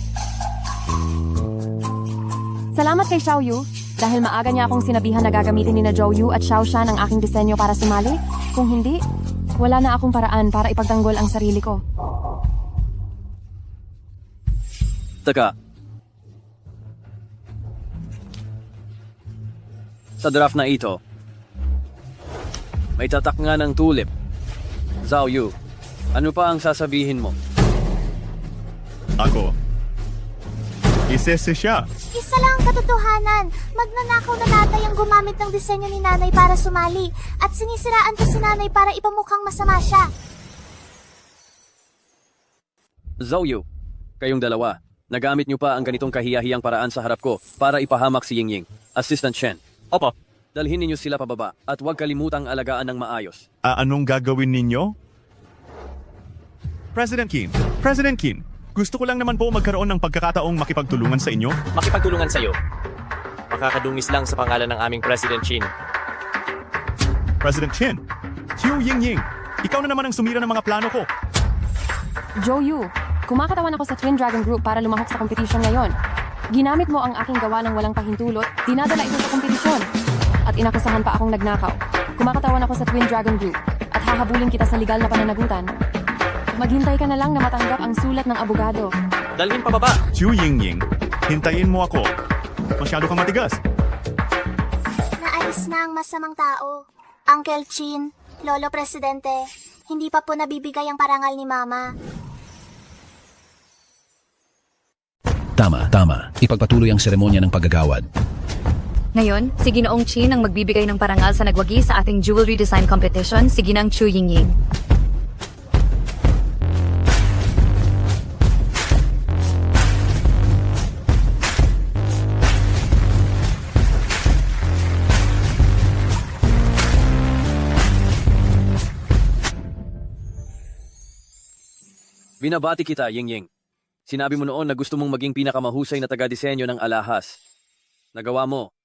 [SPEAKER 4] Salamat kay Xiao Yu. Dahil maaga niya akong sinabihan na gagamitin ni na Zhou Yu at Xiao Shan ang aking disenyo para sumali. Kung hindi, wala na akong paraan para ipagtanggol ang sarili ko.
[SPEAKER 15] Taka. Sa draft na ito, may tatak nga ng tulip. Zhao Yu, ano pa ang sasabihin mo?
[SPEAKER 1] Ako. Isese siya.
[SPEAKER 3] Isa lang ang katotohanan. Magnanakaw na tatay ang gumamit ng disenyo ni nanay para sumali at sinisiraan ko si nanay para ipamukhang masama siya.
[SPEAKER 15] Zhao Yu, kayong dalawa, nagamit niyo pa ang ganitong kahiyahiyang paraan sa harap ko para ipahamak si Yingying, Assistant Shen.
[SPEAKER 6] Opo.
[SPEAKER 15] Dalhin ninyo sila pababa at huwag kalimutang alagaan ng maayos.
[SPEAKER 1] Anong gagawin ninyo? President Qin, gusto ko lang naman po magkaroon ng pagkakataong makipagtulungan sa inyo.
[SPEAKER 6] Makipagtulungan sa'yo. Makakadungis lang sa pangalan ng aming President Qin.
[SPEAKER 1] President Qin, Qiu Yingying, ikaw na naman ang sumira ng mga plano ko.
[SPEAKER 4] Zhou Yu, kumakatawan ako sa Twin Dragon Group para lumahok sa kompetisyon ngayon. Ginamit mo ang aking gawa ng walang pahintulot, dinadala ito sa kompetisyon. At inakusahan pa akong nagnakaw. Kumakatawan ako sa Twin Dragon Group at hahabulin kita sa legal na pananagutan. Maghintay ka na lang na matanggap ang sulat ng abogado.
[SPEAKER 6] Dalhin pababa.
[SPEAKER 1] Qiu Yingying, hintayin mo ako. Masyado kang matigas.
[SPEAKER 3] Naalis na ang masamang tao. Uncle Chin, Lolo Presidente, hindi pa po nabibigay ang parangal ni Mama.
[SPEAKER 11] Tama. Ipagpatuloy ang seremonya ng paggagawad.
[SPEAKER 12] Ngayon, si Ginoong Chin ang magbibigay ng parangal sa nagwagi sa ating jewelry design competition, si Ginang Chu Yingying.
[SPEAKER 15] Binabati kita, Yingying. Sinabi mo noon na gusto mong maging pinakamahusay na taga-disenyo ng alahas. Nagawa mo.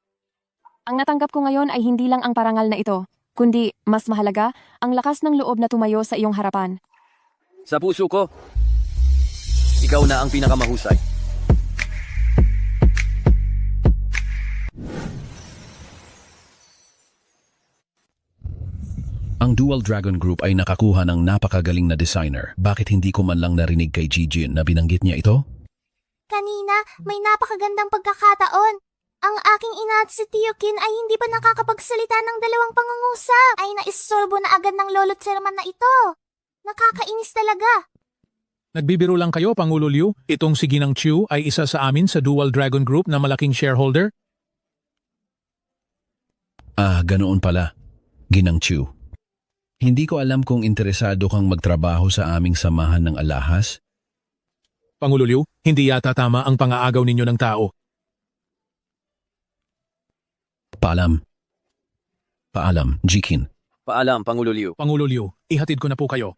[SPEAKER 4] Ang natanggap ko ngayon ay hindi lang ang parangal na ito, kundi mas mahalaga, ang lakas ng loob na tumayo sa iyong harapan.
[SPEAKER 15] Sa puso ko, ikaw na ang pinakamahusay.
[SPEAKER 11] Ang Dual Dragon Group ay nakakuha ng napakagaling na designer. Bakit hindi ko man lang narinig kay Jijin na binanggit niya ito?
[SPEAKER 3] Kanina, may napakagandang pagkakataon. Ang aking ina at si Tio Kin ay hindi pa nakakapagsalita ng dalawang pangungusap. Ay naisorbo na agad ng lolo chairman na ito. Nakakainis talaga.
[SPEAKER 7] Nagbibiro lang kayo, Pangulo Liu. Itong si Ginang Chu ay isa sa amin sa Dual Dragon Group na malaking shareholder.
[SPEAKER 11] Ganoon pala. Ginang Chu. Hindi ko alam kung interesado kang magtrabaho sa aming samahan ng alahas.
[SPEAKER 7] Pangulo Liu, hindi yata tama ang pangaagaw ninyo ng tao.
[SPEAKER 11] Paalam, Jikin.
[SPEAKER 15] Paalam, Pangulo Liu.
[SPEAKER 7] Pangulo Liu, ihatid ko na po kayo.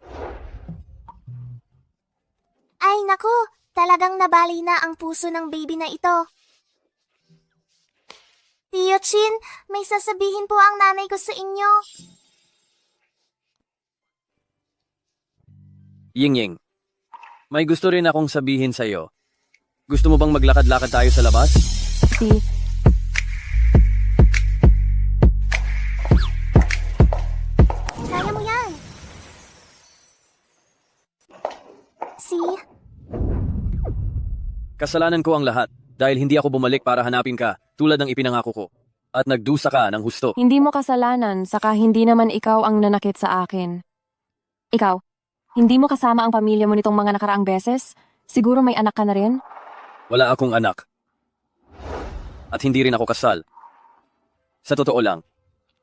[SPEAKER 3] Ay naku, talagang nabali na ang puso ng baby na ito. Tio Chin, may sasabihin po ang nanay ko sa inyo.
[SPEAKER 15] Yingying, may gusto rin akong sabihin sa'yo. Gusto mo bang maglakad-lakad tayo sa labas?
[SPEAKER 3] Kaya mo yan.
[SPEAKER 15] Kasalanan ko ang lahat dahil hindi ako bumalik para hanapin ka tulad ng ipinangako ko. At nagdusa ka ng husto.
[SPEAKER 4] Hindi mo kasalanan, saka hindi naman ikaw ang nanakit sa akin. Ikaw, hindi mo kasama ang pamilya mo nitong mga nakaraang beses? Siguro may anak ka na rin?
[SPEAKER 15] Wala akong anak. At hindi rin ako kasal. Sa totoo lang,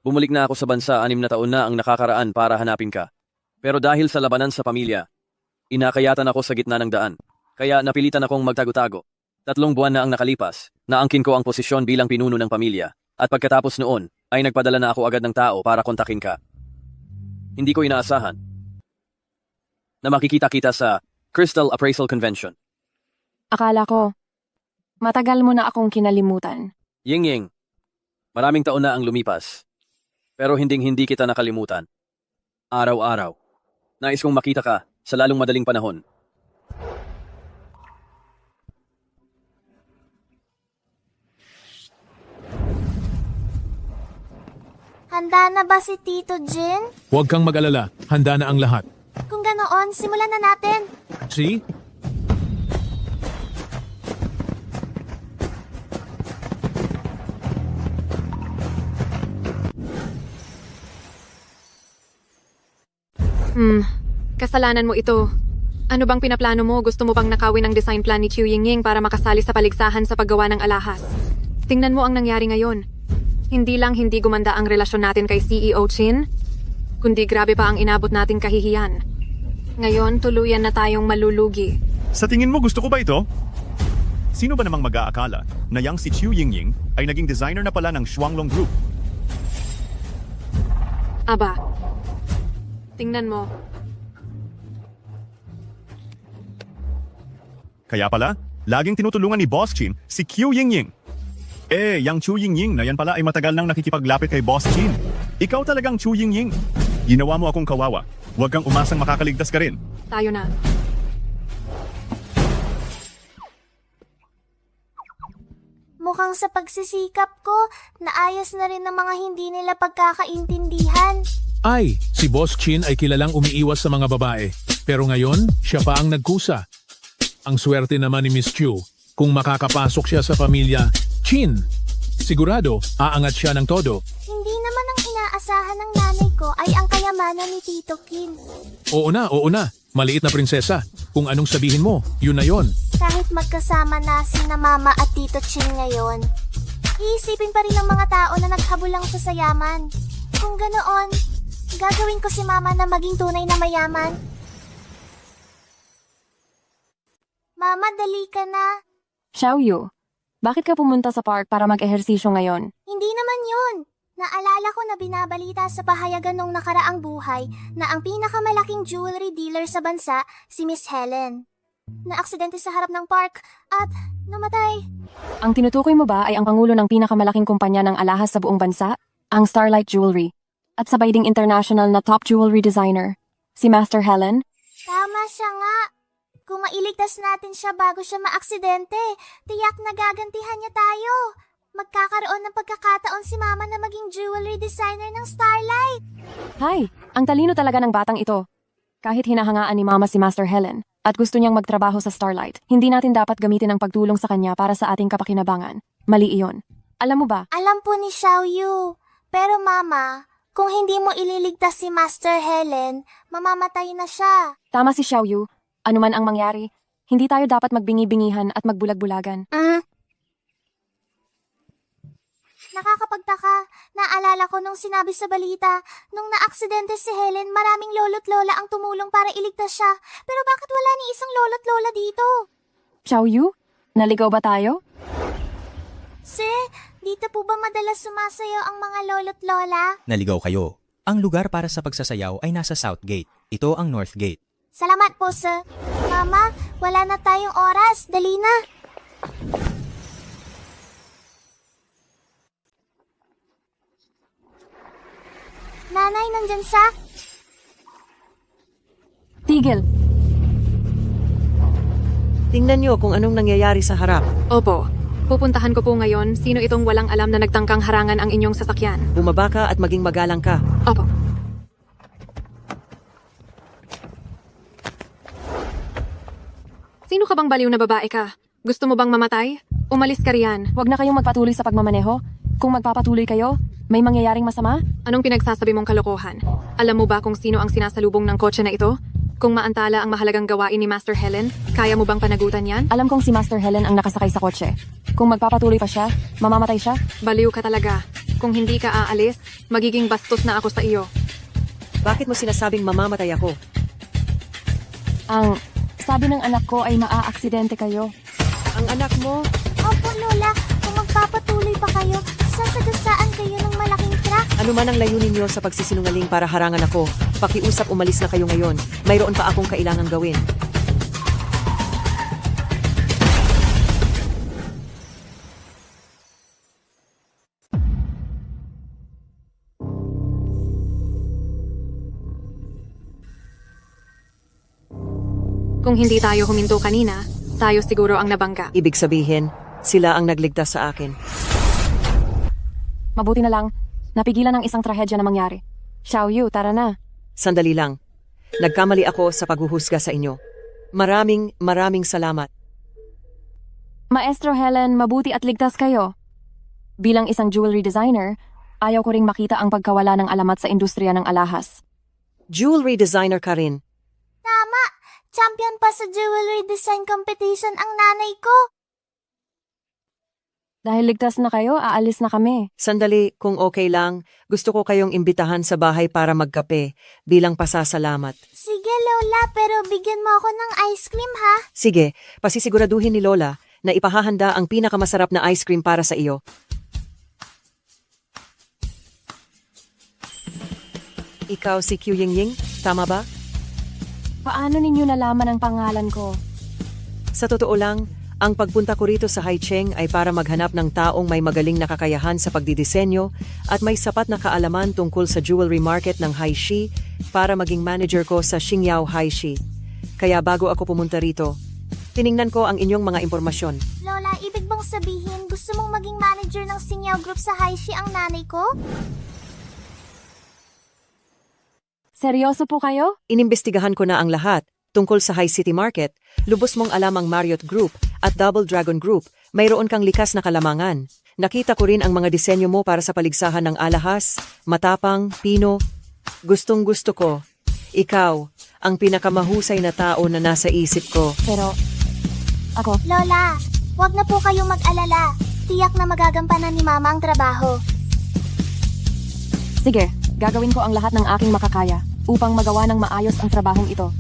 [SPEAKER 15] bumalik na ako sa bansa 6 na taon na ang nakakaraan para hanapin ka. Pero dahil sa labanan sa pamilya, Inakayatan ako sa gitna ng daan. Kaya napilitan akong magtago-tago. 3 buwan na ang nakalipas, naangkin ko ang posisyon bilang pinuno ng pamilya. At pagkatapos noon, ay nagpadala na ako agad ng tao para kontakin ka. Hindi ko inaasahan na makikita-kita sa Crystal Appraisal Convention.
[SPEAKER 4] Akala ko, matagal mo na akong kinalimutan.
[SPEAKER 15] Ying-ying, maraming taon na ang lumipas. Pero hinding-hindi kita nakalimutan. Araw-araw. Nais kong makita ka sa lalong madaling panahon.
[SPEAKER 3] Handa na ba si Tito Jin?
[SPEAKER 7] Huwag kang mag-alala, handa na ang lahat.
[SPEAKER 3] Kung ganoon, simulan na natin.
[SPEAKER 7] See?
[SPEAKER 2] Kasalanan mo ito. Ano bang pinaplano mo? Gusto mo bang nakawin ang design plan ni Chiu Yingying para makasali sa paligsahan sa paggawa ng alahas? Tingnan mo ang nangyari ngayon. Hindi lang hindi gumanda ang relasyon natin kay CEO Chin, kundi grabe pa ang inabot nating kahihiyan. Ngayon, tuluyan na tayong malulugi.
[SPEAKER 1] Sa tingin mo gusto ko ba ito? Sino ba namang mag-aakala na yang si Chiu Yingying ay naging designer na pala ng Shuanglong Group?
[SPEAKER 2] Aba, tingnan mo.
[SPEAKER 1] Kaya pala, laging tinutulungan ni Boss Chin si Chiu Yingying. Yang Chiu Yingying na yan pala ay matagal nang nakikipaglapit kay Boss Chin. Ikaw talagang Chiu Yingying. Ginawa mo akong kawawa. Huwag kang umasang makakaligtas ka rin.
[SPEAKER 2] Tayo na.
[SPEAKER 3] Mukhang sa pagsisikap ko, naayos na rin ng mga hindi nila pagkakaintindihan.
[SPEAKER 7] Ay, si Boss Chin ay kilalang umiiwas sa mga babae. Pero ngayon, siya pa ang nagkusa. Ang swerte naman ni Miss Chiu kung makakapasok siya sa pamilya Chin. Sigurado, aangat siya ng todo.
[SPEAKER 3] Hindi naman ang inaasahan ng nanay ko ay ang kayamanan ni Tito Kin.
[SPEAKER 7] Oo na. Maliit na prinsesa. Kung anong sabihin mo, yun na yon.
[SPEAKER 3] Kahit magkasama na sina Mama at Tito Chin ngayon, iisipin pa rin ng mga tao na naghabulang sa yaman. Kung ganoon, gagawin ko si Mama na maging tunay na mayaman. Mama, dali ka na.
[SPEAKER 4] Xiaoyu, bakit ka pumunta sa park para mag-ehersisyo ngayon?
[SPEAKER 3] Hindi naman yun. Naalala ko na binabalita sa pahayagan nung nakaraang buhay na ang pinakamalaking jewelry dealer sa bansa, si Miss Helen. Naaksidente sa harap ng park at namatay.
[SPEAKER 4] Ang tinutukoy mo ba ay ang pangulo ng pinakamalaking kumpanya ng alahas sa buong bansa? Ang Starlight Jewelry. At sabay ding international na top jewelry designer, si Master Helen?
[SPEAKER 3] Tama siya nga. Kung mailigtas natin siya bago siya maaksidente, tiyak na gagantihan niya tayo. Magkakaroon ng pagkakataon si Mama na maging jewelry designer ng Starlight.
[SPEAKER 4] Hay, ang talino talaga ng batang ito. Kahit hinahangaan ni Mama si Master Helen at gusto niyang magtrabaho sa Starlight, hindi natin dapat gamitin ang pagtulong sa kanya para sa ating kapakinabangan. Mali iyon. Alam mo ba?
[SPEAKER 3] Alam po ni Xiaoyu. Pero Mama, kung hindi mo ililigtas si Master Helen, mamamatay na siya.
[SPEAKER 4] Tama si Xiaoyu. Ano man ang mangyari, hindi tayo dapat magbingi-bingihan at magbulag-bulagan.
[SPEAKER 3] Nakakapagtaka, naalala ko nung sinabi sa balita, nung naaksidente si Helen, maraming lolo't lola ang tumulong para iligtas siya. Pero bakit wala ni isang lolo't lola dito?
[SPEAKER 4] Xiaoyu, naligaw ba tayo?
[SPEAKER 3] Dito po ba madalas sumasayaw ang mga lolo't lola?
[SPEAKER 18] Naligaw kayo. Ang lugar para sa pagsasayaw ay nasa South Gate. Ito ang North Gate.
[SPEAKER 3] Salamat po, sir. Mama, wala na tayong oras. Dali na. Nanay, nandyan siya?
[SPEAKER 4] Tigil.
[SPEAKER 19] Tingnan niyo kung anong nangyayari sa harap.
[SPEAKER 2] Opo. Pupuntahan ko po ngayon sino itong walang alam na nagtangkang harangan ang inyong sasakyan.
[SPEAKER 19] Bumaba ka at maging magalang ka.
[SPEAKER 2] Opo. Sino ka bang baliw na babae ka? Gusto mo bang mamatay? Umalis ka riyan.
[SPEAKER 4] Huwag na kayong magpatuloy sa pagmamaneho. Kung magpapatuloy kayo, may mangyayaring masama?
[SPEAKER 2] Anong pinagsasabi mong kalokohan? Alam mo ba kung sino ang sinasalubong ng kotse na ito? Kung maantala ang mahalagang gawain ni Master Helen, kaya mo bang panagutan yan?
[SPEAKER 4] Alam kong si Master Helen ang nakasakay sa kotse. Kung magpapatuloy pa siya, mamamatay siya?
[SPEAKER 2] Baliw ka talaga. Kung hindi ka aalis, magiging bastos na ako sa iyo.
[SPEAKER 19] Bakit mo sinasabing mamamatay ako?
[SPEAKER 4] Sabi ng anak ko ay maaaksidente kayo.
[SPEAKER 19] Ang anak mo?
[SPEAKER 3] Opo, Lola. Kung magpapatuloy pa kayo, sasagasaan kayo ng malaking truck.
[SPEAKER 19] Ano man ang layunin niyo sa pagsisinungaling para harangan ako, pakiusap umalis na kayo ngayon. Mayroon pa akong kailangang gawin.
[SPEAKER 2] Kung hindi tayo huminto kanina, tayo siguro ang nabangga.
[SPEAKER 19] Ibig sabihin, sila ang nagligtas sa akin.
[SPEAKER 4] Mabuti na lang, napigilan ang isang trahedya na mangyari. Xiaoyu, tara na.
[SPEAKER 19] Sandali lang. Nagkamali ako sa paghuhusga sa inyo. Maraming salamat.
[SPEAKER 4] Maestro Helen, mabuti at ligtas kayo. Bilang isang jewelry designer, ayaw ko ring makita ang pagkawala ng alamat sa industriya ng alahas.
[SPEAKER 19] Jewelry designer ka rin.
[SPEAKER 3] Tama! Champion pa sa jewelry design competition ang nanay ko.
[SPEAKER 4] Dahil ligtas na kayo, aalis na kami.
[SPEAKER 19] Sandali, kung okay lang, gusto ko kayong imbitahan sa bahay para magkape bilang pasasalamat.
[SPEAKER 3] Sige, Lola, pero bigyan mo ako ng ice cream, ha?
[SPEAKER 19] Sige, pasisiguraduhin ni Lola na ipahahanda ang pinakamasarap na ice cream para sa iyo. Ikaw si Q Yingying, tama ba?
[SPEAKER 4] Paano ninyo nalaman ang pangalan ko?
[SPEAKER 19] Sa totoo lang, ang pagpunta ko rito sa Haicheng ay para maghanap ng taong may magaling na kakayahan sa pagdidisenyo at may sapat na kaalaman tungkol sa jewelry market ng Haishi para maging manager ko sa Xingyao Haishi. Kaya bago ako pumunta rito, tiningnan ko ang inyong mga impormasyon.
[SPEAKER 3] Lola, ibig bang sabihin gusto mong maging manager ng Xingyao Group sa Haishi ang nanay ko?
[SPEAKER 4] Seryoso po kayo?
[SPEAKER 19] Inimbestigahan ko na ang lahat tungkol sa High City Market. Lubos mong alam ang Marriott Group at Double Dragon Group. Mayroon kang likas na kalamangan. Nakita ko rin ang mga disenyo mo para sa paligsahan ng alahas, matapang, pino. Gustong gusto ko. Ikaw, ang pinakamahusay na tao na nasa isip ko.
[SPEAKER 4] Pero, ako?
[SPEAKER 3] Lola, wag na po kayong mag-alala. Tiyak na magagampanan ni Mama ang trabaho.
[SPEAKER 4] Sige, gagawin ko ang lahat ng aking makakaya upang magawa ng maayos ang trabahong ito.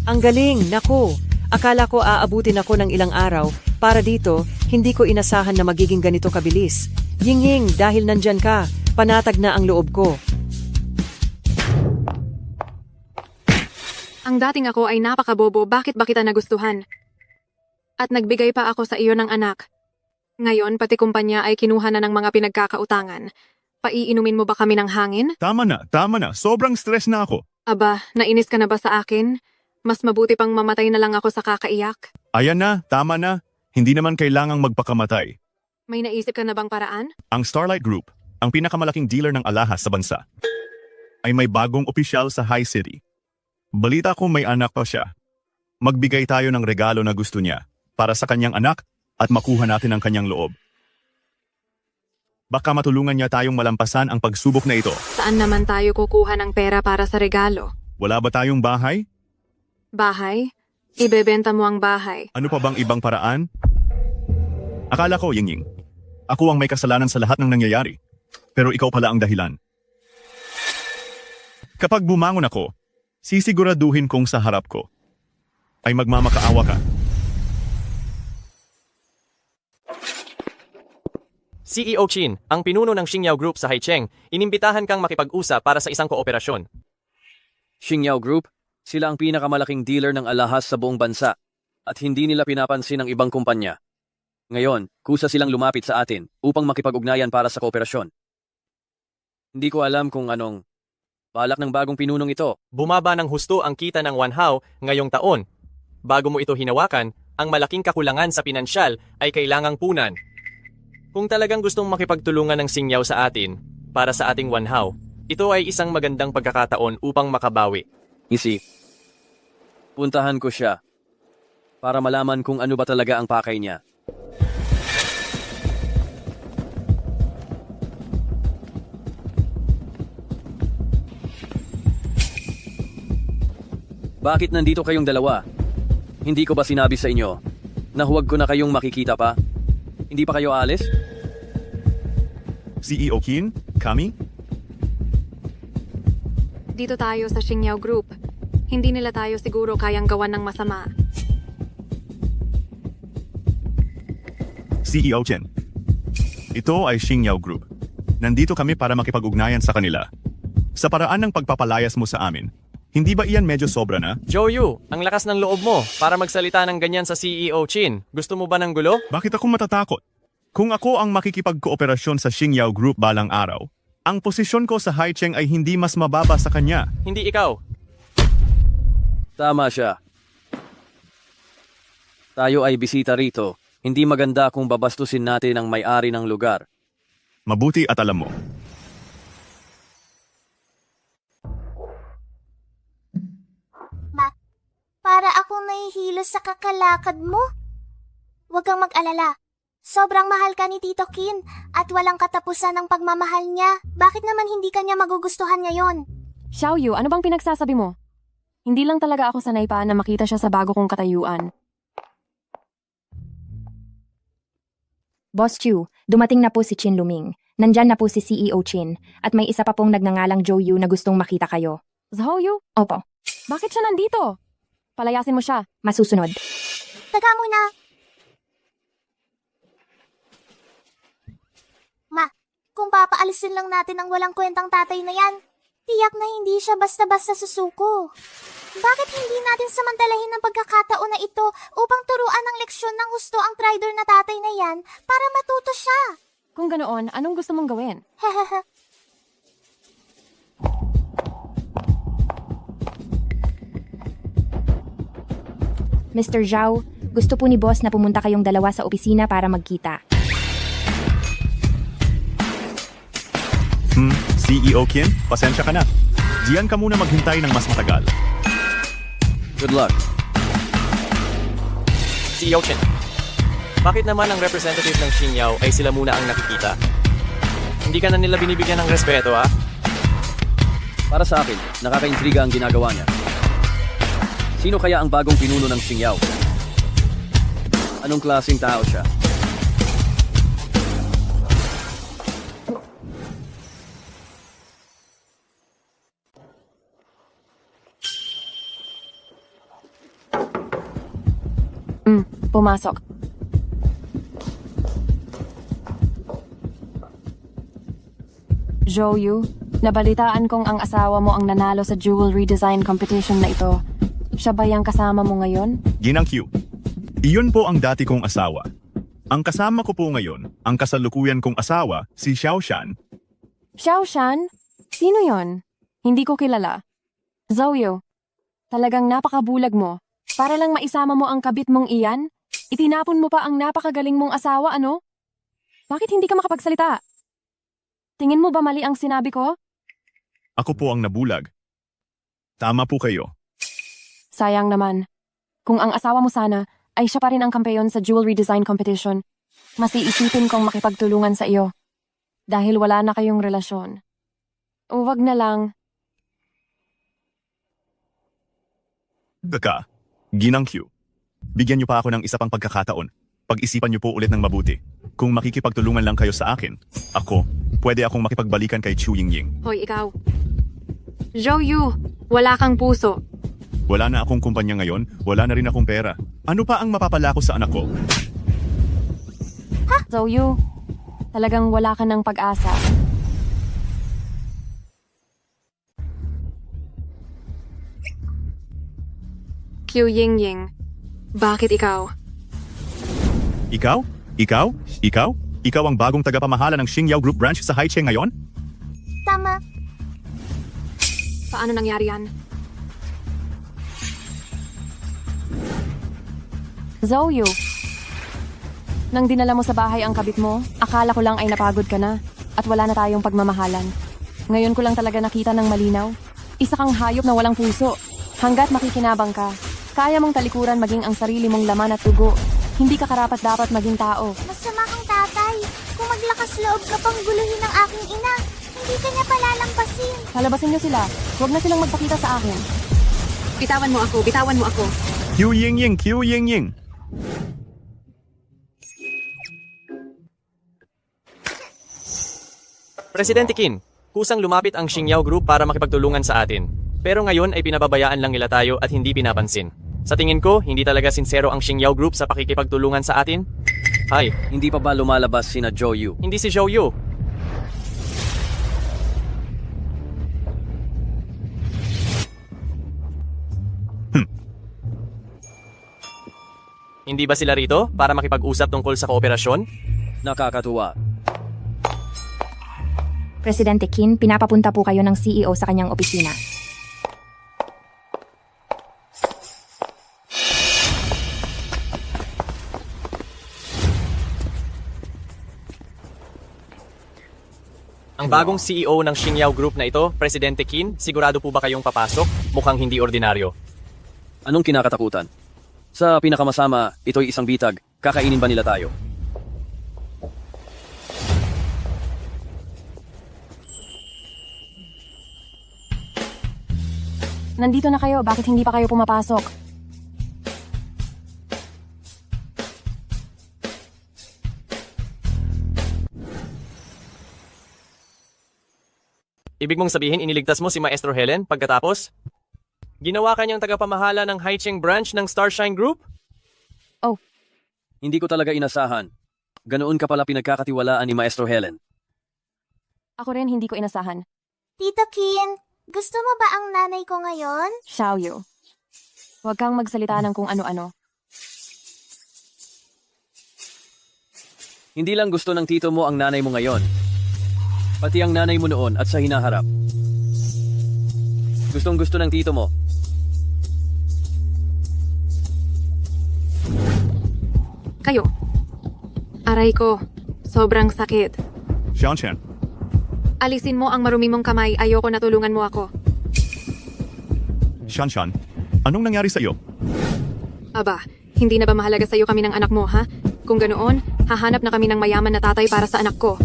[SPEAKER 19] Ang galing, naku! Akala ko aabutin ako ng ilang araw. Para dito, hindi ko inasahan na magiging ganito kabilis. Yingying, dahil nandyan ka, panatag na ang loob ko.
[SPEAKER 2] Ang dating ako ay napakabobo, bakit ba kita nagustuhan? At nagbigay pa ako sa iyo ng anak. Ngayon, pati kumpanya ay kinuha na ng mga pinagkakautangan. Paiinumin mo ba kami ng hangin?
[SPEAKER 1] Tama na. Sobrang stress na ako.
[SPEAKER 2] Aba, nainis ka na ba sa akin? Mas mabuti pang mamatay na lang ako sa kakaiyak.
[SPEAKER 1] Ayan na, tama na. Hindi naman kailangang magpakamatay.
[SPEAKER 2] May naisip ka na bang paraan?
[SPEAKER 1] Ang Starlight Group, ang pinakamalaking dealer ng alahas sa bansa, ay may bagong opisyal sa High City. Balita ko may anak pa siya. Magbigay tayo ng regalo na gusto niya para sa kanyang anak at makuha natin ang kanyang loob. Baka matulungan niya tayong malampasan ang pagsubok na ito.
[SPEAKER 2] Saan naman tayo kukuha ng pera para sa regalo?
[SPEAKER 1] Wala ba tayong bahay?
[SPEAKER 2] Bahay? Ibebenta mo ang bahay.
[SPEAKER 1] Ano pa bang ibang paraan? Akala ko, Yingying, ako ang may kasalanan sa lahat ng nangyayari. Pero ikaw pala ang dahilan. Kapag bumangon ako, sisiguraduhin kong sa harap ko ay magmamakaawa ka.
[SPEAKER 6] CEO Chin, ang pinuno ng Xingyao Group sa Haicheng, inimbitahan kang makipag-usap para sa isang kooperasyon.
[SPEAKER 15] Xingyao Group, sila ang pinakamalaking dealer ng alahas sa buong bansa at hindi nila pinapansin ang ibang kumpanya. Ngayon, kusa silang lumapit sa atin upang makipag-ugnayan para sa kooperasyon. Hindi ko alam kung anong balak ng bagong pinunong ito.
[SPEAKER 6] Bumaba ng husto ang kita ng Wanhao ngayong taon. Bago mo ito hinawakan, ang malaking kakulangan sa pinansyal ay kailangang punan. Kung talagang gustong makipagtulungan ng Xingyao sa atin para sa ating Wanhao, ito ay isang magandang pagkakataon upang makabawi.
[SPEAKER 15] Puntahan ko siya para malaman kung ano ba talaga ang pakay niya. Bakit nandito kayong dalawa? Hindi ko ba sinabi sa inyo na huwag ko na kayong makikita pa? Hindi pa kayo aalis?
[SPEAKER 1] CEO Qin, kami?
[SPEAKER 2] Dito tayo sa Xingyao Group. Hindi nila tayo siguro kayang gawan ng masama.
[SPEAKER 1] CEO Chen, ito ay Xingyao Group. Nandito kami para makipag-ugnayan sa kanila. Sa paraan ng pagpapalayas mo sa amin, hindi ba iyan medyo sobra na?
[SPEAKER 6] Joyu, ang lakas ng loob mo para magsalita ng ganyan sa CEO Chin. Gusto mo ba ng gulo?
[SPEAKER 1] Bakit ako matatakot? Kung ako ang makikipagkooperasyon sa Xingyao Group balang araw, ang posisyon ko sa Haicheng ay hindi mas mababa sa kanya.
[SPEAKER 6] Hindi ikaw.
[SPEAKER 15] Tama siya. Tayo ay bisita rito. Hindi maganda kung babastusin natin ang may-ari ng lugar.
[SPEAKER 1] Mabuti at alam mo.
[SPEAKER 3] Para akong nahihilo sa kakalakad mo. Huwag kang mag-alala. Sobrang mahal ka ni Tito Kin at walang katapusan ng pagmamahal niya. Bakit naman hindi ka niya magugustuhan ngayon?
[SPEAKER 4] Xiaoyu, ano bang pinagsasabi mo? Hindi lang talaga ako sanay pa na makita siya sa bago kong katayuan.
[SPEAKER 17] Boss Chu, dumating na po si Chin Luming. Nandyan na po si CEO Chin. At may isa pa pong nagngangalang Joyu na gustong makita kayo.
[SPEAKER 4] Zhouyu?
[SPEAKER 17] Opo.
[SPEAKER 4] Bakit siya nandito? Palayasin mo siya.
[SPEAKER 17] Masusunod.
[SPEAKER 3] Taga muna. Ma, kung papaalisin lang natin ang walang kwentang tatay na yan, tiyak na hindi siya basta-basta susuko. Bakit hindi natin samantalahin ang pagkakataon na ito upang turuan ng leksyon ng husto ang traidor na tatay na yan para matuto siya?
[SPEAKER 4] Kung ganoon, anong gusto mong gawin?
[SPEAKER 17] Mr. Zhao, gusto po ni boss na pumunta kayong dalawa sa opisina para magkita.
[SPEAKER 1] CEO Kin, pasensya ka na. Diyan ka muna maghintay ng mas matagal.
[SPEAKER 15] Good luck.
[SPEAKER 6] CEO Chin, bakit naman ang representative ng Xingyao ay sila muna ang nakikita? Hindi ka na nila binibigyan ng respeto, ha?
[SPEAKER 15] Para sa akin, nakakaintriga ang ginagawa niya. Sino kaya ang bagong pinuno ng Xingyao? Anong klaseng tao siya?
[SPEAKER 4] Pumasok. Joyu, nabalitaan kong ang asawa mo ang nanalo sa jewelry design competition na ito. Siya ba yung kasama mo ngayon?
[SPEAKER 1] Ginang Q, iyon po ang dati kong asawa. Ang kasama ko po ngayon, ang kasalukuyan kong asawa, si Xiao Shan.
[SPEAKER 4] Xiao Shan? Sino yon? Hindi ko kilala. Zhouyu, talagang napakabulag mo. Para lang maisama mo ang kabit mong iyan, itinapon mo pa ang napakagaling mong asawa, ano? Bakit hindi ka makapagsalita? Tingin mo ba mali ang sinabi ko?
[SPEAKER 1] Ako po ang nabulag. Tama po kayo.
[SPEAKER 4] Sayang naman. Kung ang asawa mo sana ay siya pa rin ang kampeon sa jewelry design competition, mas iisipin kong makipagtulungan sa iyo. Dahil wala na kayong relasyon. Huwag na lang.
[SPEAKER 1] Daka, Ginang Q, bigyan niyo pa ako ng isa pang pagkakataon. Pag-isipan niyo po ulit ng mabuti. Kung makikipagtulungan lang kayo sa akin, pwede akong makipagbalikan kay Chu Yingying.
[SPEAKER 2] Hoy, ikaw. Joyu, wala kang puso.
[SPEAKER 1] Wala na akong kumpanya ngayon, wala na rin akong pera. Ano pa ang mapapala ko sa anak ko?
[SPEAKER 4] Zhouyu, talagang wala ka ng pag-asa.
[SPEAKER 2] Q Yingying, bakit ikaw?
[SPEAKER 1] Ikaw? Ikaw? Ikaw? Ikaw ang bagong tagapamahala ng Xingyao Group Branch sa Haicheng ngayon?
[SPEAKER 3] Tama.
[SPEAKER 2] Paano nangyari yan?
[SPEAKER 4] Zhouyu, nang dinala mo sa bahay ang kabit mo, akala ko lang ay napagod ka na at wala na tayong pagmamahalan. Ngayon ko lang talaga nakita ng malinaw. Isa kang hayop na walang puso. Hanggat makikinabang ka, kaya mong talikuran maging ang sarili mong laman at dugo. Hindi ka karapat-dapat maging tao.
[SPEAKER 3] Masama kang tatay. Kung maglakas loob ka pang guluhin ng aking ina, hindi ka niya palalampasin.
[SPEAKER 4] Palabasin niyo sila. Huwag na silang magpakita sa akin.
[SPEAKER 2] Bitawan mo ako, bitawan mo ako.
[SPEAKER 1] Q Yingying, Q Yingying.
[SPEAKER 6] Presidente Qin, kusang lumapit ang Xingyao Group para makipagtulungan sa atin. Pero ngayon ay pinababayaan lang nila tayo at hindi pinapansin. Sa tingin ko, hindi talaga sincero ang Xingyao Group sa pakikipagtulungan sa atin. Ay,
[SPEAKER 15] Hindi pa ba lumalabas sina Zhou Yu?
[SPEAKER 6] hindi si Zhou Yu. Hindi ba sila rito para makipag-usap tungkol sa kooperasyon?
[SPEAKER 15] Nakakatuwa.
[SPEAKER 17] Presidente Qin, pinapapunta po kayo ng CEO sa kanyang opisina.
[SPEAKER 6] Ang bagong CEO ng Xingyao Group na ito, Presidente Qin, sigurado po ba kayong papasok? Mukhang hindi ordinaryo.
[SPEAKER 15] Anong kinakatakutan? Sa pinakamasama, ito'y isang bitag. Kakainin ba nila tayo?
[SPEAKER 4] Nandito na kayo, bakit hindi pa kayo pumapasok?
[SPEAKER 6] Ibig mong sabihin iniligtas mo si Maestro Helen pagkatapos? Ginawa kanyang tagapamahala ng Haicheng branch ng Starshine Group?
[SPEAKER 15] Hindi ko talaga inasahan. Ganoon ka pala pinagkakatiwalaan ni Maestro Helen.
[SPEAKER 4] Ako rin hindi ko inasahan.
[SPEAKER 3] Tito Qin, gusto mo ba ang nanay ko ngayon?
[SPEAKER 4] Xiaoyu. Huwag kang magsalita ng kung ano-ano.
[SPEAKER 15] Hindi lang gusto ng tito mo ang nanay mo ngayon. Pati ang nanay mo noon at sa hinaharap. Gustong gusto ng tito mo.
[SPEAKER 2] Kayo. Aray ko. Sobrang sakit.
[SPEAKER 1] Xiaochen,
[SPEAKER 2] Alisin mo ang marumi mong kamay. Ayoko na tulungan mo ako.
[SPEAKER 1] Shanshan, anong nangyari sa iyo?
[SPEAKER 2] Aba, hindi na ba mahalaga sa'yo kami ng anak mo, ha? Kung ganoon, hahanap na kami ng mayaman na tatay para sa anak ko.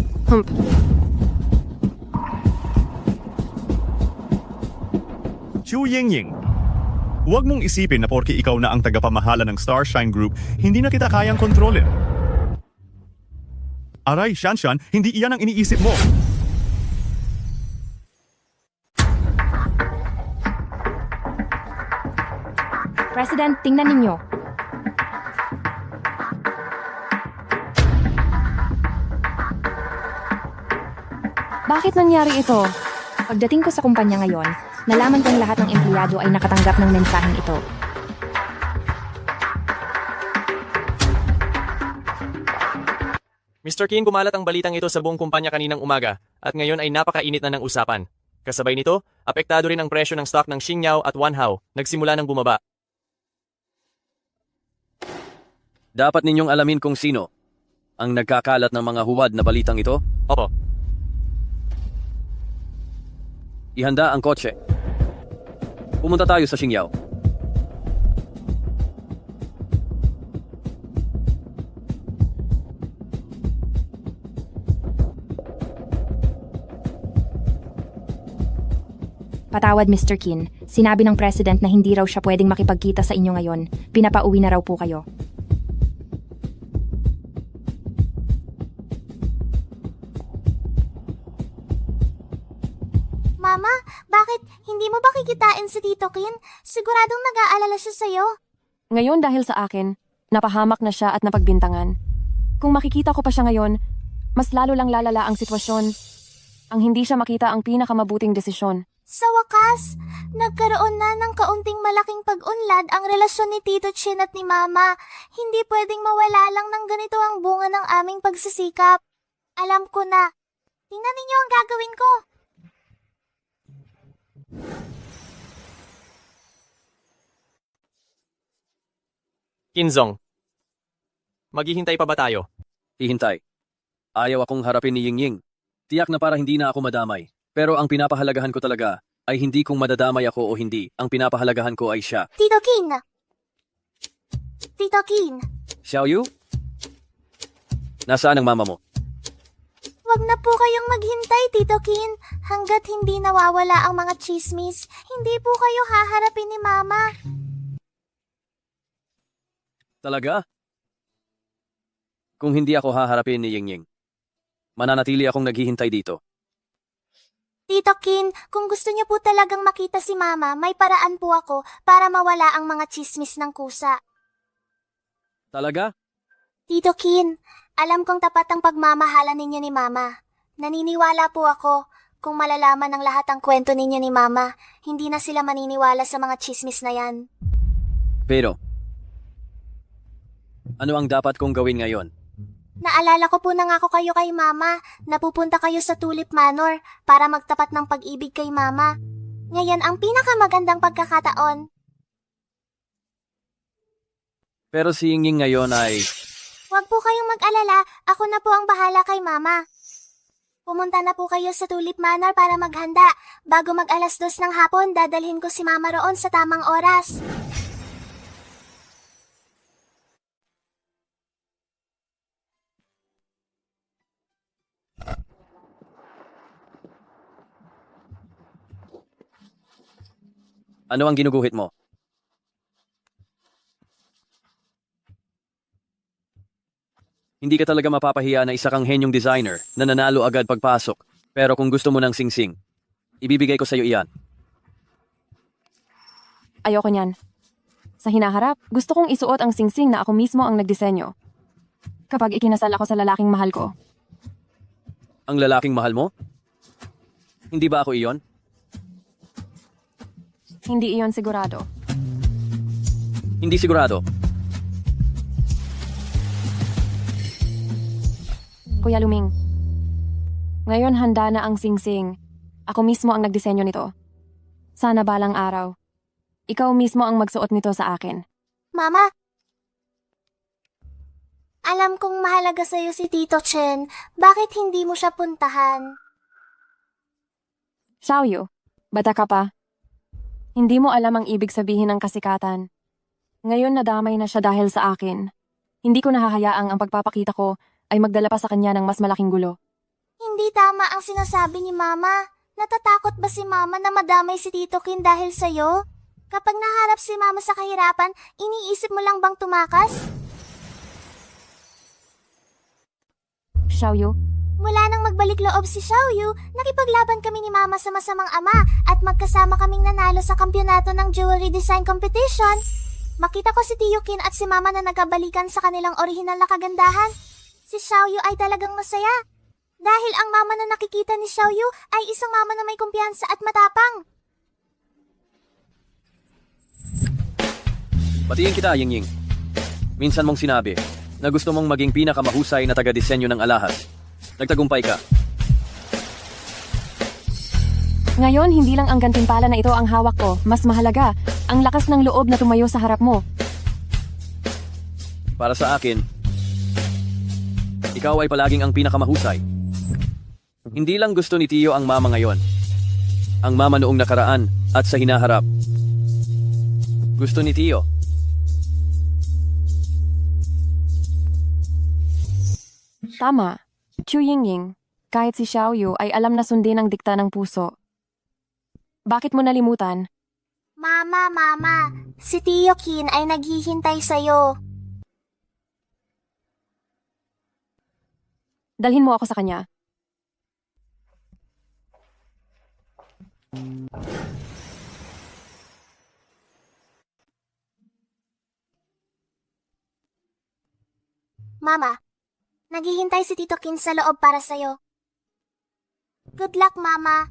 [SPEAKER 1] Chu Yingying, huwag mong isipin na porke ikaw na ang tagapamahala ng Starshine Group, hindi na kita kayang kontrolin. Aray, Shanshan, hindi iyan ang iniisip mo.
[SPEAKER 17] President, tingnan ninyo.
[SPEAKER 4] Bakit nangyari ito?
[SPEAKER 17] Pagdating ko sa kumpanya ngayon, nalaman kong lahat ng empleyado ay nakatanggap ng mensaheng ito.
[SPEAKER 6] Mr. Qin, kumalat ang balitang ito sa buong kumpanya kaninang umaga at ngayon ay napakainit na ng usapan. Kasabay nito, apektado rin ang presyo ng stock ng Xingyao at Wanhao, nagsimula ng bumaba.
[SPEAKER 15] Dapat ninyong alamin kung sino ang nagkakalat ng mga huwad na balitang ito.
[SPEAKER 6] Opo.
[SPEAKER 15] Ihanda ang kotse. Pumunta tayo sa Xingyao.
[SPEAKER 17] Patawad, Mr. Qin. Sinabi ng President na hindi raw siya pwedeng makipagkita sa inyo ngayon. Pinapauwi na raw po kayo.
[SPEAKER 3] Mama, bakit hindi mo ba kikitain si Tito Qin? Siguradong nag-aalala siya sa'yo.
[SPEAKER 4] Ngayon dahil sa akin, napahamak na siya at napagbintangan. Kung makikita ko pa siya ngayon, mas lalo lang lalala ang sitwasyon. Ang hindi siya makita ang pinakamabuting desisyon.
[SPEAKER 3] Sa wakas, nagkaroon na ng kaunting malaking pag-unlad ang relasyon ni Tito Chin at ni Mama. Hindi pwedeng mawala lang ng ganito ang bunga ng aming pagsisikap. Alam ko na. Tingnan ninyo ang gagawin ko.
[SPEAKER 6] Kinzong, maghihintay pa ba tayo?
[SPEAKER 15] Hihintay. Ayaw akong harapin ni Yingying. Tiyak na para hindi na ako madamay. Pero ang pinapahalagahan ko talaga ay hindi kung madadamay ako o hindi. Ang pinapahalagahan ko ay siya.
[SPEAKER 3] Tito Qin! Tito Qin!
[SPEAKER 15] Xiaoyu? Nasaan ang mama mo?
[SPEAKER 3] Wag na po kayong maghintay, Tito Qin. Hanggat hindi nawawala ang mga chismis, hindi po kayo haharapin ni Mama.
[SPEAKER 15] Talaga? Kung hindi ako haharapin ni Yingying, mananatili akong naghihintay dito.
[SPEAKER 3] Tito Kin, kung gusto niyo po talagang makita si Mama, may paraan po ako para mawala ang mga chismis ng kusa.
[SPEAKER 15] Talaga?
[SPEAKER 3] Tito Kin, alam kong tapat ang pagmamahalan ninyo ni Mama. Naniniwala po ako, kung malalaman ng lahat ang kwento ninyo ni Mama, hindi na sila maniniwala sa mga chismis na yan.
[SPEAKER 15] Pero, ano ang dapat kong gawin ngayon?
[SPEAKER 3] Naalala ko po nangako kayo kay Mama na pupunta kayo sa Tulip Manor para magtapat ng pag-ibig kay Mama. Ngayon ang pinakamagandang pagkakataon.
[SPEAKER 15] Pero si Yingying ngayon ay...
[SPEAKER 3] Huwag po kayong mag-alala, ako na po ang bahala kay Mama. Pumunta na po kayo sa Tulip Manor para maghanda. Bago mag-alas 2 ng hapon, dadalhin ko si Mama roon sa tamang oras.
[SPEAKER 15] Ano ang ginuguhit mo? Hindi ka talaga mapapahiya na isa kang henyong designer na nanalo agad pagpasok. Pero kung gusto mo ng singsing, ibibigay ko sa iyo iyan.
[SPEAKER 4] Ayoko niyan. Sa hinaharap, gusto kong isuot ang singsing na ako mismo ang nagdisenyo. Kapag ikinasal ako sa lalaking mahal ko.
[SPEAKER 15] Ang lalaking mahal mo? Hindi ba ako iyon?
[SPEAKER 4] Hindi iyon sigurado.
[SPEAKER 15] Hindi sigurado.
[SPEAKER 4] Kuya Luming, ngayon handa na ang singsing. Ako mismo ang nagdisenyo nito. Sana balang araw, ikaw mismo ang magsuot nito sa akin.
[SPEAKER 3] Mama! Alam kong mahalaga sa'yo si Tito Chen. Bakit hindi mo siya puntahan?
[SPEAKER 4] Xiaoyu, bata ka pa. Hindi mo alam ang ibig sabihin ng kasikatan. Ngayon nadamay na siya dahil sa akin. Hindi ko nahahayaang ang pagpapakita ko ay magdala pa sa kanya ng mas malaking gulo.
[SPEAKER 3] Hindi tama ang sinasabi ni Mama. Natatakot ba si Mama na madamay si Tito Kin dahil sa'yo? Kapag naharap si Mama sa kahirapan, iniisip mo lang bang tumakas?
[SPEAKER 4] Xiaoyu,
[SPEAKER 3] Mula nang magbalik loob si Xiaoyu, nakipaglaban kami ni Mama sa masamang ama at magkasama kaming nanalo sa kampyonato ng jewelry design competition. Makita ko si Tio Kin at si Mama na nagkabalikan sa kanilang orihinal na kagandahan. Si Xiaoyu ay talagang masaya. Dahil ang mama na nakikita ni Xiaoyu ay isang mama na may kumpiyansa at matapang.
[SPEAKER 15] Batiin kita, Yingying. Minsan mong sinabi na gusto mong maging pinakamahusay na taga-disenyo ng alahas. Nagtagumpay ka.
[SPEAKER 4] ngayon hindi lang ang gantimpala na ito ang hawak ko. Mas mahalaga, ang lakas ng loob na tumayo sa harap mo.
[SPEAKER 15] Para sa akin, ikaw ay palaging ang pinakamahusay. Hindi lang gusto ni Tio ang mama ngayon. Ang mama noong nakaraan at sa hinaharap. Gusto ni Tio.
[SPEAKER 4] Tama. Chu Yingying, kahit si Xiaoyu ay alam na sundin ang dikta ng puso. Bakit mo nalimutan?
[SPEAKER 3] Mama, si Tio Kin ay naghihintay sa'yo.
[SPEAKER 4] Dalhin mo ako sa kanya.
[SPEAKER 3] Mama, naghihintay si Tito Kin sa loob para sa'yo. Good luck, Mama.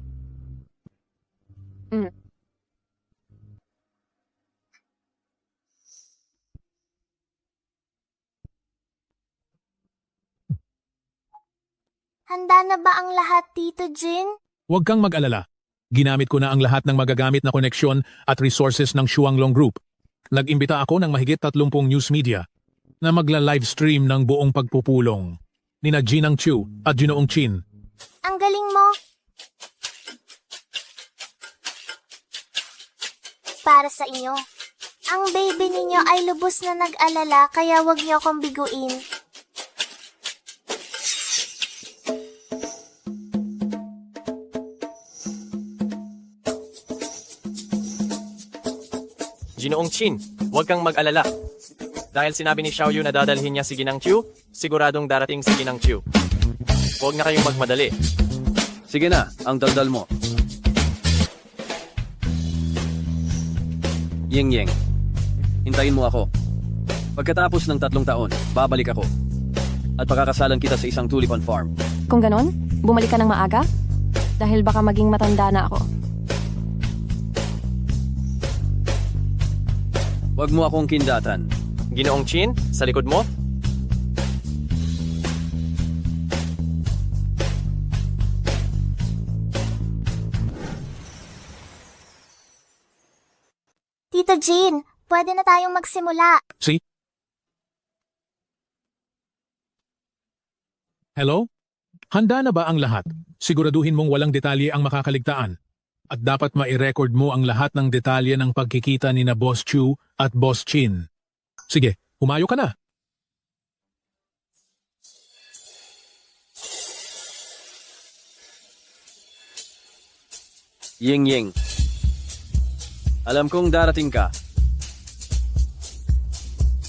[SPEAKER 3] Handa na ba ang lahat, Tito Jin?
[SPEAKER 7] Huwag kang mag-alala. Ginamit ko na ang lahat ng magagamit na koneksyon at resources ng Shuanglong Group. Nag-imbita ako ng mahigit 30 news media na magla-livestream ng buong pagpupulong ni Jinang Chu at Ginoong Chin.
[SPEAKER 3] Ang galing mo. Para sa inyo. Ang baby ninyo ay lubos na nag-alala kaya wag niyo akong biguin.
[SPEAKER 6] Ginoong Chin, huwag kang mag-alala. Dahil sinabi ni Xiaoyu na dadalhin niya si Ginang Chu, siguradong darating si Ginang Chu. Huwag na kayong magmadali.
[SPEAKER 15] Sige na, ang daldal mo. Ying, hintayin mo ako. Pagkatapos ng 3 taon, babalik ako. At pakakasalan kita sa isang tulipan farm.
[SPEAKER 4] Kung ganon, bumalik ka ng maaga? Dahil baka maging matanda na ako.
[SPEAKER 15] Huwag mo akong kindatan.
[SPEAKER 6] Ginoong Chin, sa likod mo?
[SPEAKER 3] Tita Jean, pwede na tayong magsimula.
[SPEAKER 7] See? Hello? Handa na ba ang lahat? Siguraduhin mong walang detalye ang makakaligtaan. At dapat mai-record mo ang lahat ng detalye ng pagkikita ni na Boss Chu at Boss Chin. Sige, humayo ka na.
[SPEAKER 15] Ying. Alam kong darating ka.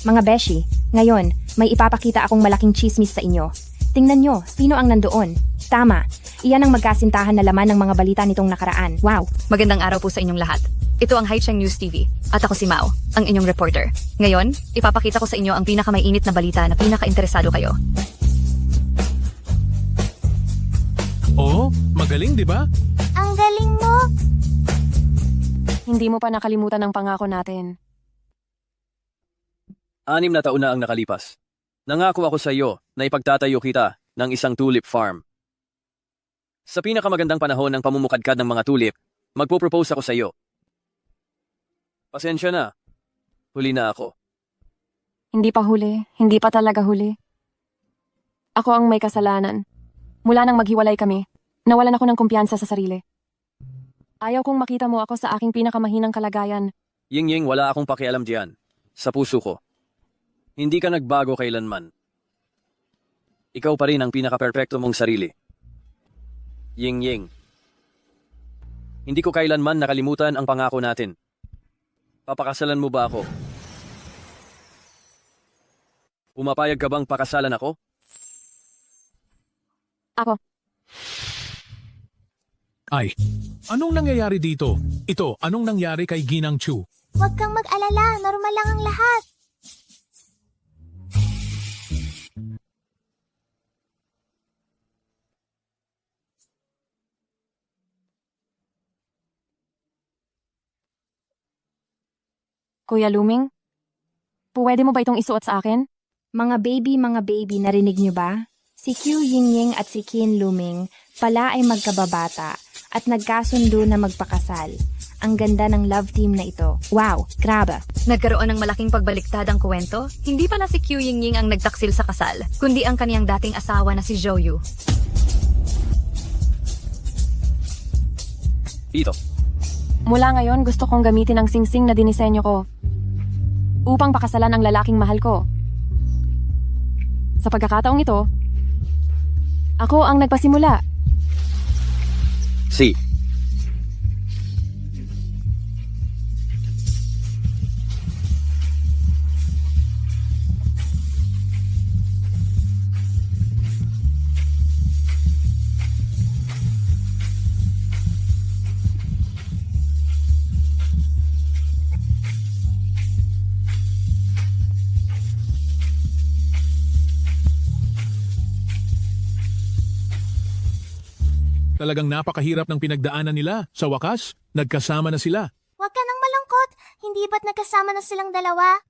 [SPEAKER 17] Mga beshi, ngayon, may ipapakita akong malaking chismis sa inyo. Tingnan nyo, sino ang nandoon? Tama, iyan ang magkasintahan na laman ng mga balita nitong nakaraan. Wow!
[SPEAKER 12] Magandang araw po sa inyong lahat. Ito ang Haicheng News TV at ako si Mao, ang inyong reporter. Ngayon, ipapakita ko sa inyo ang pinakamainit na balita na pinaka-interesado kayo.
[SPEAKER 7] Oo, magaling di ba?
[SPEAKER 3] Ang galing mo!
[SPEAKER 4] Hindi mo pa nakalimutan ang pangako natin.
[SPEAKER 15] 6 na taon na ang nakalipas. Nangako ako sa iyo na ipagtatayo kita ng isang tulip farm. Sa pinakamagandang panahon ng pamumukadkad ng mga tulip, magpo-propose ako sa iyo. Pasensya na. Huli na ako.
[SPEAKER 4] Hindi pa huli. Hindi pa talaga huli. Ako ang may kasalanan. Mula nang maghiwalay kami, nawalan ako ng kumpiyansa sa sarili. Ayaw kong makita mo ako sa aking pinakamahinang kalagayan.
[SPEAKER 15] Ying, wala akong pakialam diyan. Sa puso ko. Hindi ka nagbago kailanman. Ikaw pa rin ang pinaka-perpekto mong sarili. Ying. Hindi ko kailanman nakalimutan ang pangako natin. Papakasalan mo ba ako? Pumapayag ka bang pakasalan ako?
[SPEAKER 4] Ako.
[SPEAKER 7] Ay, anong nangyayari dito? Ito, anong nangyari kay Ginang Chu?
[SPEAKER 3] Huwag kang mag-alala, normal lang ang lahat.
[SPEAKER 4] Kuya Luming, pwede mo ba itong isuot sa akin?
[SPEAKER 17] Mga baby, narinig nyo ba? Si Q Yingying at si Qin Luming pala ay magkababata at nagkasundo na magpakasal. Ang ganda ng love team na ito. Wow, grabe.
[SPEAKER 12] Nagkaroon ng malaking pagbaliktad ang kwento. Hindi pala si Q Yingying ang nagtaksil sa kasal, kundi ang kaniyang dating asawa na si Zhou Yu.
[SPEAKER 15] Dito.
[SPEAKER 4] Mula ngayon, gusto kong gamitin ang singsing na dinisenyo ko upang pakasalan ang lalaking mahal ko. Sa pagkakataong ito, ako ang nagpasimula.
[SPEAKER 15] Si.
[SPEAKER 7] Talagang napakahirap ng pinagdaanan nila. Sa wakas, nagkasama na sila.
[SPEAKER 3] Huwag ka nang malungkot. Hindi ba't nagkasama na silang dalawa?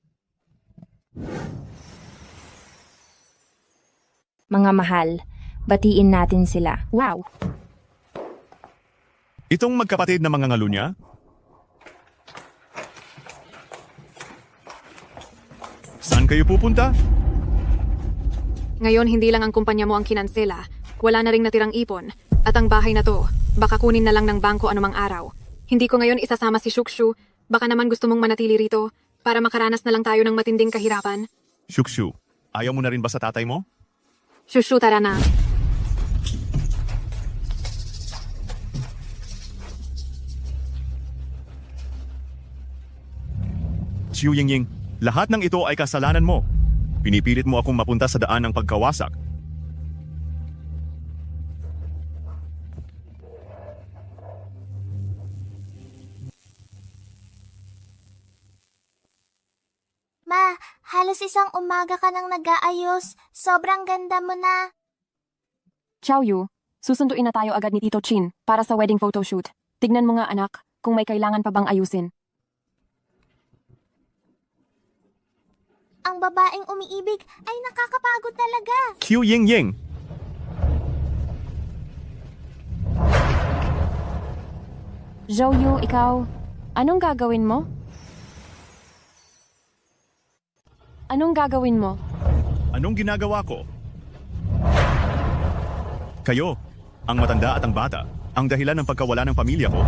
[SPEAKER 17] Mga mahal, batiin natin sila. Wow!
[SPEAKER 1] Itong magkapatid na mga ngalunya? Saan kayo pupunta?
[SPEAKER 2] Ngayon, hindi lang ang kumpanya mo ang kinansela. Wala na ring natirang ipon. At ang bahay na to, baka kunin na lang ng bangko anumang araw. Hindi ko ngayon isasama si Shukshu. Baka naman gusto mong manatili rito para makaranas na lang tayo ng matinding kahirapan.
[SPEAKER 1] Shukshu, ayaw mo na rin ba sa tatay mo?
[SPEAKER 2] Shushu, tara na.
[SPEAKER 1] Xiu Yingying, lahat ng ito ay kasalanan mo. Pinipilit mo akong mapunta sa daan ng pagkawasak.
[SPEAKER 3] Halos isang umaga ka nang nag-aayos. Sobrang ganda mo na.
[SPEAKER 4] Xiaoyu, susunduin na tayo agad ni Tito Chin para sa wedding photoshoot. Tignan mo nga anak, kung may kailangan pa bang ayusin.
[SPEAKER 3] Ang babaeng umiibig ay nakakapagod talaga.
[SPEAKER 1] Q Ying Ying.
[SPEAKER 4] Xiaoyu, ikaw, anong gagawin mo? Anong gagawin mo?
[SPEAKER 1] Anong ginagawa ko? Kayo, ang matanda at ang bata, ang dahilan ng pagkawala ng pamilya ko.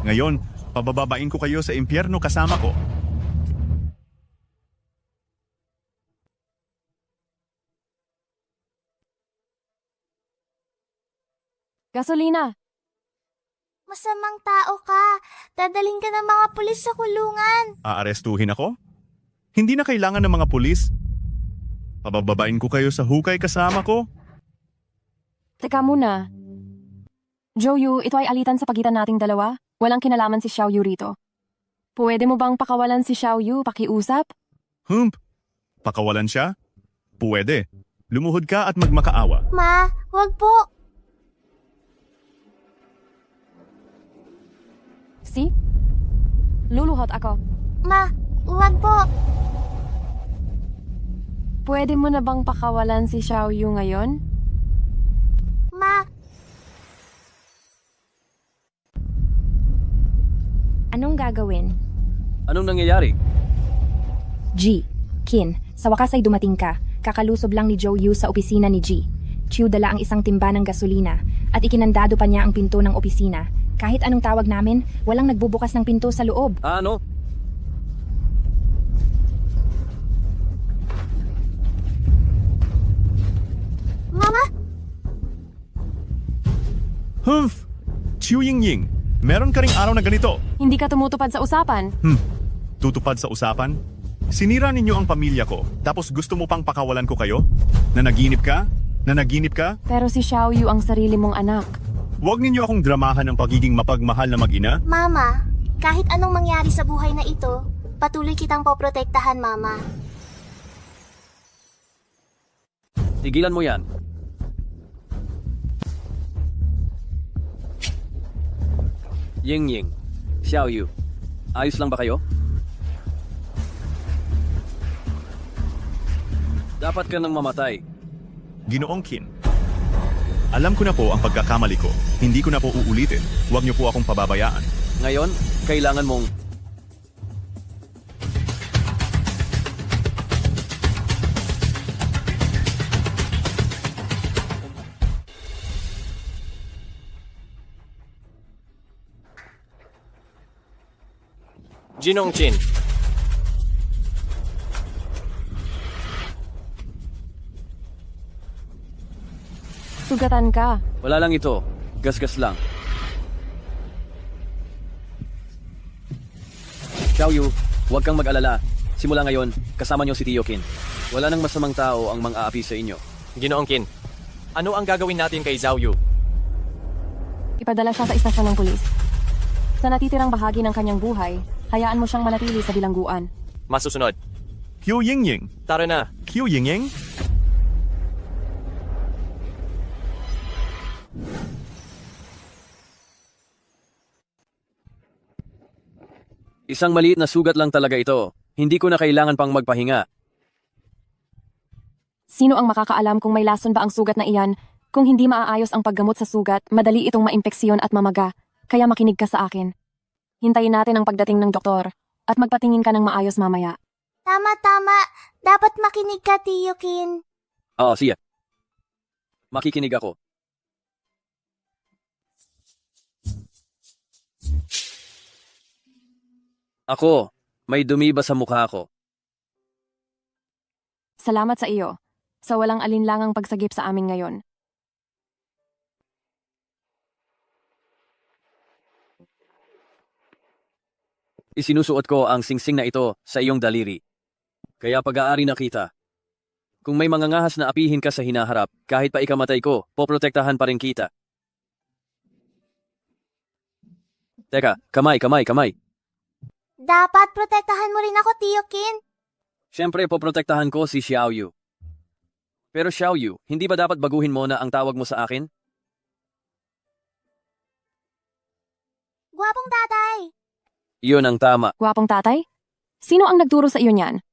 [SPEAKER 1] Ngayon, pabababain ko kayo sa impyerno kasama ko.
[SPEAKER 4] Gasolina!
[SPEAKER 3] Masamang tao ka. Dadaling ka ng mga pulis sa kulungan.
[SPEAKER 1] Aarestuhin ako? Hindi na kailangan ng mga pulis. Pabababain ko kayo sa hukay kasama ko.
[SPEAKER 4] Teka muna. Xiaoyu, ito ay alitan sa pagitan nating dalawa. Walang kinalaman si Xiaoyu rito. Pwede mo bang pakawalan si Xiaoyu, pakiusap?
[SPEAKER 1] Pakawalan siya? Pwede. Lumuhod ka at magmakaawa.
[SPEAKER 3] Ma, wag po.
[SPEAKER 4] Si? Luluhod ako.
[SPEAKER 3] Ma, wag po.
[SPEAKER 4] Pwede mo na bang pakawalan si Xiaoyu ngayon?
[SPEAKER 3] Ma.
[SPEAKER 17] Anong gagawin?
[SPEAKER 15] Anong nangyayari?
[SPEAKER 17] G. Kin, sa wakas ay dumating ka. Kakalusob lang ni Xiaoyu sa opisina ni G. Chiu dala ang isang timba ng gasolina at ikinandado pa niya ang pinto ng opisina. Kahit anong tawag namin, walang nagbubukas ng pinto sa loob.
[SPEAKER 15] Ano?
[SPEAKER 3] Mama?
[SPEAKER 1] Qiu Ying Ying, meron ka ring araw na ganito.
[SPEAKER 4] Hindi ka tumutupad sa usapan.
[SPEAKER 1] Tutupad sa usapan? Sinira ninyo ang pamilya ko, tapos gusto mo pang pakawalan ko kayo? Nanaginip ka? Nanaginip ka?
[SPEAKER 4] Pero si Xiaoyu ang sarili mong anak.
[SPEAKER 1] Huwag ninyo akong dramahan ng pagiging mapagmahal na mag-ina.
[SPEAKER 3] Mama, kahit anong mangyari sa buhay na ito, patuloy kitang poprotektahan, Mama.
[SPEAKER 15] Tigilan mo yan. Ying Ying, Xiaoyu, ayos lang ba kayo? Dapat ka nang mamatay.
[SPEAKER 1] Ginoong Qin, alam ko na po ang pagkakamali ko. Hindi ko na po uulitin. Huwag niyo po akong pababayaan.
[SPEAKER 15] Ngayon, kailangan mong...
[SPEAKER 9] Jinong Chin.
[SPEAKER 4] Sugatan ka.
[SPEAKER 15] Wala lang ito. Gasgas lang. Xiaoyu, huwag kang mag-alala. Simula ngayon, kasama niyo si Tio Qin. Wala nang masamang tao ang mang-aapi sa inyo.
[SPEAKER 6] Ginoong Qin, ano ang gagawin natin kay Zhao Yu?
[SPEAKER 4] Ipadala siya sa istasyon ng pulis. Sa natitirang bahagi ng kanyang buhay, hayaan mo siyang manatili sa bilangguan.
[SPEAKER 6] Masusunod.
[SPEAKER 1] Qiu Ying Ying.
[SPEAKER 6] Tara na.
[SPEAKER 1] Qiu Ying Ying?
[SPEAKER 15] Isang maliit na sugat lang talaga ito. Hindi ko na kailangan pang magpahinga.
[SPEAKER 4] Sino ang makakaalam kung may lason ba ang sugat na iyan? Kung hindi maaayos ang paggamot sa sugat, madali itong maimpeksyon at mamaga. Kaya makinig ka sa akin. Hintayin natin ang pagdating ng doktor at magpatingin ka ng maayos mamaya.
[SPEAKER 3] Tama. Dapat makinig ka, Tio Qin.
[SPEAKER 15] Oo, siya. Makikinig ako. Ako, may dumi ba sa mukha ko?
[SPEAKER 4] Salamat sa iyo. Sa walang alinlangang pagsagip sa amin ngayon.
[SPEAKER 15] Isinusuot ko ang singsing na ito sa iyong daliri. Kaya pag-aari na kita. Kung may mga ngahas na apihin ka sa hinaharap, kahit pa ikamatay ko, poprotektahan pa rin kita. Teka, kamay.
[SPEAKER 3] Dapat protektahan mo rin ako, Tio Qin.
[SPEAKER 15] Siyempre, poprotektahan ko si Xiaoyu. Pero Xiaoyu, hindi ba dapat baguhin mo na ang tawag mo sa akin?
[SPEAKER 3] Gwapong tatay!
[SPEAKER 15] Iyon ang tama.
[SPEAKER 4] Gwapong tatay? Sino ang nagturo sa iyo niyan?